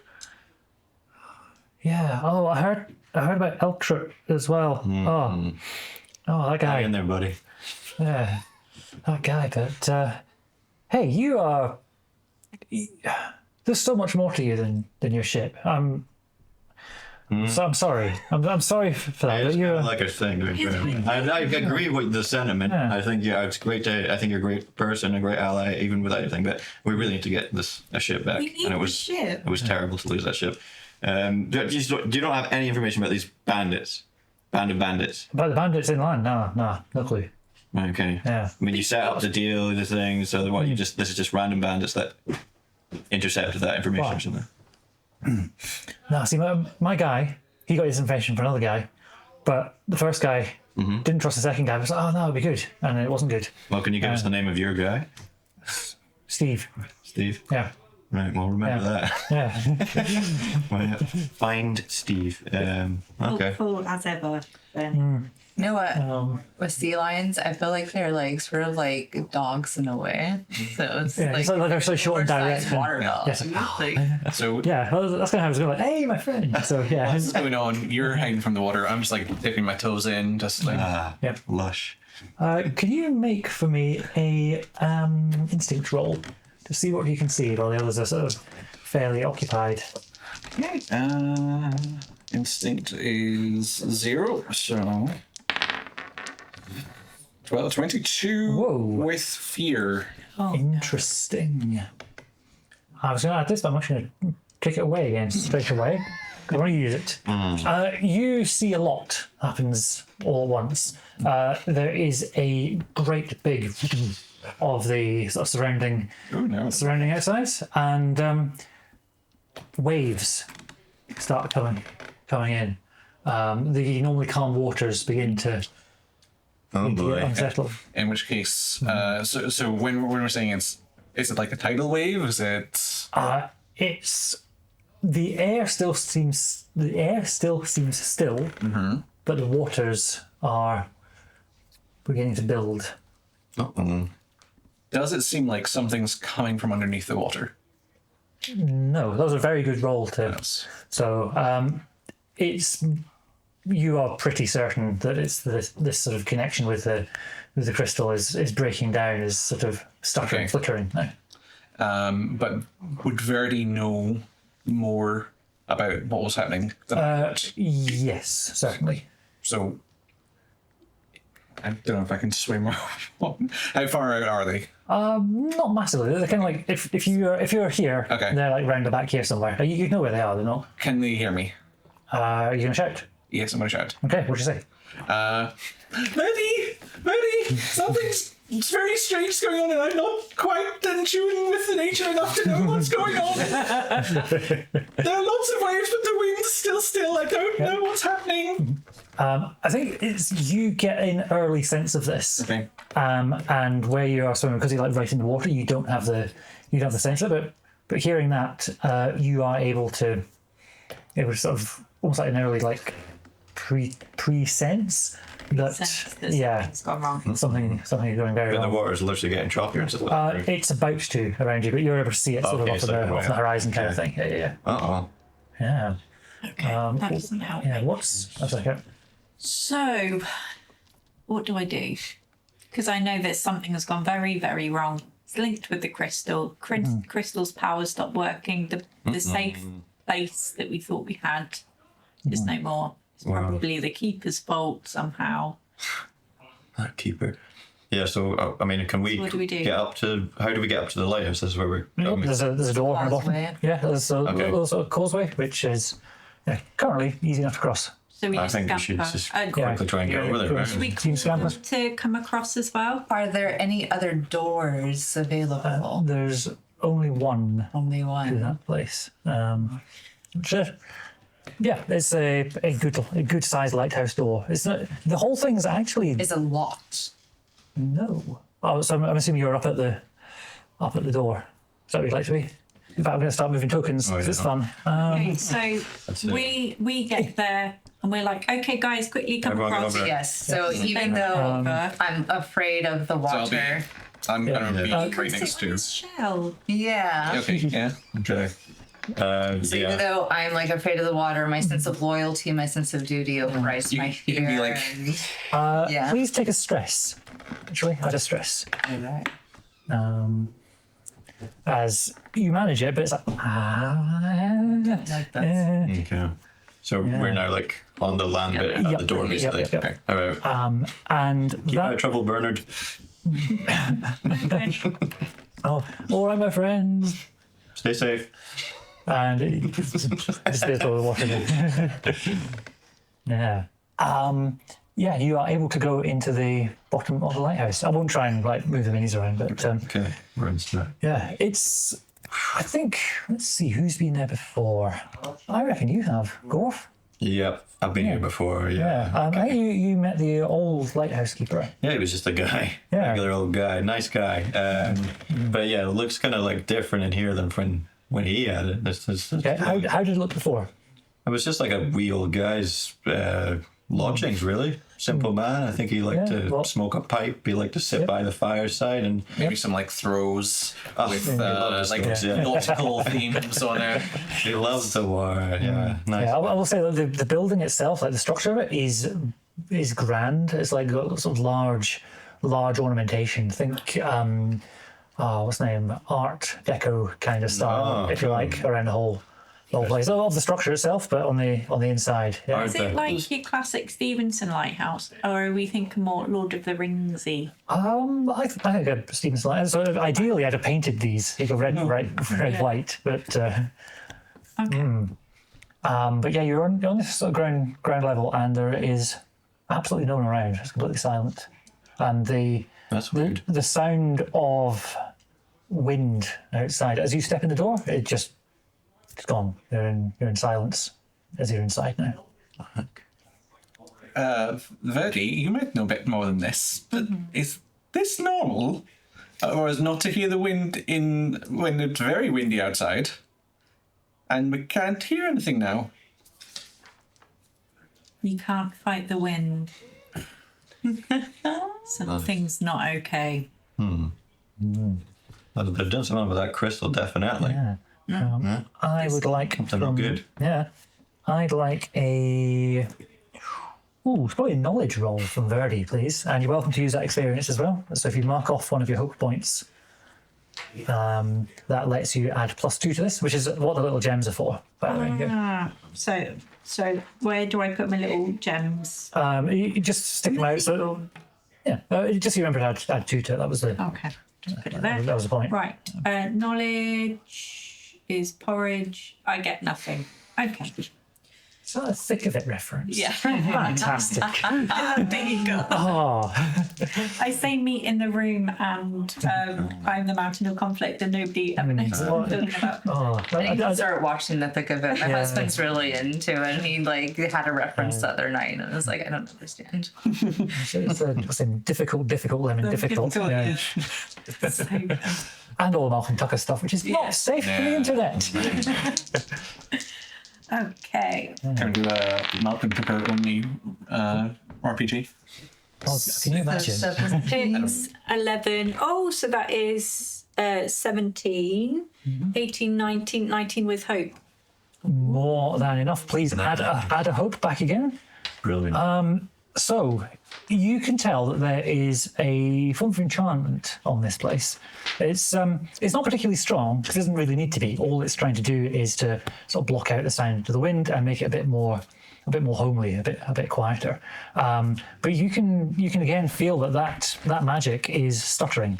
Yeah. Oh, I heard about Elkshire as well. Oh, that guy. Hang in there, buddy. Yeah, that guy. But hey, you are. There's so much more to you than your ship. I'm sorry. I'm sorry for that. It's But kind of you're like a thing. I agree with the sentiment. Yeah. I think it's great. I think you're a great person, a great ally, even without anything. But we really need to get a ship back. We need and it the was ship. It was terrible to lose that ship. Do you not have any information about these bandits? Band of bandits. about the bandits inland. No clue. Okay. Yeah. I mean, you set up the deal, the thing. So what? This is just random bandits that intercepted that information or something. No, see, my guy, he got his information from another guy, but the first guy didn't trust the second guy. He was like, oh no, it'll be good, and it wasn't good. Well, can you give us the name of your guy, Steve. Steve? Yeah. Right. Well, remember that. Yeah. Well, yeah. Find Steve. Okay. Full as ever, Ben. You know what? With sea lions, I feel like they're like sort of like dogs in a way. So it's Yeah, it's like they're so short and direct. oversized watermelon. Yes. Like, So Yeah, well, that's kind of how I was going, like, hey, my friend. So, yeah. what's going on? You're hiding from the water. I'm just like dipping my toes in, just like Yep. Lush. Can you make for me a instinct roll to see what you can see while the others are sort of fairly occupied? Instinct is 0, so 22 Whoa. with fear. Interesting. I was going to add this, but I'm actually going to kick it away again straight away. I want to use it. You see a lot happens all at once. There is a great big of the sort of surrounding outside, and waves start coming in. The normally calm waters begin to Oh get boy. unsettled. In which case, so when we're saying is it like a tidal wave? Is it? It's the air still seems still, but the waters are beginning to build. Does it seem like something's coming from underneath the water? No, that was a very good roll to. Yes. So it's you are pretty certain that it's this sort of connection with the crystal is breaking down, is sort of stuttering, Okay. flickering now. But would Verdi know more about what was happening than I would? Yes, certainly. So I don't know if I can swim. How far out are they? Not massively. They're kind of like if you're here, Okay. they're like round the back here somewhere. You know where they are. They're not. Can they hear me? Are you gonna shout? Yes, I'm gonna shout. Okay, what'd you say? Verdi, something's very strange going on, and I'm not quite in tune with the nature enough to know what's going on. There are lots of waves, but the wind's still. I don't know what's happening. I think it's you get an early sense of this. Okay. And where you are swimming, because you're like right in the water, you don't have the sense of it. But hearing that, you are able to. It was sort of almost like an early like pre-sense that Something's gone wrong. something is going very And the wrong. water's literally getting choppier and stuff like that. It's about to around you, but you're able to see it sort Okay, of off, so off the horizon kind of thing. Yeah. Uh-oh. Okay, that doesn't help. Yeah. That's okay. So, what do I do? Because I know that something has gone very, very wrong. It's linked with the crystal. Crystal's power stopped working. The safe place that we thought we had is no more. It's probably the keeper's fault somehow. That keeper. Yeah, so, I mean, can we, what do we do? get up to... How do we get up to the lighthouse? This is where we're... There's a door on the bottom. Causeway. Yeah, there's a Okay. little sort of causeway, which is currently easy enough to cross. So we I just think we should scamper. just And quickly try and get over there, should we right? Team call scamper. them to come across as well? Are there any other doors available? There's only one Only to one. that place. Yeah, it's a good sized lighthouse door. It's not, the whole thing's actually Is it locked? no. Oh, so I'm assuming you're up at the door. Is that what you'd like to be? In fact, I'm going to start moving tokens because it's fun. Okay, so That's it. we get there and we're like, okay, guys, quickly come Everyone get across. over. Yes. So even though I'm afraid of the I'll be- water. I'm going to be Yeah. right next to. Shell. Yeah. Okay, yeah. Okay. So even though I'm like afraid of the water, my sense of loyalty, my sense of duty overrides my you can be fear. like- and- yeah. Please take a stress. Actually, add a stress. Alright. As you manage it, but it's like Like that. Okay. So we're now, like, on the land bit at Yep. the door, basically. Yep. Okay. All right. and Keep out of that. trouble, Bernard. Oh, all right, my friends. Stay safe. And it disappears all the water again. Yeah. Yeah, you are able to go into the bottom of the lighthouse. I won't try and like move the minis around, but Okay. We're in straight. yeah, it's. I think. Let's see who's been there before. I reckon you have, Gorf. Yep. I've been here before, yeah. I think you met the old lighthouse keeper. Yeah, he was just a guy. Yeah. Regular old guy. Nice guy. But yeah, it looks kind of like different in here than when he had it. Okay, how did it look before? It was just like a wee old guy's lodgings, really. Simple man. I think he liked Yeah, to well- smoke a pipe. He liked to sit by the fireside and Maybe some like throws with love like throws, yeah. nautical themes on there. he loved the war. Yeah, nice. Yeah, I will say that the building itself, like the structure of it, is grand. It's like got sort of large ornamentation. Think, what's the name? Art Deco kind of style, if you like, around the whole place. Of the structure itself, but on the inside. Yeah. Is it like your classic Stevenson lighthouse, or are we thinking more Lord of the Ringsy? I think a Stevenson light. So ideally, I'd have painted these. You go red, white, but. Okay. But yeah, you're on this sort of ground level, and there is absolutely no one around. It's completely silent, and That's weird. the sound of wind outside as you step in the door, it's gone. You're in silence as you're inside now. Verdi, you might know a bit more than this, but is this normal? Or is not to hear the wind when it's very windy outside? And we can't hear anything now. You can't fight the wind. Something's not okay. They've done something with that crystal, definitely. Yeah. I would like Something not good. Yeah, I'd like a. Ooh, it's probably a knowledge roll from Verdi, please. And you're welcome to use that experience as well. So if you mark off one of your hope points, that lets you add +2 to this, which is what the little gems are for. By the way. Yeah. So where do I put my little gems? You just stick them out. So yeah, just so you remember to add 2 to it. That was the Okay, just put it there. that was the point. Right. Knowledge is porridge. I get nothing. Okay. It's not a thick of it reference. Yeah. Fantastic. There you go. Oh, I say meet in the room and climb the mountain of conflict, and nobody ever knows what I'm talking about. oh. I can start watching the thick of it. My husband's really into it. And he like had a reference the other night, and I was like, I don't understand. It's a difficult lemon, difficult. Yeah. So, And all the Malcolm Tucker stuff, which is not safe for the internet. okay. Can we do a Malcolm Tucker only RPG? Oh, can you imagine? It's 11. Oh, so that is 17, 18, 19 with hope. More than enough. Please add a hope back again. Brilliant. So you can tell that there is a form of enchantment on this place. It's not particularly strong because it doesn't really need to be. All it's trying to do is to sort of block out the sound of the wind and make it a bit more a bit more homely, a bit quieter. But you can again feel that magic is stuttering.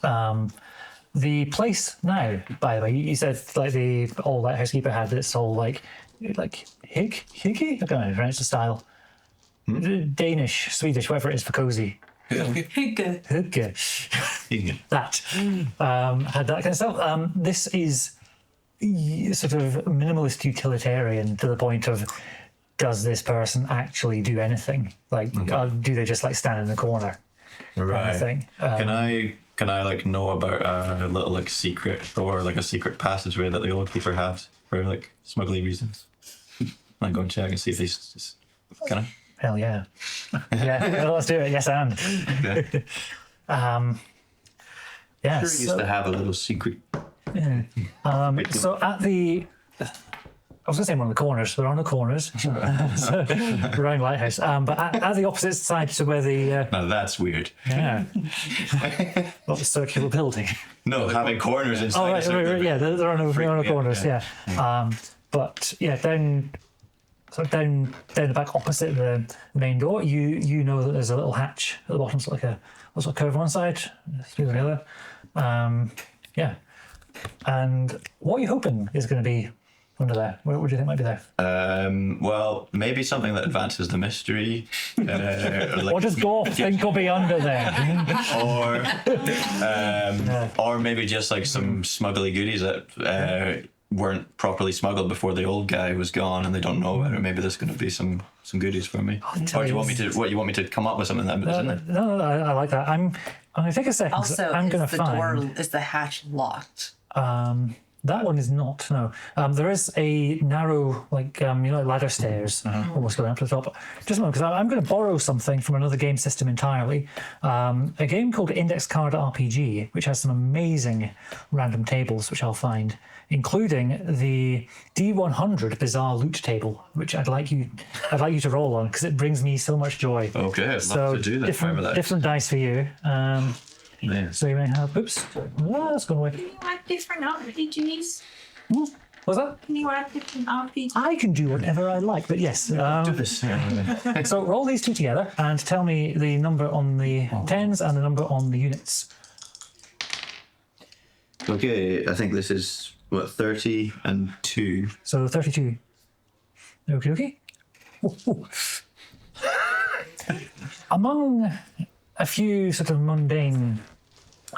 The place now, by the way, you said like the old Lighthouse keeper had this whole like higgy? I don't know how to pronounce the style. Danish, Swedish, whatever it is for cozy. Hygge. Hygge. That had that kind of stuff. This is sort of minimalist utilitarian to the point of, does this person actually do anything? Like, do they just like stand in the corner? Right. Kind of thing. Can I like know about a little like secret or like a secret passageway that the old keeper has for like smuggling reasons? I'll go and check and see if he's. Can I? Hell yeah. Yeah, well, let's do it. Yes, and. Okay. Yeah. Sure, he used to have a little secret. Yeah. So at the, I was going to say one of the corners. There are no corners around Lighthouse. But at the opposite side to where the Now that's weird. yeah, not the circular building. No, having corners inside. Oh right, yeah. There are no corners. Yeah. But yeah, down the back opposite the main door, you know that there's a little hatch at the bottom. It's like a little curve on one side, through the other. Yeah. And what are you hoping is going to be under there? What do you think might be there? Well, maybe something that advances the mystery. Like, What does Gorf think will be under there? or maybe just like some smuggly goodies that weren't properly smuggled before the old guy was gone, and they don't know about it. Maybe there's going to be some goodies for me. Or do you want me to? What you want me to come up with something that isn't it? No, I like that. I'm going to take a second. Also, I'm going is to the find. door, is the hatch locked? That one is not, no. There is a narrow, like, like ladder stairs, almost going up to the top. Just a moment, because I'm going to borrow something from another game system entirely. A game called Index Card RPG, which has some amazing random tables, which I'll find, including the D100 Bizarre Loot table, which I'd like you to roll on, because it brings me so much joy. Okay, I'd So love to do that. different dice for you. Yeah. So you may have, oops, that's gone away. Can you add different RPGs? What's that? Can you add different RPGs? I can do whatever I like, but yes. Do this. So roll these two together and tell me the number on the tens and the number on the units. Okay, I think this is what 30 and 2. So 32. Okay. Among a few sort of mundane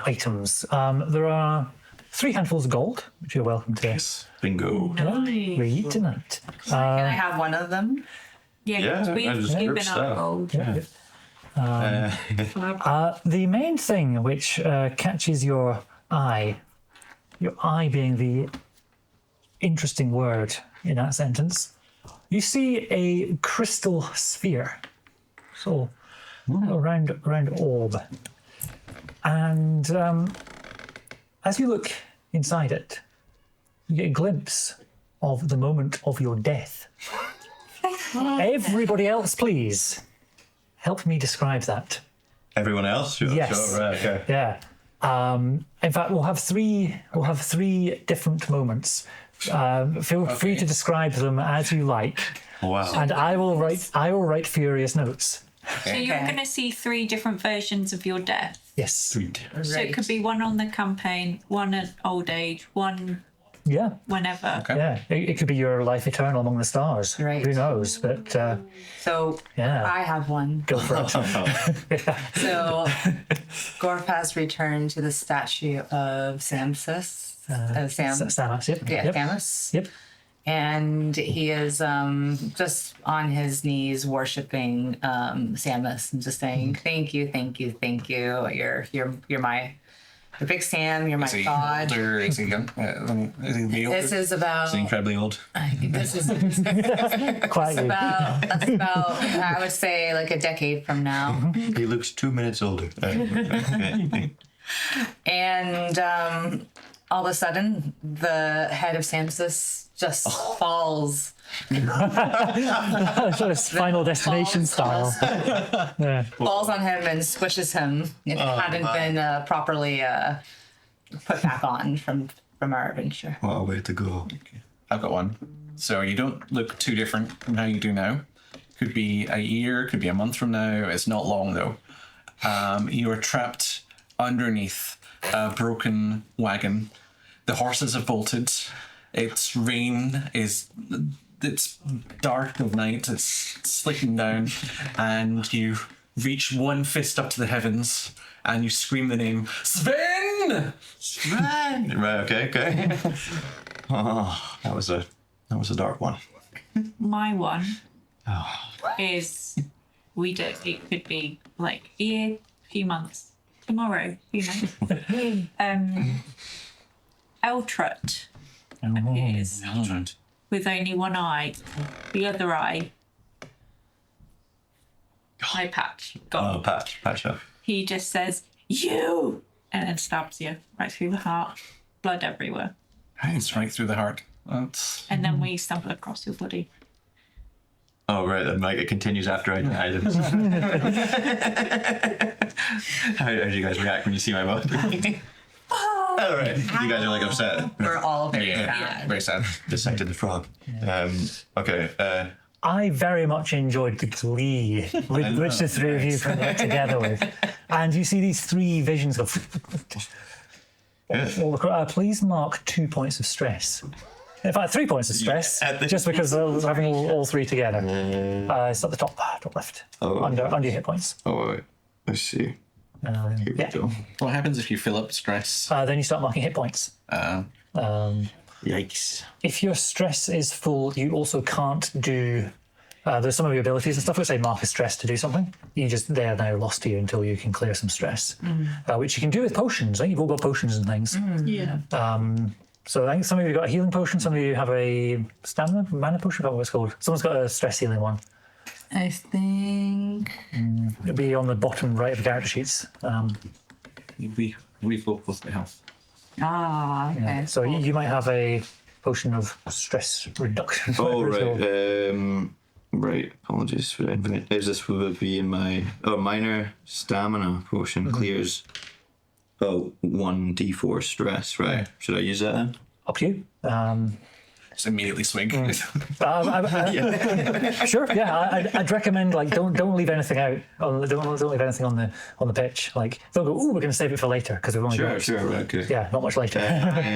items, there are 3 handfuls of gold, which you're welcome to Bingo. read tonight. Can I have one of them? Yeah, Yeah, because I just we've group given stuff. our gold. The main thing which catches your eye being the interesting word in that sentence, you see a crystal sphere. So a round orb. And as you look inside it, you get a glimpse of the moment of your death. Everybody else, please, help me describe that. Everyone else? Sure, Yes. Sure, right, okay. Yeah. In fact, we'll have three different moments. Feel free to describe them as you like, Wow. and I will write furious notes. So you're going to see 3 different versions of your death. Yes. Sweet. So it could be one on the campaign, one at old age, one Yeah. whenever. Yeah. It could be your life eternal among the stars. Right. Who knows? But So yeah. I have one. Go for it. So Gorf has returned to the statue of Samsus. Samus. Yep. Yeah, Yep. Samus. Yep. And he is just on his knees worshiping Samus and just saying, "Thank you, thank you, thank you. You're my big Sam. You're my Is he god." older? Is he young? Is he the older? This is about. Is he incredibly old? This is Quite you. that's about. I would say like a decade from now. He looks 2 minutes older. And all of a sudden, the head of Samsus just falls. Sort of Final Destination style. Yeah. Falls on him and squishes him. It hadn't been properly put back on from our adventure. What a way to go. I've got one. So you don't look too different from how you do now. Could be a year, could be a month from now. It's not long though. You are trapped underneath a broken wagon. The horses have bolted. It's dark of night. It's slipping down, and you reach one fist up to the heavens, and you scream the name Sven. Sven. Right. Okay. Oh, that was a dark one. My one is it could be like a year, few months, tomorrow, few months. Eltrut appears with only one eye. The other eye, eye patch gone. Oh, patch up. He just says, "You!" and then stabs you right through the heart. Blood everywhere. It's right through the heart. That's... And then we stumble across your body. Oh, right. Then like it continues after I die. How do you guys react when you see my body? All right. You guys are like upset. We're all very Yeah, very sad. Dissected the frog. Okay. I very much enjoyed the glee which the three of you put that together with. And you see these three visions go... please mark 2 points of stress. In fact, 3 points of stress, just because of having all three together. It's at the top left, under your hit points. Oh, wait. I see. Here we go. What happens if you fill up stress? Then you start marking hit points. Yikes. If your stress is full, you also can't do... there's some of your abilities and stuff that say mark a stress to do something. They are now lost to you until you can clear some stress, which you can do with potions. I think you've all got potions and things. Yeah. So I think some of you got a healing potion, some of you have a mana potion, I forgot what it's called. Someone's got a stress healing one. I think It'll be on the bottom right of the character sheets. We've both with the health. okay. So you might have a potion of stress reduction. Oh, whatever it's right. called. Right. Apologies for infinite. Is this would it be in my minor stamina potion clears 1d4 stress, right? Should I use that then? Up to you. Just immediately swing. Sure. Yeah, I'd recommend don't leave anything out. Don't leave anything on the pitch. Like don't go. Ooh, we're going to save it for later because we've only got. Sure. Right, okay. Yeah, not much later.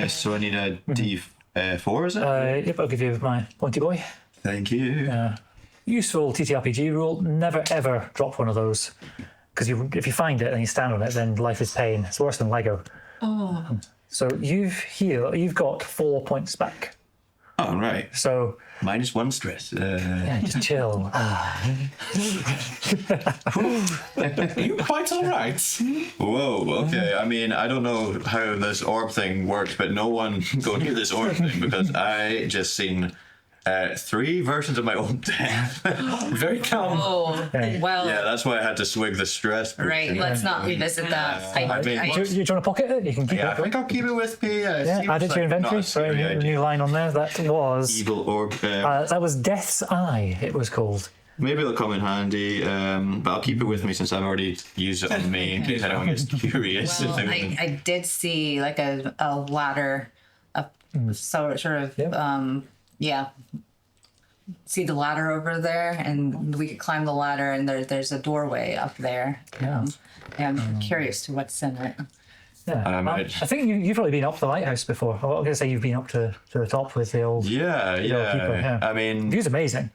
So I need a d4, is it? Yep, I'll give you my pointy boy. Thank you. Useful TTRPG rule: never ever drop one of those, because if you find it and you stand on it, then life is pain. It's worse than Lego. Oh. So you've got 4 points back. Oh, right. So -1 stress. yeah, just chill. Are you quite all right? Whoa, okay. I mean, I don't know how this orb thing works, but no one go near this orb thing because I just seen 3 versions of my own death. Very calm. Oh, well, Yeah, that's why I had to swig the stress. right. Let's not revisit that. I mean, Do you want to pocket it? You can keep yeah, I it. think I'll keep it with me. Yeah, add it to your inventory. So a new line on there. That was Evil orb. that was Death's Eye. It was called. Maybe it'll come in handy, but I'll keep it with me since I've already used it on me in case anyone gets curious. Well, I did see like a ladder up, sort of, see the ladder over there, and we could climb the ladder, and there's a doorway up there. Yeah. And I'm curious to what's in it. Yeah. I think you've probably been up the lighthouse before. I was going to say you've been up to the top with the old. Yeah. yeah. I mean, The view's amazing.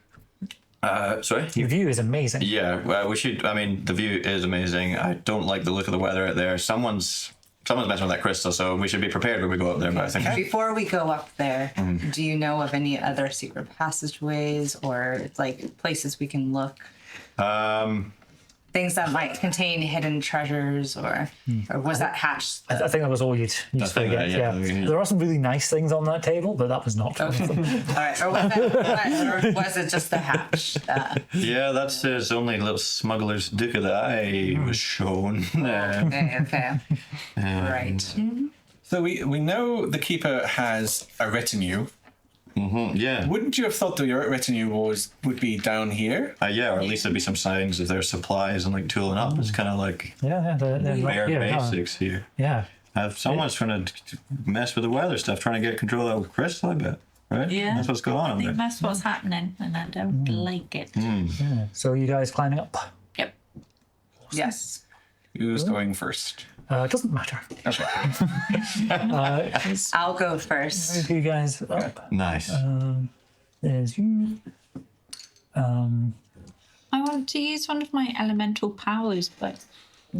sorry. The view is amazing. Yeah, well, we should. I mean, the view is amazing. I don't like the look of the weather out there. Someone's messing with that crystal, so we should be prepared when we go up there. But I think Before we go up there, do you know of any other secret passageways or like places we can look? Things that might contain hidden treasures, or was that hatched? I think that was all you'd think get. that, yeah. There are some really nice things on that table, but that was not one of them. All right, or was it just the hatch? yeah, that's his only little smuggler's dick of the eye was shown. Okay. Right. So we know the keeper has a retinue. Yeah. Wouldn't you have thought the retinue would be down here? Yeah, or at least there'd be some signs of their supplies and like tooling up. It's kind of like They're bare here, basics here. Yeah. Someone's trying to mess with the weather stuff, trying to get control of the crystal, I bet. right? Yeah. That's what's going I on think there. that's what's happening, and I don't like it. Yeah. So you guys climbing up? Yep. Yes. Who's going first? It doesn't matter. Okay. I'll go first. You guys up. Nice. There's you. I want to use one of my elemental powers, but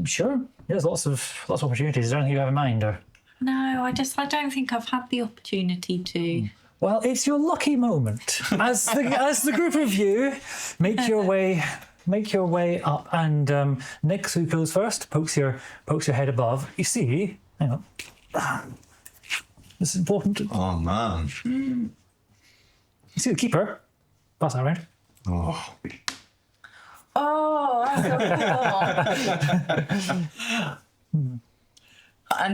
Sure. There's lots of opportunities. Is there anything you have in mind, or? no, I don't think I've had the opportunity to. Well, it's your lucky moment. As the group of you make your way up, and Nick, who goes first, pokes your head above. You see, hang on. This is important. Oh man. You see the keeper. Pass that around. Oh. Oh, that's so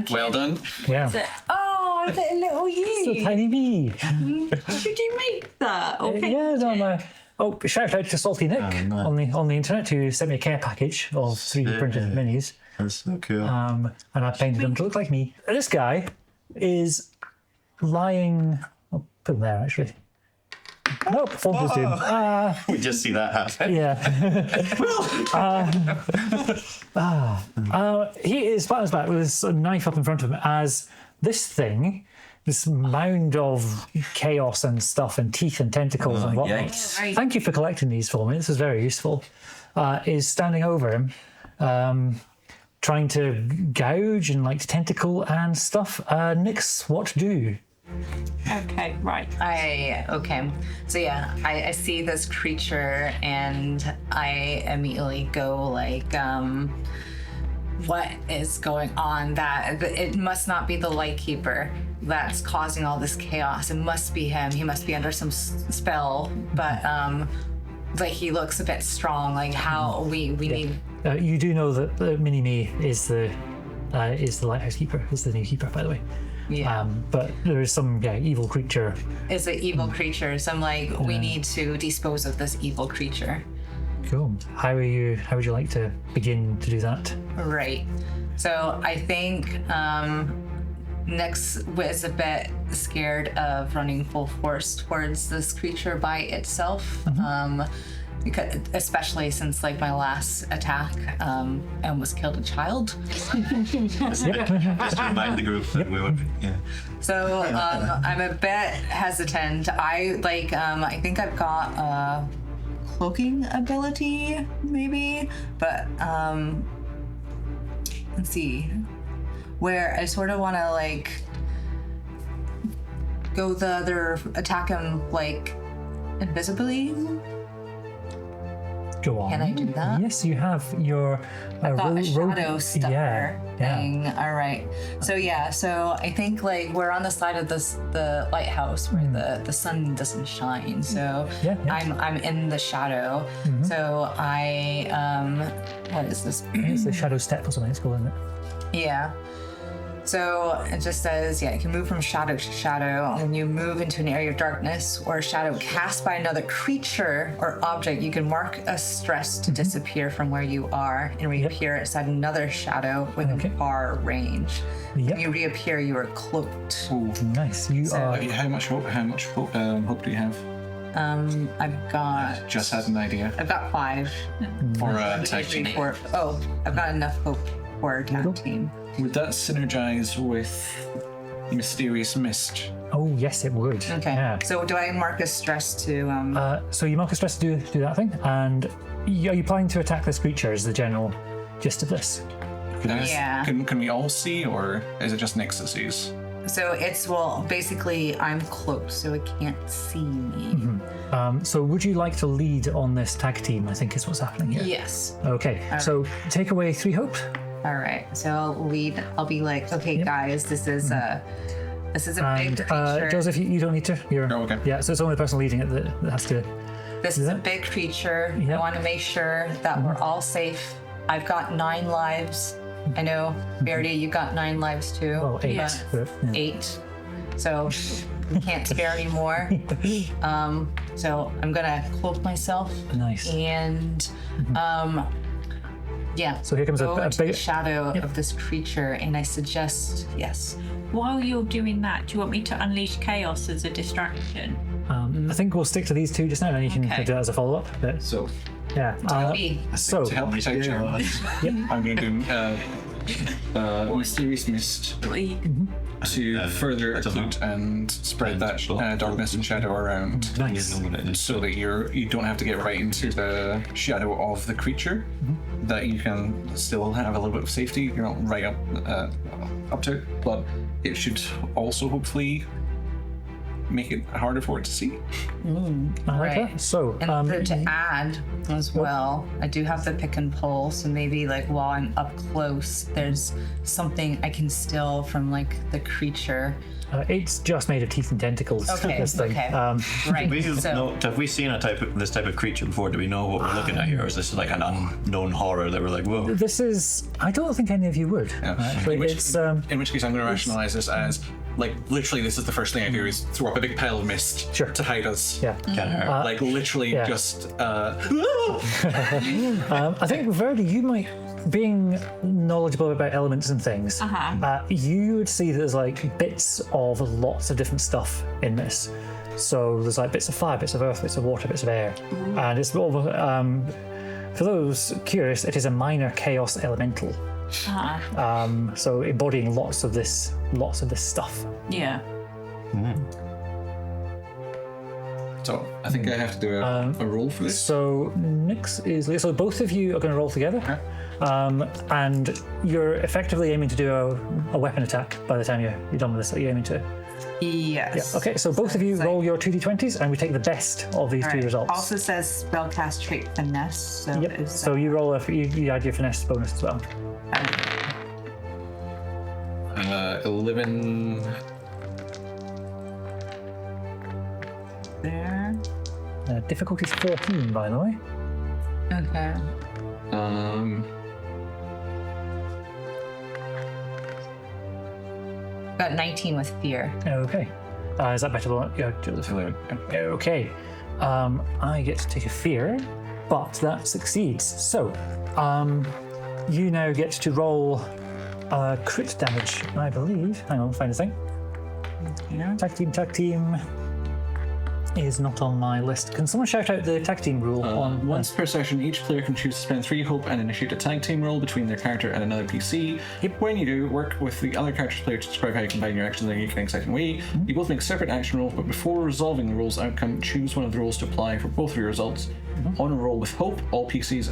cool. Well done. Yeah. Oh, the little It's a you. tiny me. Did you make that? Okay. Yeah, no, oh, shout out to Salty Nick nice. on the internet, who sent me a care package of 3D printed minis. That's so cool. And I painted them to look like me. This guy is lying. I'll put him there actually. Nope, full costume. We just see that happen. Yeah. He is flat on his back with his knife up in front of him as this mound of chaos and stuff and teeth and tentacles and whatnot. yikes. Right. Thank you for collecting these for me. This is very useful. Is standing over him, trying to gouge and like tentacle and stuff. Nix, what do? Okay, right. Okay. So yeah, I see this creature and I immediately go like, what is going on? That it must not be the Lightkeeper that's causing all this chaos. It must be him. He must be under some spell. But like he looks a bit strong. Like how we need. You do know that Mini Me is the Lighthouse Keeper. Is the new keeper, by the way. Yeah. But there is some evil creature. It's an evil creature. So I'm like, we need to dispose of this evil creature. Cool. How would you like to begin to do that? Right. So I think Nyx was a bit scared of running full force towards this creature by itself. Because, especially since like my last attack, I almost killed a child. Just to remind the group that we would. Yeah. So I'm a bit hesitant. I think I've got a cloaking ability, maybe, but let's see, where I sort of want to like go the other, attack him like invisibly. Go on. Can I do that? Yes, you have your Got a shadow stuffer yeah. thing. All right. So yeah. So I think like we're on the side of the lighthouse where the sun doesn't shine. So Yeah. I'm in the shadow. So I what is this? It's the shadow step or something it's called, isn't it? Yeah. So it just says, you can move from shadow to shadow. When you move into an area of darkness or a shadow cast by another creature or object, you can mark a stress to disappear from where you are and reappear inside another shadow within far range. Yep. When you reappear, you are cloaked. Nice. You are. How much hope do you have? I've got Just had an idea. I've got 5. For a tag Three, team. 4. Oh, I've got enough hope for a tag team. Would that synergize with Mysterious Mist? Oh yes, it would. Okay. Yeah. So do I mark a stress to So you mark a stress to do that thing, and are you planning to attack this creature? Is the general gist of this? Yeah. Can we all see, or is it just Nyx that sees? So it's, well, basically I'm close, so it can't see me. So would you like to lead on this tag team? I think is what's happening here. Yes. Okay. So take away 3 hope. All right. So I'll lead. I'll be like, okay, guys, this is a big And creature. Joseph, you don't need to. You're. Oh, okay. Yeah. So it's only the person leading it that has to. This is a big creature. Yep. I want to make sure that we're all safe. I've got 9 lives. I know, Verity, you got 9 lives too. Oh, 8. Yeah. But, yeah. 8. So we can't spare any more. So I'm gonna cloak myself. Nice. And yeah. So here comes go a into the big. shadow of this creature, and I suggest, yes, While you're doing that, do you want me to unleash chaos as a distraction? I think we'll stick to these two just now, and then you can Okay. do that as a follow-up. But, So yeah. to help protect you, I'm going to do mysterious mist to further occlude and spread that darkness and shadow around. Nice. So that you don't have to get right into the shadow of the creature. That you can still have a little bit of safety. You're not right up to it, but it should also hopefully make it harder for it to see. I like Right. that. So, And to add as well, I do have the pick and pull, so maybe like while I'm up close, there's something I can steal from like the creature. it's just made of teeth and tentacles. Okay, This thing. okay. Right. Have we seen this type of creature before? Do we know what we're looking at here, or is this like an unknown horror that we're like, whoa? This is. I don't think any of you would. Actually, In which it's. case, I'm going to rationalize this as like literally, this is the first thing I do is throw up a big pile of mist Sure. to hide us. Yeah. Can't hurt. Like literally yeah. just. I think Verdi, you might, being knowledgeable about elements and things, you would see that there's like bits of lots of different stuff in this. So there's like bits of fire, bits of earth, bits of water, bits of air, and it's almost, for those curious, it is a minor chaos elemental. So embodying lots of this stuff. Yeah. So I think I have to do a roll for this. So Nyx is so both of you are going to roll together, and you're effectively aiming to do a weapon attack by the time you're done with this. Are you aiming to? Yes. Yeah. Okay. So both of you roll your 2d20s, and we take the best of these two results. Also says spellcast trait finesse. So Yep. is So you roll you add your finesse bonus as well. 11. there. Difficulty's 14, by the way. Okay. Got 19 with fear. Okay. Is that better than yeah, 11. okay. I get to take a fear, but that succeeds. So, you now get to roll crit damage, I believe. Hang on, find a thing. Yeah. Tag team is not on my list. Can someone shout out the tag team rule on Once per session, each player can choose to spend 3 hope and initiate a tag team roll between their character and another PC. When you do, work with the other character's player to describe how you combine your actions in a unique and exciting way. You both make separate action rolls, but before resolving the roll's outcome, choose one of the rolls to apply for both of your results. On a roll with hope, all PCs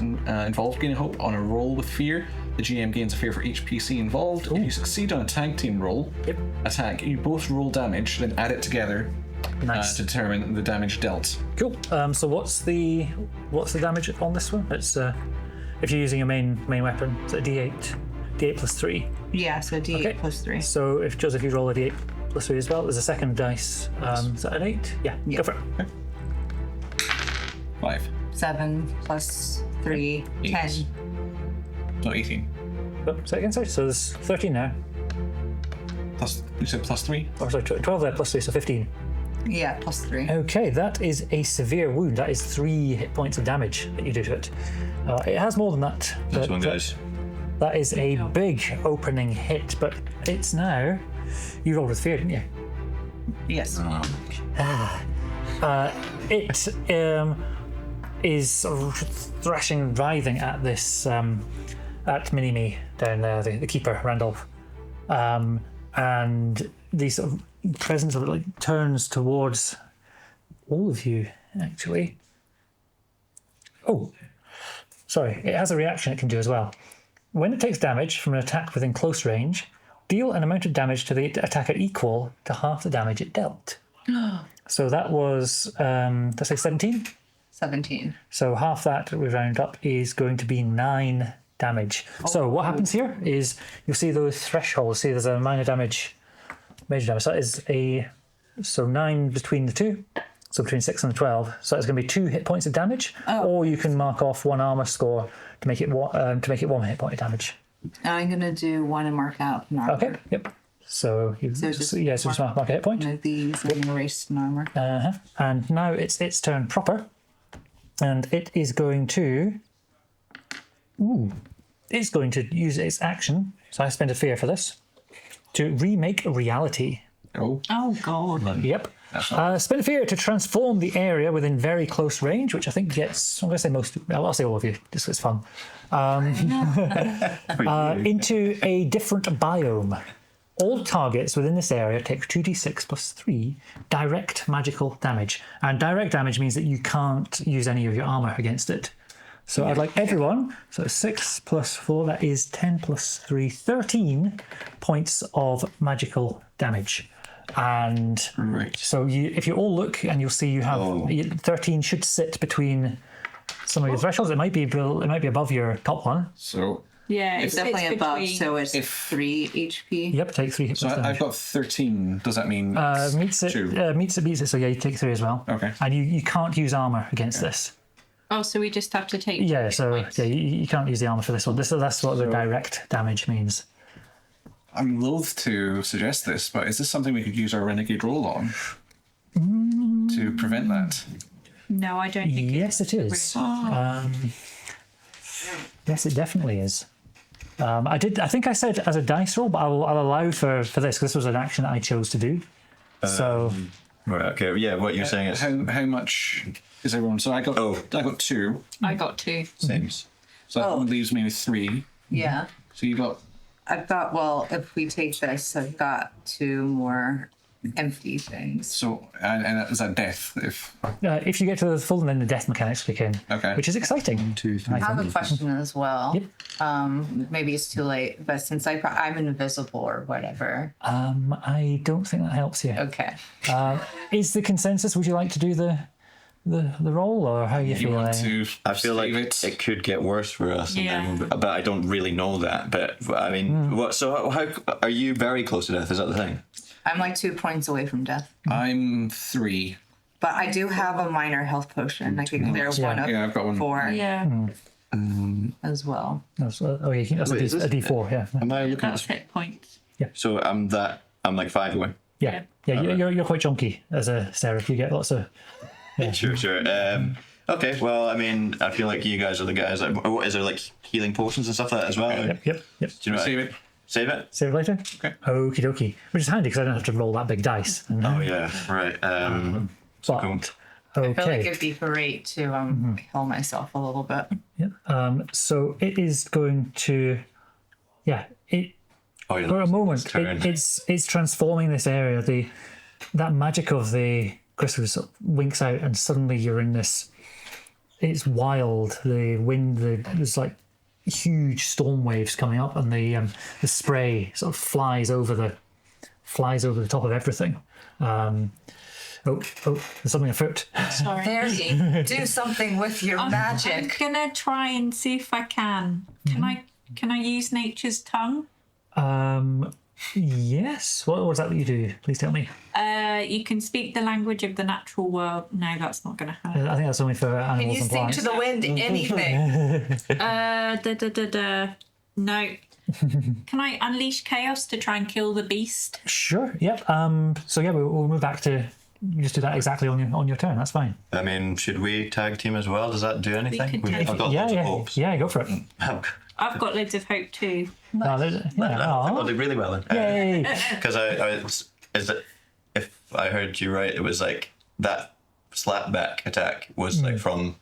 involved gain a hope. On a roll with fear, the GM gains a fear for each PC involved. If you succeed on a tag team roll, attack, you both roll damage, then add it together. Nice. To determine the damage dealt. Cool. So what's the damage on this one? It's if you're using your main weapon, it's a D8 plus 3. Yeah, so D8 Okay. plus 3. So if Joseph, you roll a D8 plus 3 as well, there's a second dice. Is that an 8? Yeah. Go for it. 5. 7 plus 3, 10. So 18. Oh, say it again, sorry. So there's 13 now. Plus, you said plus 3? Or sorry, 12 there plus 3, so 15. Yeah, plus 3. Okay, that is a severe wound. That is 3 hit points of damage that you do to it. It has more than that. This but one, guys. That is a big opening hit, but it's now. You rolled with fear, didn't you? Yes. It is sort of thrashing and writhing at this, at Mini-Me down there, the keeper, Randolph. And the sort of presence of it like turns towards all of you, actually. Oh, sorry, it has a reaction it can do as well. When it takes damage from an attack within close range, deal an amount of damage to the attacker equal to half the damage it dealt. So that was, let's say 17? 17. So half that we round up is going to be 9 damage. So what happens here is you'll see those thresholds. See, there's a minor damage, major damage. So that is so 9 between the two. So between 6 and 12. So it's going to be 2 hit points of damage, or you can mark off 1 armor score to make it 1 hit point of damage. I'm going to do 1 and mark out an armor. Okay. Yep. So you just just mark a hit point. One of these and erase an armor. And now it's its turn proper, and it is going to. It's going to use its action. So I spend a fear for this. to remake reality. Oh, God. Yep. Spend fear to transform the area within very close range, which I think gets, I'm going to say most, I'll say all of you, just 'cause it's fun, into a different biome. All targets within this area take 2d6 plus 3 direct magical damage. And direct damage means that you can't use any of your armor against it. So I'd like everyone, so 6 plus 4, that is 10 plus 3, 13 points of magical damage. And so if you all look and you'll see you have 13 should sit between some of your thresholds. It might be above your top one. so Yeah, It's definitely above, between- so it's If- 3 HP. Yep, take 3 hit so points damage. I've got 13. Does that mean it's Meets it, 2? meets it, so yeah, you take 3 as well. Okay. And you can't use armor against this. Oh, so we just have to take. Yeah, 2 so points. yeah, you can't use the armor for this one. That's what the direct damage means. I'm loath to suggest this, but is this something we could use our Renegade roll on to prevent that? No, I don't think. Yes, it is. Yes, it definitely is. I think I said as a dice roll, but I'll allow for this because this was an action that I chose to do. So Right, okay, yeah, what you're saying is How much is everyone? So I got 2. I got 2. same. So that one leaves me with 3. Yeah. So you got I've got, well, if we take this, I've got 2 more empty things. so and is that death? if you get to the full, then the death mechanics kick in, Okay. which is exciting. 2, 3. I have a question as well. Yep. Maybe it's too late, but since I'm invisible or whatever. I don't think that helps you. Okay. Is the consensus? Would you like to do the roll, or how are you You feeling? want to? I feel like save it could get worse for us, Yeah. but I don't really know that. But I mean, what? So how are you very close to death? Is that the thing? I'm like 2 points away from death. I'm 3. But I do have a minor health potion. I can clear one of Yeah, I've got one. 4 Yeah, as well. That's a D4. Yeah, Am I looking that's at? hit points. So I'm like 5 away. yeah. You're quite chunky as a seraph. You get lots of. Sure. Okay, well, I mean, I feel like you guys are the guys. What is there, like healing potions and stuff like that as well? Yep. Do you know what? Save it. Save it. Save it later. Okay. Okie dokie. Which is handy because I don't have to roll that big dice. Oh yeah, right. But, cool. I feel like okay. it'd be great to heal myself a little bit. Yeah. So it is going to. Yeah. Oh yeah. For a moment, turn. it's transforming this area. That magic of the crystal sort of winks out, and suddenly you're in this. It's wild. The wind. There's like huge storm waves coming up, and the spray sort of flies over the top of everything. There's something afoot. Sorry. There, do something with your I'm magic. gonna try and see if I can. Can I use nature's tongue? Yes. What was that you do? Please tell me. You can speak the language of the natural world. No, that's not gonna hurt. I think that's only for Can animals you and sing plants. to the wind anything? No. Can I unleash chaos to try and kill the beast? Sure. Yep. So yeah, we'll move back to just do that exactly on your turn. That's fine. I mean, should we tag team as well? Does that do anything? could tag I've got Yeah, loads of yeah, hopes. yeah. Go for it. I've got loads of hope too. I'll do really well then. Yay. Because if I heard you right, it was like that slapback attack was like from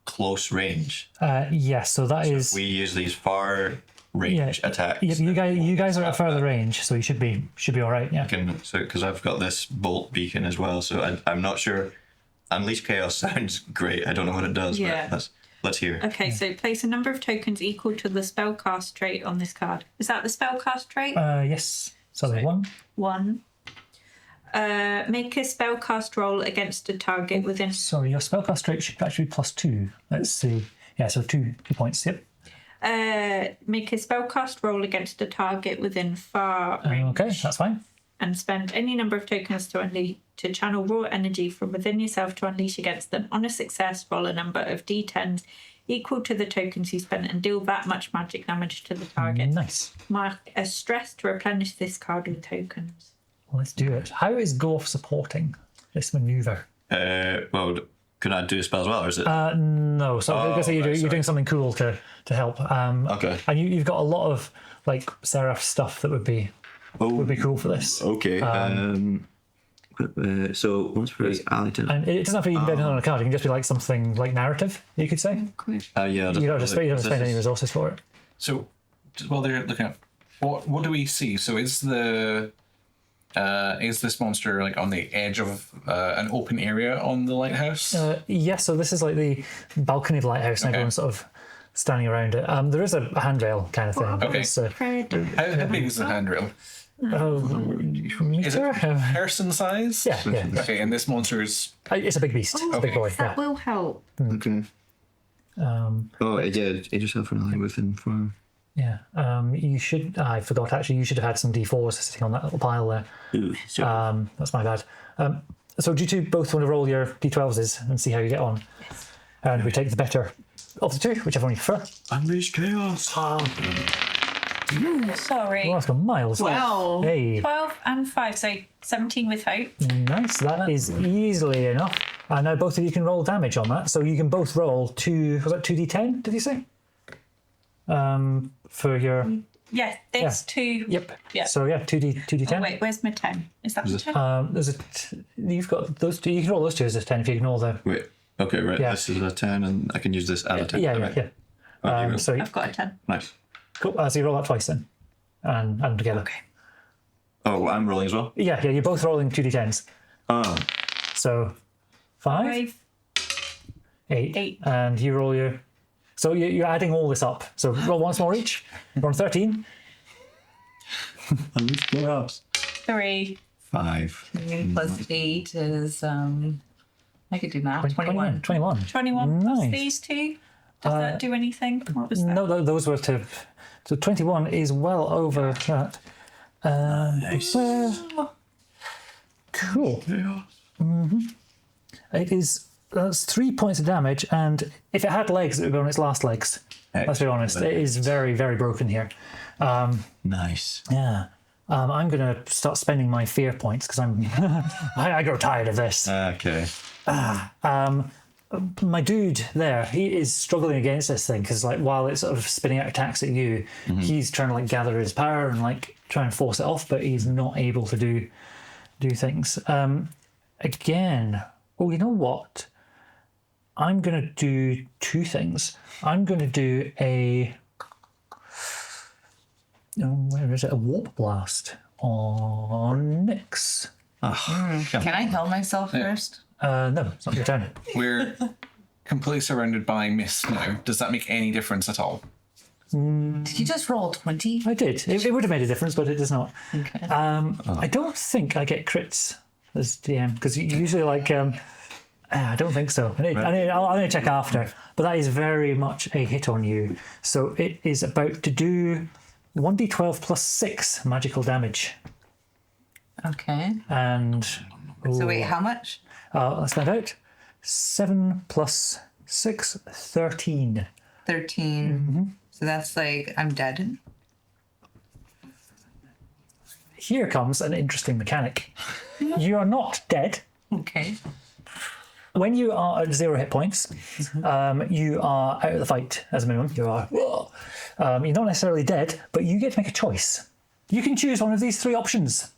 close range. Yes. So that is. We use these far range attacks. Yep, you guys are at further range, so you should be all right. Yeah. Because I've got this bolt beacon as well, so I'm not sure. Unleash chaos sounds great. I don't know what it does, Yeah. but let's hear. Okay, so place a number of tokens equal to the spellcast trait on this card. Is that the spellcast trait? Yes. So there's one. 1. Make a spellcast roll against a target within. Sorry, your spellcast rate should actually be +2. Let's see. Yeah, so 2 points. Yep. Make a spellcast roll against a target within far range. Okay, that's fine. And spend any number of tokens to channel raw energy from within yourself to unleash against them. On a success, roll a number of d10s equal to the tokens you spent and deal that much magic damage to the target. Nice. Mark a stress to replenish this card with tokens. Well, let's do it. How is Gorf supporting this maneuver? Well, can I do a spell as well, or is it? No, so I guess you're doing something cool to help. Okay. And you've got a lot of like seraph stuff that would be would be cool for this. Okay. So once per item. And it doesn't have to be embedded on a card. It can just be like something like narrative, you could say. Yeah. You don't have to spend any resources for it. So, just while they're looking at what do we see? So is this monster like on the edge of an open area on the lighthouse? Yes, so this is like the balcony of the lighthouse, and everyone's sort of standing around it. There is a handrail kind of thing. Okay. It's, How big is the handrail? Is it person size? Yeah. Okay, and this monster is... It's a big beast. It's a big boy. That will help. Okay. Add yourself an ally within 4. Yeah. You should... I forgot, actually. You should have had some D4s sitting on that little pile there. Ooh, so That's my bad. So do you two both want to roll your D12s and see how you get on? Yes. And we take the better of the two, whichever one you prefer. unleash chaos. Sorry. Well, that's gone miles. Wow. Hey. 12 and 5, so 17 with hope. Nice. That is easily enough. And now both of you can roll damage on that. So you can both roll 2d10, did you say? For your... Yes, this 2. Yep. Yeah. So yeah, 2d10. Oh, wait, where's my 10? Is that my 10? There's you've got those two. You can roll those two as a 10 if you ignore the... Wait. Okay, right. Yeah. This is a 10, and I can use this as a 10. Yeah. Oh, you will. So I've got a 10. Nice. cool. So you roll that twice then, and add them together. Okay. Oh, I'm rolling as well. Yeah. You're both rolling 2d10s. Oh, So 5, 5. 8, 8. and you roll your... So you're adding all this up. So roll once more each. We're on 13. unleash chaos. 3. 5. Plus 8 is I could do math. 21. 21. 21 plus Nice. these two. Does that do anything? What was that? No, those were to... So 21 is well over that. Cool. It is... That's 3 points of damage, and if it had legs, it would be on its last legs. Let's be honest. It is very, very broken here. Nice. Yeah. I'm going to start spending my fear points, because I grow tired of this. Okay. My dude there, he is struggling against this thing, because like while it's sort of spinning out attacks at you, he's trying to like gather his power and like try and force it off, but he's not able to do things. Again, oh, you know what? I'm going to do 2 things. I'm going to do where is it? A warp blast on Nyx. Can I heal myself first? No, it's not your turn. We're completely surrounded by mist now. Does that make any difference at all? Did you just roll 20? I did. It would have made a difference, but it does not. Okay. I don't think I get crits as DM, because usually like... I don't think so. I'll need to check after. But that is very much a hit on you. So it is about to do 1d12 plus 6 magical damage. Okay. And... So wait, how much? Let's find out. 7 plus 6, 13. 13. So that's like, I'm dead. Here comes an interesting mechanic. You are not dead. Okay. When you are at 0 hit points, you are out of the fight as a minimum. You are. You're not necessarily dead, but you get to make a choice. You can choose one of these 3 options.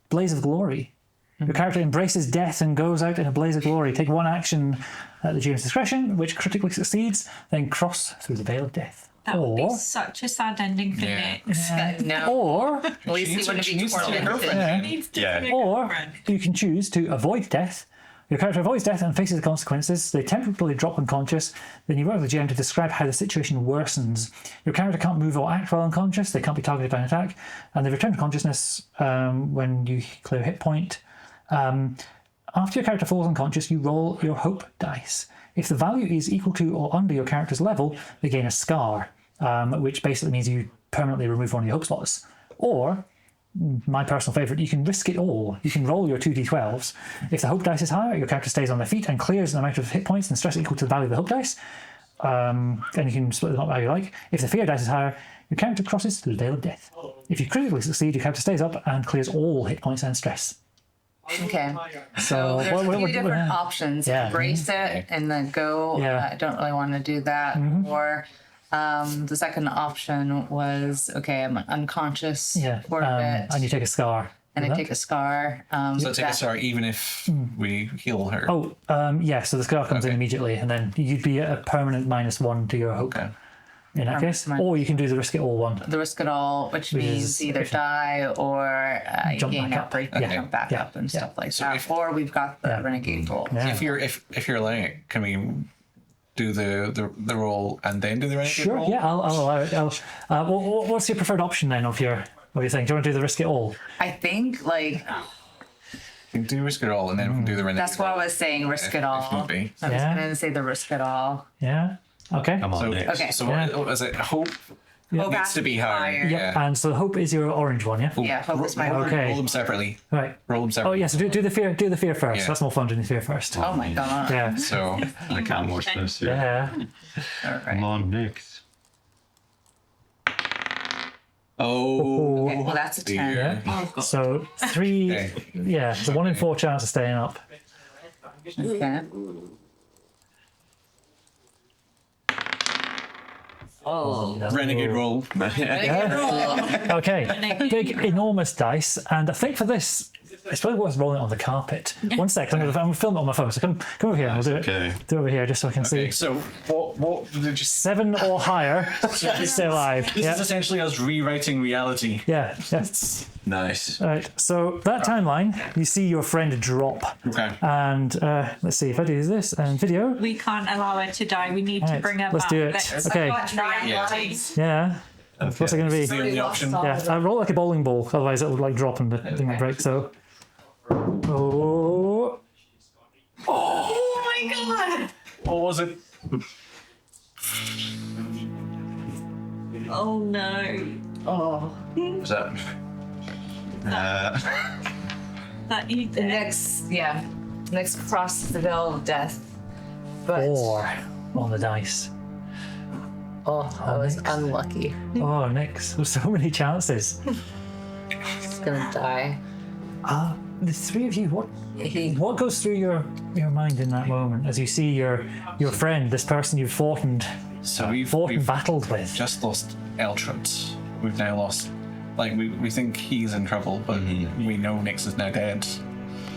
Blaze of Glory. Your character embraces death and goes out in a blaze of glory. Take 1 action at the GM's discretion, which critically succeeds, then cross through the veil of death. That would be such a sad ending for Nyx. No. Or, At least he wouldn't be tormented. or you can choose to avoid death. Your character avoids death and faces the consequences. They temporarily drop unconscious. Then you work with the GM to describe how the situation worsens. Your character can't move or act while unconscious. They can't be targeted by an attack. And they return to consciousness when you clear a hit point. After your character falls unconscious, you roll your hope dice. If the value is equal to or under your character's level, they gain a scar, which basically means you permanently remove one of your hope slots. Or, my personal favourite, you can risk it all. You can roll your 2d12s. If the hope dice is higher, your character stays on their feet and clears an amount of hit points and stress equal to the value of the hope dice. And you can split them up how you like. If the fear dice is higher, your character crosses through the veil of death. If you critically succeed, your character stays up and clears all hit points and stress. Okay. So There's a few different options. Yeah. Embrace it and then go. Yeah. I don't really want to do that. Or The second option was, okay, I'm unconscious for a bit. And you take a scar. And I take a scar. So take a scar even if we heal her. Oh, yeah, so the scar comes in immediately, and then you'd be at a permanent -1 to your hope. Okay. In that case. Or you can do the risk it all one. The risk it all, which means either die or Jump gain back up, up. break, jump back up and stuff like that. Or we've got the renegade roll. Yeah. If you're allowing it, can we do the roll and then do the renegade Sure, roll? yeah, I'll allow it. What's your preferred option then of your thing? Do you want to do the risk it all? I think, like, We can do risk it all and then we can do the renegade that's what I roll. was saying, risk it all. If need be. I was Yeah. going to say the risk it all. Yeah. Okay. Come on, So, Nick. Okay. so Yeah. what is it? Hope Hope needs has to be higher. Yep. And so hope is your orange one, yeah? Yeah, hope is my roll, Okay. roll them separately. Right. Roll them Oh separately. yeah, so do the fear first. Yeah. That's more fun doing the fear first. Oh my god. Yeah. So I can't watch this. Yeah. Yeah. All Come right. on, Nick. oh Okay, well, that's a 10. Yeah. So 3 Okay. yeah, it's a 1 in 4 chance of staying up. Okay. Oh. renegade roll. Okay. Big enormous dice, and I think for this it's probably worth rolling it on the carpet. One sec, I'm gonna film it on my phone, so come over here and we'll do it. Okay. Do it over here just so I can Okay, see. so what did you 7 or higher, stay alive. This Yeah. is essentially us rewriting reality. Yeah. Yes. Nice. Right. So that timeline, you see your friend drop, Okay. and let's see if I do this and video. We can't allow her to die. We need to Right, bring her let's back. do it. Let's Okay. Yeah. Yeah. What's it going to be? It's the only option. Yeah, roll like a bowling ball, otherwise it would like drop and the thing would break. So, oh, Oh my god! What was it? Oh no. Oh. Was that? That you did. Next crosses the veil of death. But 4 on the dice. oh, I was unlucky. Oh, Nix, there's so many chances. He's gonna die. The 3 of you, what goes through your mind in that moment as you see your friend, this person you've fought and So we've battled with? just lost Eltrud. We've now lost. Like we think he's in trouble, but we know Nyx is now dead.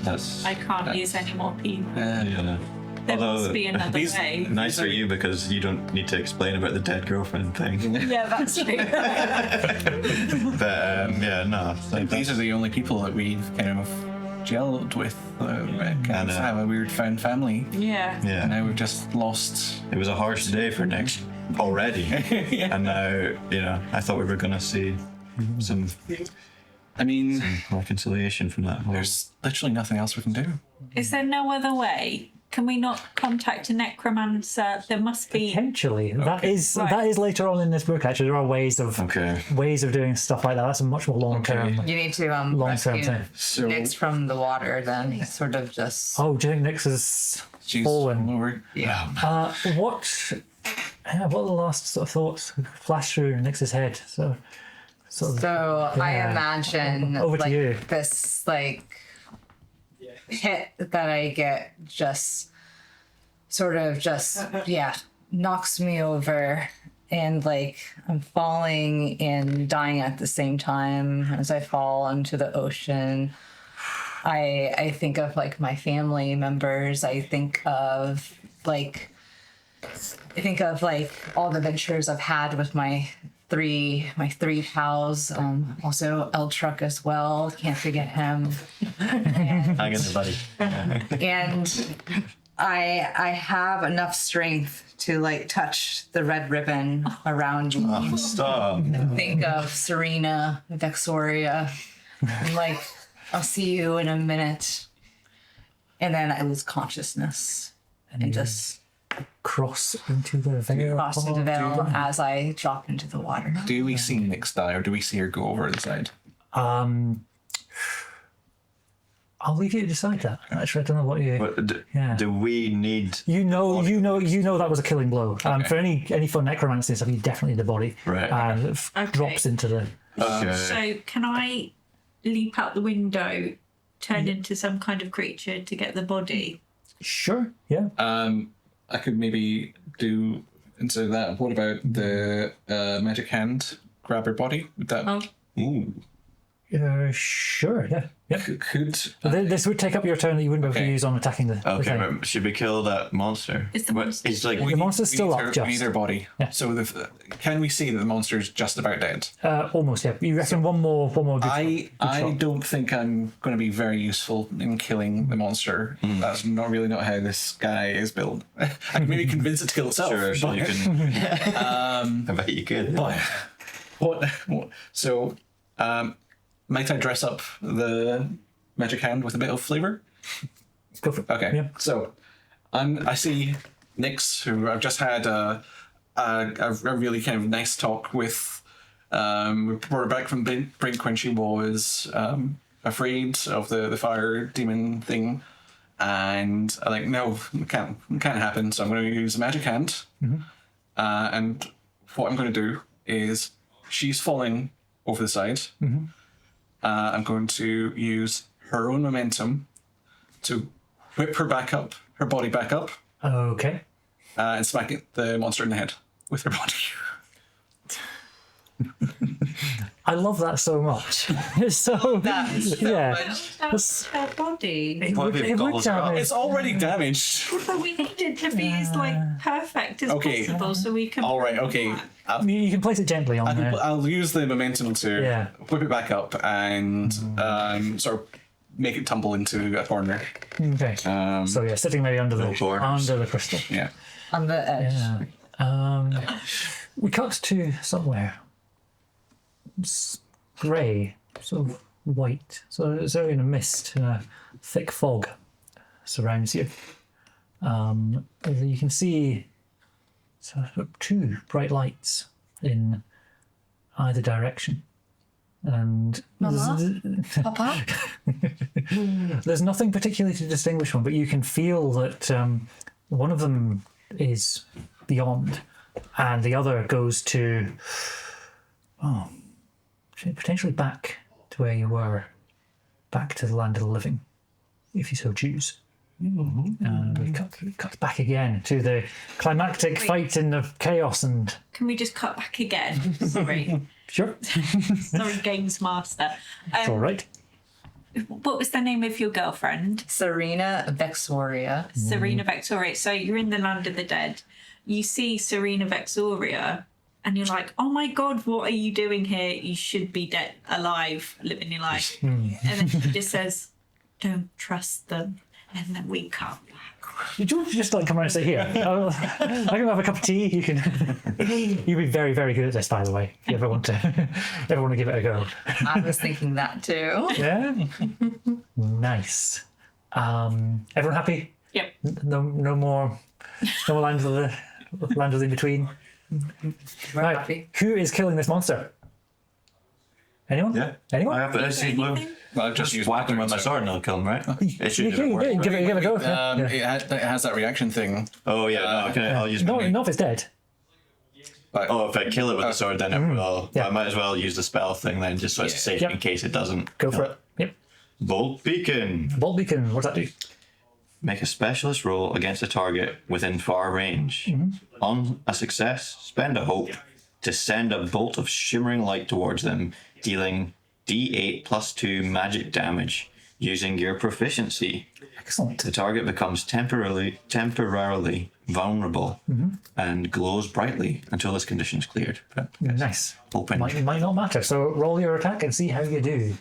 That's. I can't use any more people. Yeah. There Although- must be another These- way. Nice for you because you don't need to explain about the dead girlfriend thing. Yeah, that's true. But yeah, no. These are the only people that we've kind of gelled with. Kind of have a weird found family. Yeah. And Yeah. now we've just lost. It was a harsh day for Nick already, and now I thought we were gonna see some I mean, reconciliation from that. there's literally nothing else we can do. Is there no other way? Can we not contact a necromancer? There must be. Potentially, that is Right. later on in this book. Actually, there are ways of doing stuff like that. That's a much more long term. You need to Long-term rescue thing. So Nyx from the water. Then he's sort of just Oh, do you think Nix is she's fallen? over. yeah. What are the last sort of thoughts flash through Nix's head? So So I Yeah. imagine Over to like you. this hit that I get just sort of knocks me over, and like I'm falling and dying at the same time as I fall into the ocean. I think of like my family members. I think of like all the adventures I've had with my three pals. Also Eltruck as well. Can't forget him. Hang in there, buddy. And I have enough strength to like touch the red ribbon around me. Oh, stop. Think of Serena, Vexoria. I'm like, I'll see you in a minute. And then I lose consciousness and just cross into the veil. cross into the veil as I drop into the water. Do we see Nyx die, or do we see her go over the side? I'll leave you to decide that. Actually, I don't know what you. But do we need? You know that was a killing blow. For any fun necromancy stuff, you definitely need the body. Right. And it drops into the. Okay. So can I leap out the window, turn into some kind of creature to get the body? Sure. Yeah. I could maybe do And so that. What about the magic hand grab her body? Would that? Oh. Ooh. Sure, yeah. Yep. Could This would take up your turn that you wouldn't be able to Okay. use on attacking the Okay, thing. but should we kill that monster? Is the What- monster It's like The monster's still up, We need just. her body. Yeah. So can we see that the monster's just about dead? Almost, yeah. You reckon one more good I don't think I'm going to be very useful in killing the monster. That's not how this guy is built. I can maybe convince it to kill itself. sure, so but- you can. I bet you could. But what? So, might I dress up the magic hand with a bit of flavor? Go for it. Okay. Yeah. So, I see Nix, who I've just had a really kind of nice talk with. We brought her back from the brink when she was afraid of the fire demon thing, and I'm like, no, it can't happen. So I'm going to use a magic hand, and what I'm going to do is she's falling over the side. I'm going to use her own momentum to whip her body back up, Okay. and smack the monster in the head with her body. I love that so much. It's so yeah. That's her body. It What would, if it would goggles are damage. It's already damaged. But we need it to be as like perfect as Okay. possible, so we can. All right, okay. You can place it gently on there. I'll use the momentum to Yeah. whip it back up and sort of make it tumble into a corner. Okay. So yeah, sitting maybe under the corners. crystal. Yeah. On the edge. Yeah. We cut to somewhere. It's grey, sort of white. So it's only in a mist, and a thick fog surrounds you. You can see sort of two bright lights in either direction. And Papa? there's nothing particularly to distinguish one, but you can feel that one of them is beyond, and the other goes to potentially back to where you were, back to the land of the living, if you so choose. And we cut back again to the climactic fight in the chaos. And Can we just cut back again? Sorry. sure, Sorry, Games Master. it's all right. What was the name of your girlfriend? Serena Vexoria. Serena Vexoria. So you're in the land of the dead. You see Serena Vexoria, and you're like, "Oh my God, what are you doing here? You should be dead, alive, living your life." And then she just says, "Don't trust them." And then we come back. Did you just like come around and say, "Here, I can have a cup of tea. You can." You'd be very, very good at this, by the way. If you ever want to give it a go. I was thinking that too. Yeah. Nice. Everyone happy? Yep. No more land of the in between. We're Right. happy. Who is killing this monster? Anyone? Yeah. Anyone? I have to see blue. Well, I've just used Whack him with my sword and I'll kill him, right? It should You do it can work. give it a go. Yeah. It has that reaction thing. Oh yeah, no, I'll use No, my. not if it's dead. But Oh, if I kill it with the sword, then it will. Yeah. I might as well use the spell thing then, just so it's safe Yep. in case it doesn't. Go for it. Yep. Bolt Beacon. Bolt beacon. What does that do? Make a specialist roll against a target within far range. On a success, spend a hope to send a bolt of shimmering light towards them, dealing D8 plus 2 magic damage using your proficiency. Excellent. The target becomes temporarily vulnerable and glows brightly until this condition is cleared. But Nice. open. Might not matter. So roll your attack and see how you do.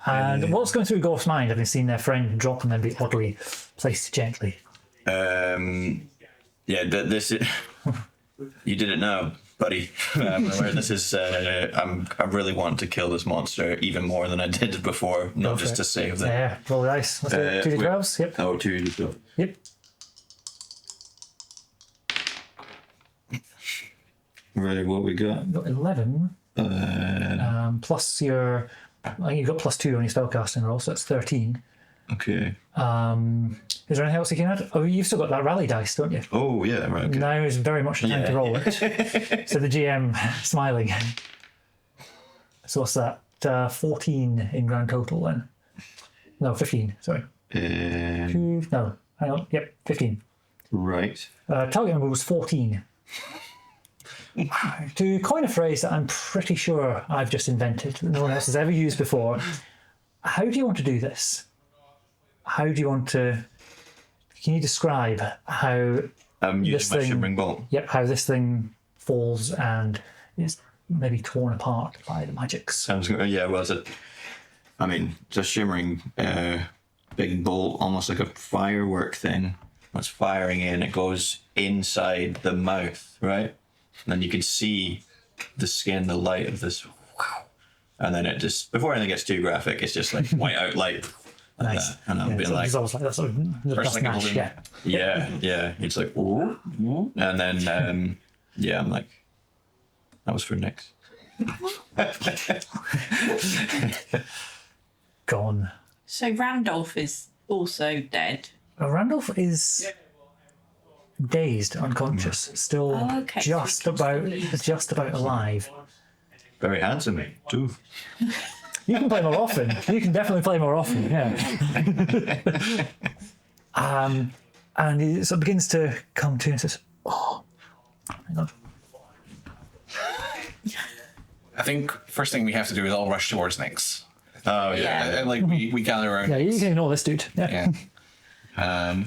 And what's going through Golf's mind, having seen their friend drop and then be oddly placed gently? Yeah, this is, you did it now, buddy. I'm aware this is. I really want to kill this monster even more than I did before, not just to save them. Yeah, roll the dice. Let's do it. 2d12s. Yep. Oh, 2d12. Yep. Right, what we got? Got 11. Plus your. I think you've got plus 2 on your spellcasting roll, so that's 13. Okay. Is there anything else you can add? Oh, you've still got that rally dice, don't you? Oh, yeah, right. Okay. Now is very much the time to roll it. So the GM smiling. So what's that? 14 in grand total then? No, 15. Sorry. No, hang on. Yep, 15. Right. Target number was 14. To coin a phrase that I'm pretty sure I've just invented, that no one else has ever used before, how do you want to do this? How do you want to... Can you describe how I'm this using my thing... shimmering bolt. Yep, how this thing falls and is maybe torn apart by the magics. Sounds good. Yeah, well, it's a shimmering big bolt, almost like a firework thing. It's firing in, it goes inside the mouth, right? And then you can see the skin, the light of this. And then it just, before anything gets too graphic, it's just like white out light. Like Nice. that. And I'm being so like, it's almost like that sort of the first dust thing I mash, hold in- yeah. yeah. It's like, ooh, ooh. And then, yeah, I'm like, that was for Nyx. Gone. So Randolph is also dead. Randolph is dazed, unconscious, still Oh, okay. just about alive. Very handsome, too. You can play more often. You can definitely play more often, yeah. And he sort of begins to come to and says, "Oh, hang on." I think first thing we have to do is all rush towards Nyx. Oh, yeah. Like we gather around. Yeah, you can ignore this dude. Yeah. Yeah.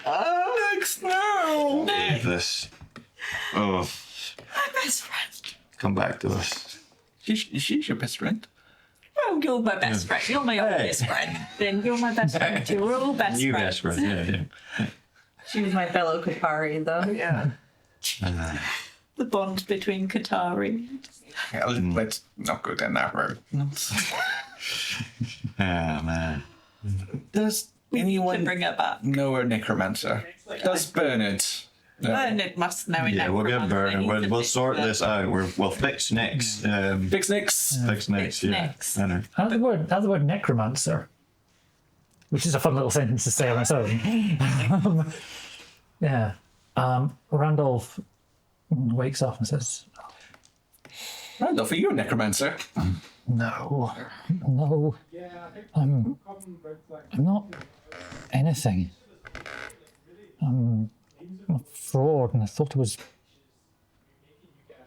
Alex, no! Leave this. Oh, My best friend. come back to us. She's your best friend. Oh, you're my best friend. You're my oldest friend. Then you're my best friend too. We're all best New friends. best friend, yeah. She was my fellow Katari, though. Yeah. The bond between Katari. Yeah, let's not go down that road. Yeah, man. Does To anyone bring her back. know a necromancer? Does Bernard? Bernard must know Yeah, we'll get Bernard. We'll sort this out. We'll fix Nyx. Fix Nyx. Fix Nyx, yeah. Nyx. I know. Add the word necromancer, which is a fun little sentence to say on its own. Yeah. Randolph wakes up and says, Randolph, are you a necromancer? No, I'm not anything. I'm a fraud, and I thought it was.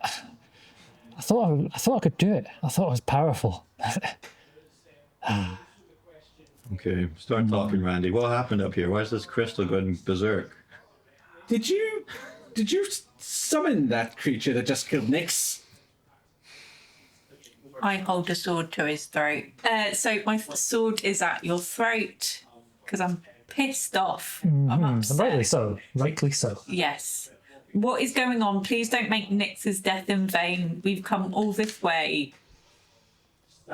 I thought I could do it. I thought I was powerful. Okay, start talking, Randy. What happened up here? Why is this crystal going berserk? Did you summon that creature that just killed Nyx? I hold a sword to his throat. So my sword is at your throat because I'm pissed off. I'm upset. Rightly so. Yes. What is going on? Please don't make Nyx's death in vain. We've come all this way.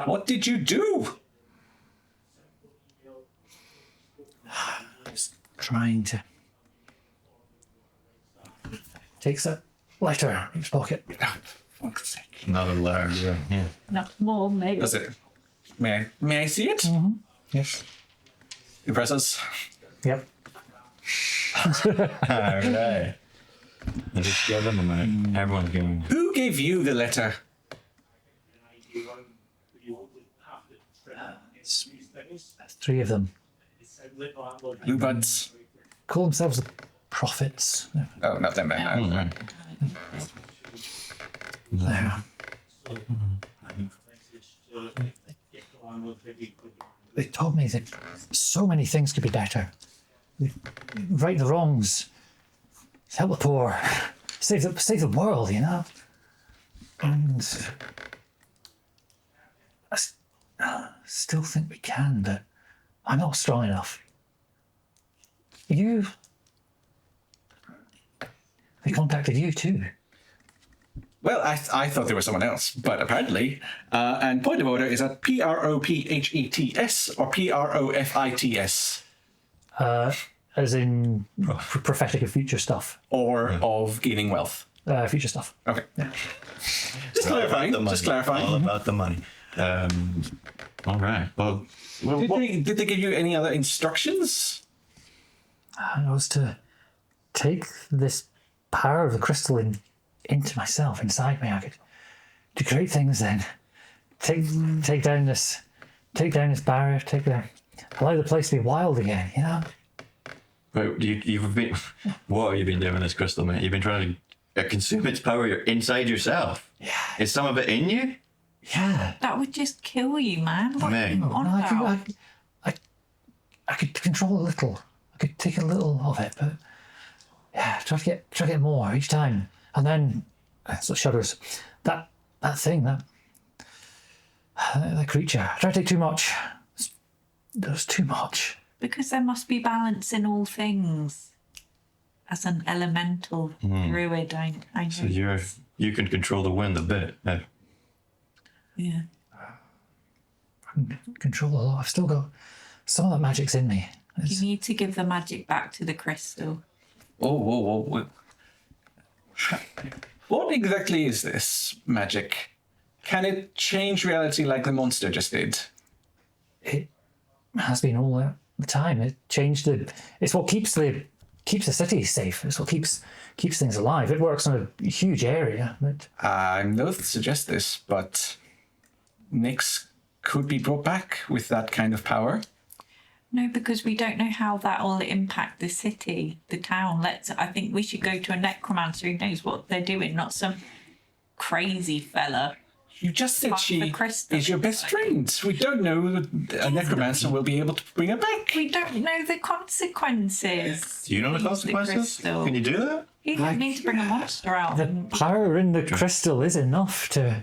What did you do? Just trying to. Takes a letter out of his pocket. Fuck's sake. Another letter, yeah. Not more, maybe. Does it? May I see it? Yes. Impress us. Yep. Alright. I just give them a minute. Everyone's giving. Who gave you the letter? Three of them Blue buds. call themselves the prophets. Oh, not them. No. There. They told me that so many things could be better. Right the wrongs, help the poor, save the world, you know. And I still think we can, but I'm not strong enough. They contacted you too. Well, I thought there was someone else, but apparently. And point of order is that PROPHETS or PROFITS. As in prophetic of future stuff. Or of gaining wealth. Future stuff. Okay. Just clarifying. Just clarifying. All about the money. All right. Well, Did they give you any other instructions? And I was to take this power of the crystal into myself, inside me. I could do great things then. Take down this barrier, allow the place to be wild again, you know? right, you've been. What have you been doing with this crystal, mate? You've been trying to consume its power inside yourself. Yeah. Is some of it in you? Yeah. That would just kill you, man. What are Mate. you on about? I could control a little. I could take a little of it, but yeah, try to get more each time. And then, so shudders. That thing, that creature. I try to take too much. There's too much. Because there must be balance in all things. As an elemental druid, I know. So you can control the wind a bit. Yeah. I can control a lot. I've still got some of that magic's in me. You need to give the magic back to the crystal. Whoa. What exactly is this magic? Can it change reality like the monster just did? It has been all the time. It changed it's what keeps the city safe. It's what keeps things alive. It works on a huge area. But I'm loath to suggest this, but Nyx could be brought back with that kind of power. No, because we don't know how that will impact the city, the town. I think we should go to a necromancer who knows what they're doing, not some crazy fella. You just said Half she the crystal. is your best friend. We don't know that a necromancer will be able to bring her back. We don't know the consequences. Do you know the Use consequences? crystal. Can you do that? You don't need to bring a monster out. the power in the crystal is enough to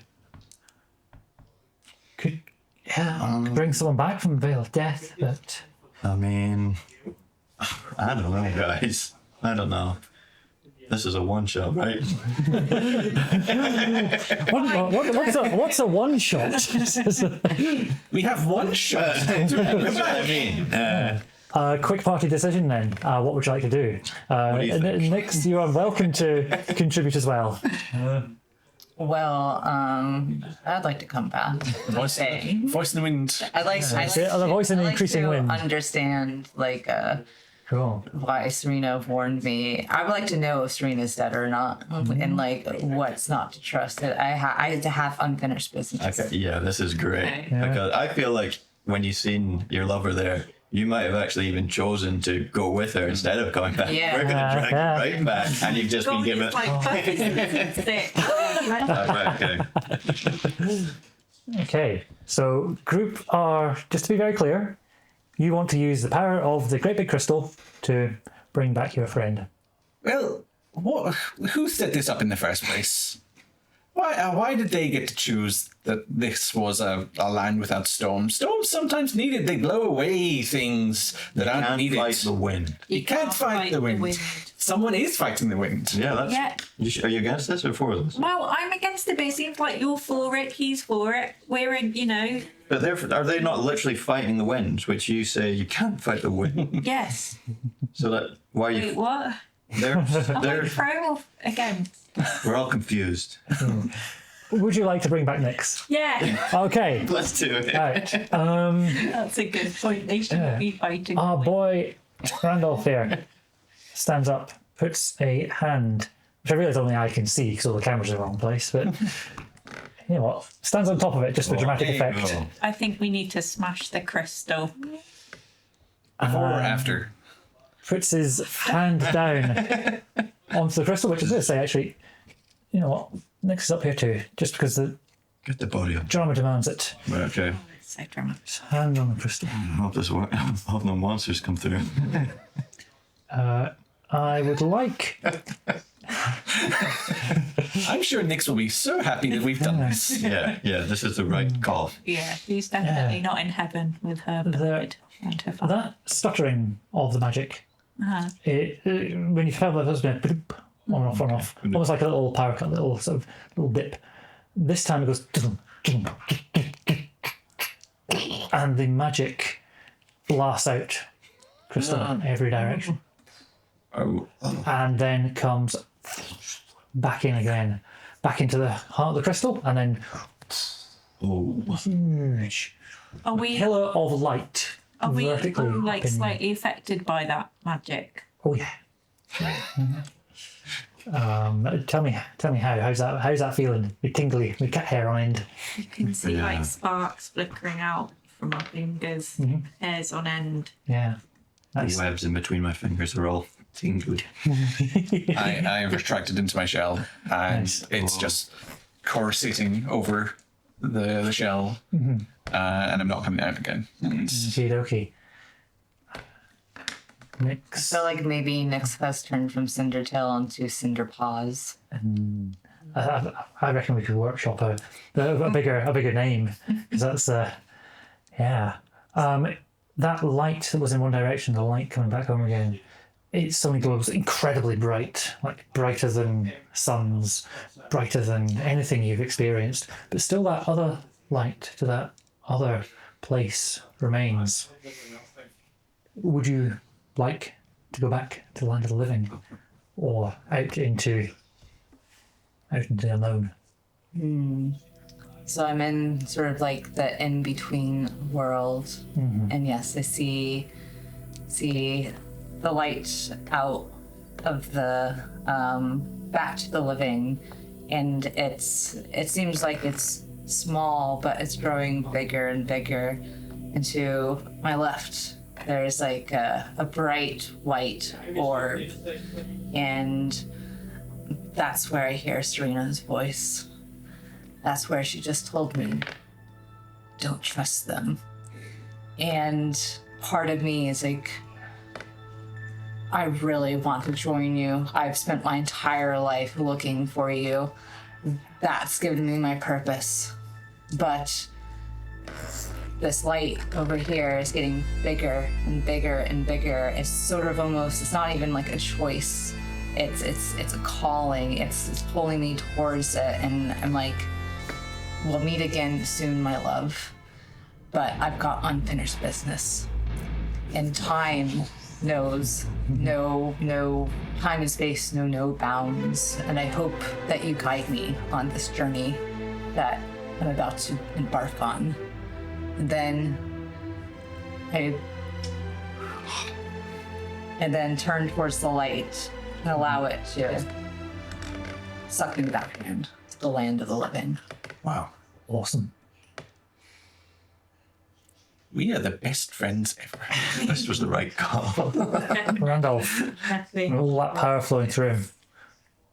could bring someone back from Veil of Death, but I mean, I don't know, guys. I don't know. This is a one-shot, right? what's a one shot? We have one shot. I mean, Quick party decision then. What would you like to do? do you think? Nyx, you are welcome to contribute as well. Well, I'd like to come back. Voice in the wind. I like the voice in the increasing to wind. understand Cool. why Serena warned me. I would like to know if Serena's dead or not, and what's not to trust. I had to have unfinished business. okay, yeah, this is great. Okay. Because I feel like when you seen your lover there, you might have actually even chosen to go with her instead of coming back. Yeah. We're going to drag you right back, and you've just been God, given... it's like fucking sick. Right, okay. Okay, so group are, just to be very clear, you want to use the power of the Great Big Crystal to bring back your friend. Well, who set this up in the first place? Why did they get to choose that this was a land without storms? Storms sometimes needed. They blow away things that aren't Can't needed. fight the wind. You can't fight the wind. Someone is fighting the wind. Yeah, that's... Yeah. Are you against this or for this? Well, I'm against it, but it seems like you're for it, he's for it. We're in, But are they not literally fighting the wind, which you say you can't fight the wind? yes. So that why are Wait, you? what? They're Pro or against? we're all confused. Would you like to bring back Nyx? Yeah, Okay. Let's do it. Right. that's a good point. They shouldn't be fighting. Our boy Randolph here stands up, puts a hand, which I realise only I can see because all the cameras are in the wrong place, but you know what? Stands on top of it just for dramatic effect. Oh. I think we need to smash the crystal. Before or after? Puts his hand down onto the crystal, which is to say, actually, you know what? Nyx is up here too, just because the Get the body up. drama demands it. Right, okay. So dramatic. His hand on the crystal. I hope this works. I hope no monsters come through. I would like. I'm sure Nyx will be so happy that we've done this. Yeah, this is the right call. Yeah, he's definitely not in heaven with her beloved and her father. That stuttering of the magic, when you felt like there's been a bloop, on and off, almost like a little power cut, little sort of little dip. This time it goes, and the magic blasts out crystal in every direction, Oh, and then comes back in again, back into the heart of the crystal, and then huge Are we pillar of light vertically like up in- slightly affected by that magic? Oh yeah. Tell me how. How's that feeling? We're tingly, we cat hair on end. You can see Yeah. like sparks flickering out from our fingers, hairs on end. Yeah. the Nice. webs in between my fingers are all Tingled. I have retracted into my shell, and it's just coruscating over the shell, and I'm not coming out again. Okie. Nix. I feel like maybe Nyx has turned from Cindertail into Cinderpaws. I reckon we could workshop a bigger name, because that's yeah. That light that was in one direction, the light coming back home again, it suddenly glows incredibly bright, like brighter than suns, brighter than anything you've experienced. But still, that other light to that other place remains. Would you like to go back to the land of the living, or out into the unknown? So I'm in sort of like the in-between world. And yes, I see the light out of the back to the living, and it seems like it's small, but it's growing bigger and bigger. And to my left, there's like a bright white orb, and that's where I hear Serena's voice. That's where she just told me, don't trust them. And part of me is like, I really want to join you. I've spent my entire life looking for you. That's given me my purpose. But this light over here is getting bigger and bigger and bigger. It's sort of almost, it's not even like a choice. It's a calling. It's pulling me towards it. And I'm like, we'll meet again soon, my love. But I've got unfinished business. And time knows no time and space know no bounds. And I hope that you guide me on this journey that I'm about to embark on. And then turn towards the light and allow it to suck me back into the land of the living. Wow. Awesome. We are the best friends ever. This was the right call. Randolph, all that power flowing through him,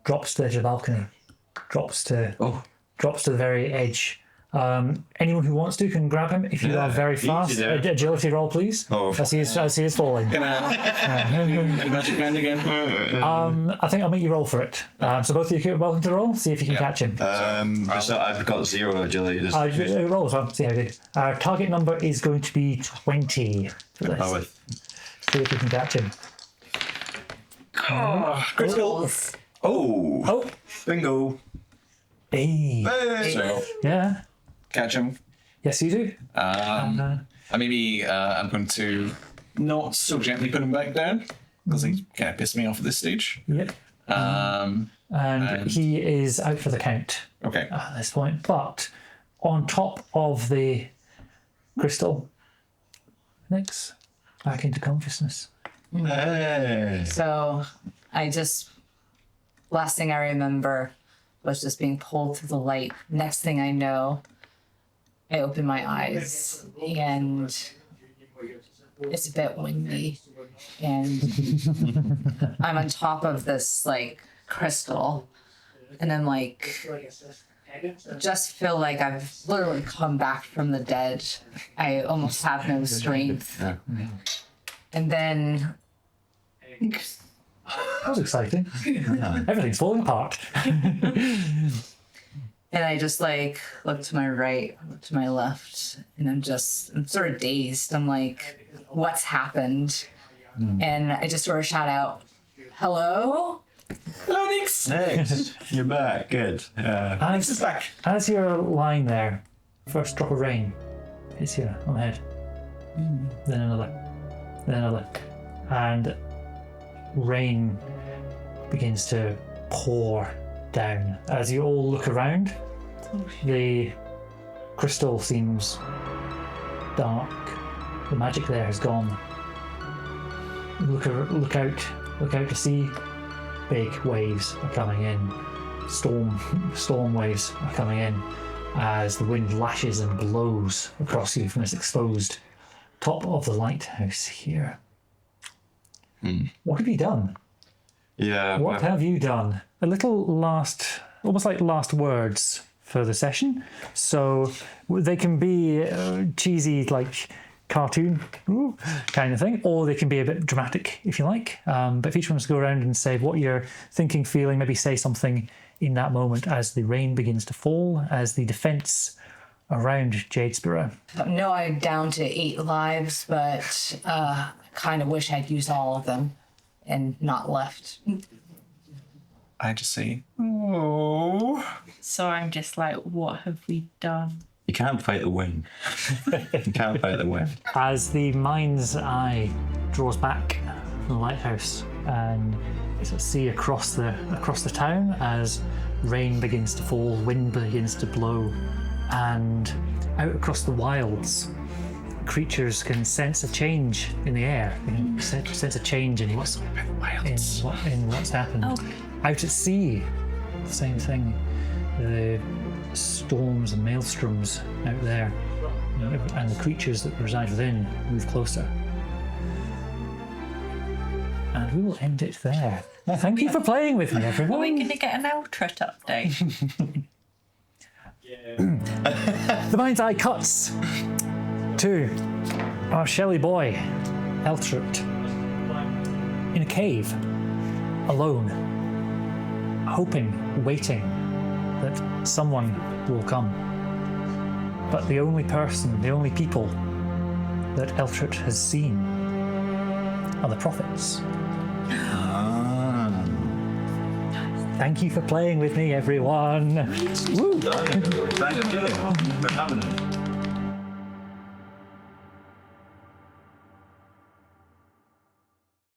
drops to the edge of the balcony, drops to the very edge. Anyone who wants to can grab him if you are very fast. easy there. Agility roll, please. As he is falling. Can I magic hand again? I think I'll make you roll for it. So both of you are welcome to roll. See if you can catch him. I've got 0 agility. Roll as well. See how you do. Our target number is going to be 20 for this. See if you can catch him. Critical. Oh, bingo. Hey. So, Yeah. catch him. Yes, you do. I'm going to not so gently put him back down, because he kind of pissed me off at this stage. Yep. And he is out for the count Okay. at this point. But on top of the crystal, Nyx, back into consciousness. Hey. So last thing I remember was just being pulled through the light. Next thing I know, I open my eyes and it's a bit windy. And I'm on top of this like crystal. And I'm like, just feel like I've literally come back from the dead. I almost have no strength. And then That was exciting. Everything's falling apart. and I just like look to my right, look to my left, and I'm sort of dazed. I'm like, what's happened? And I just sort of shout out, hello? Hello, Nyx. Next, you're back. Good. Nyx is back. As you're lying there, first drop of rain hits you on the head. Then another. And rain begins to pour down. As you all look around, the crystal seems dark. The magic there has gone. Look out to sea. Big waves are coming in. Storm waves are coming in as the wind lashes and blows across you from this exposed top of the lighthouse here. What have you done? Yeah. What have you done? A little almost like last words for the session. So they can be cheesy, like cartoon kind of thing, or they can be a bit dramatic if you like. But if each one wants to go around and say what you're thinking, feeling, maybe say something in that moment as the rain begins to fall, as the defense around Jadesborough. No, I'm down to 8 lives, but I kind of wish I'd used all of them and not left. I just say, oh. So I'm just like, what have we done? You can't fight the wind. You can't fight the wind. As the mind's eye draws back from the lighthouse and you sort of see across the town as rain begins to fall, wind begins to blow, and out across the wilds, creatures can sense a change in the air. You know, sense a change in what's happened. Oh. Out at sea, the same thing. The storms and maelstroms out there, and the creatures that reside within move closer. And we will end it there. Thank you for playing with me, Are everyone. we going to get an Eltret update? The mind's eye cuts to our Shelley boy, Eltret, in a cave, alone, hoping, waiting that someone will come. But the only people that Eltret has seen are the prophets. Thank you for playing with me, everyone. Woo. Thank you for having us.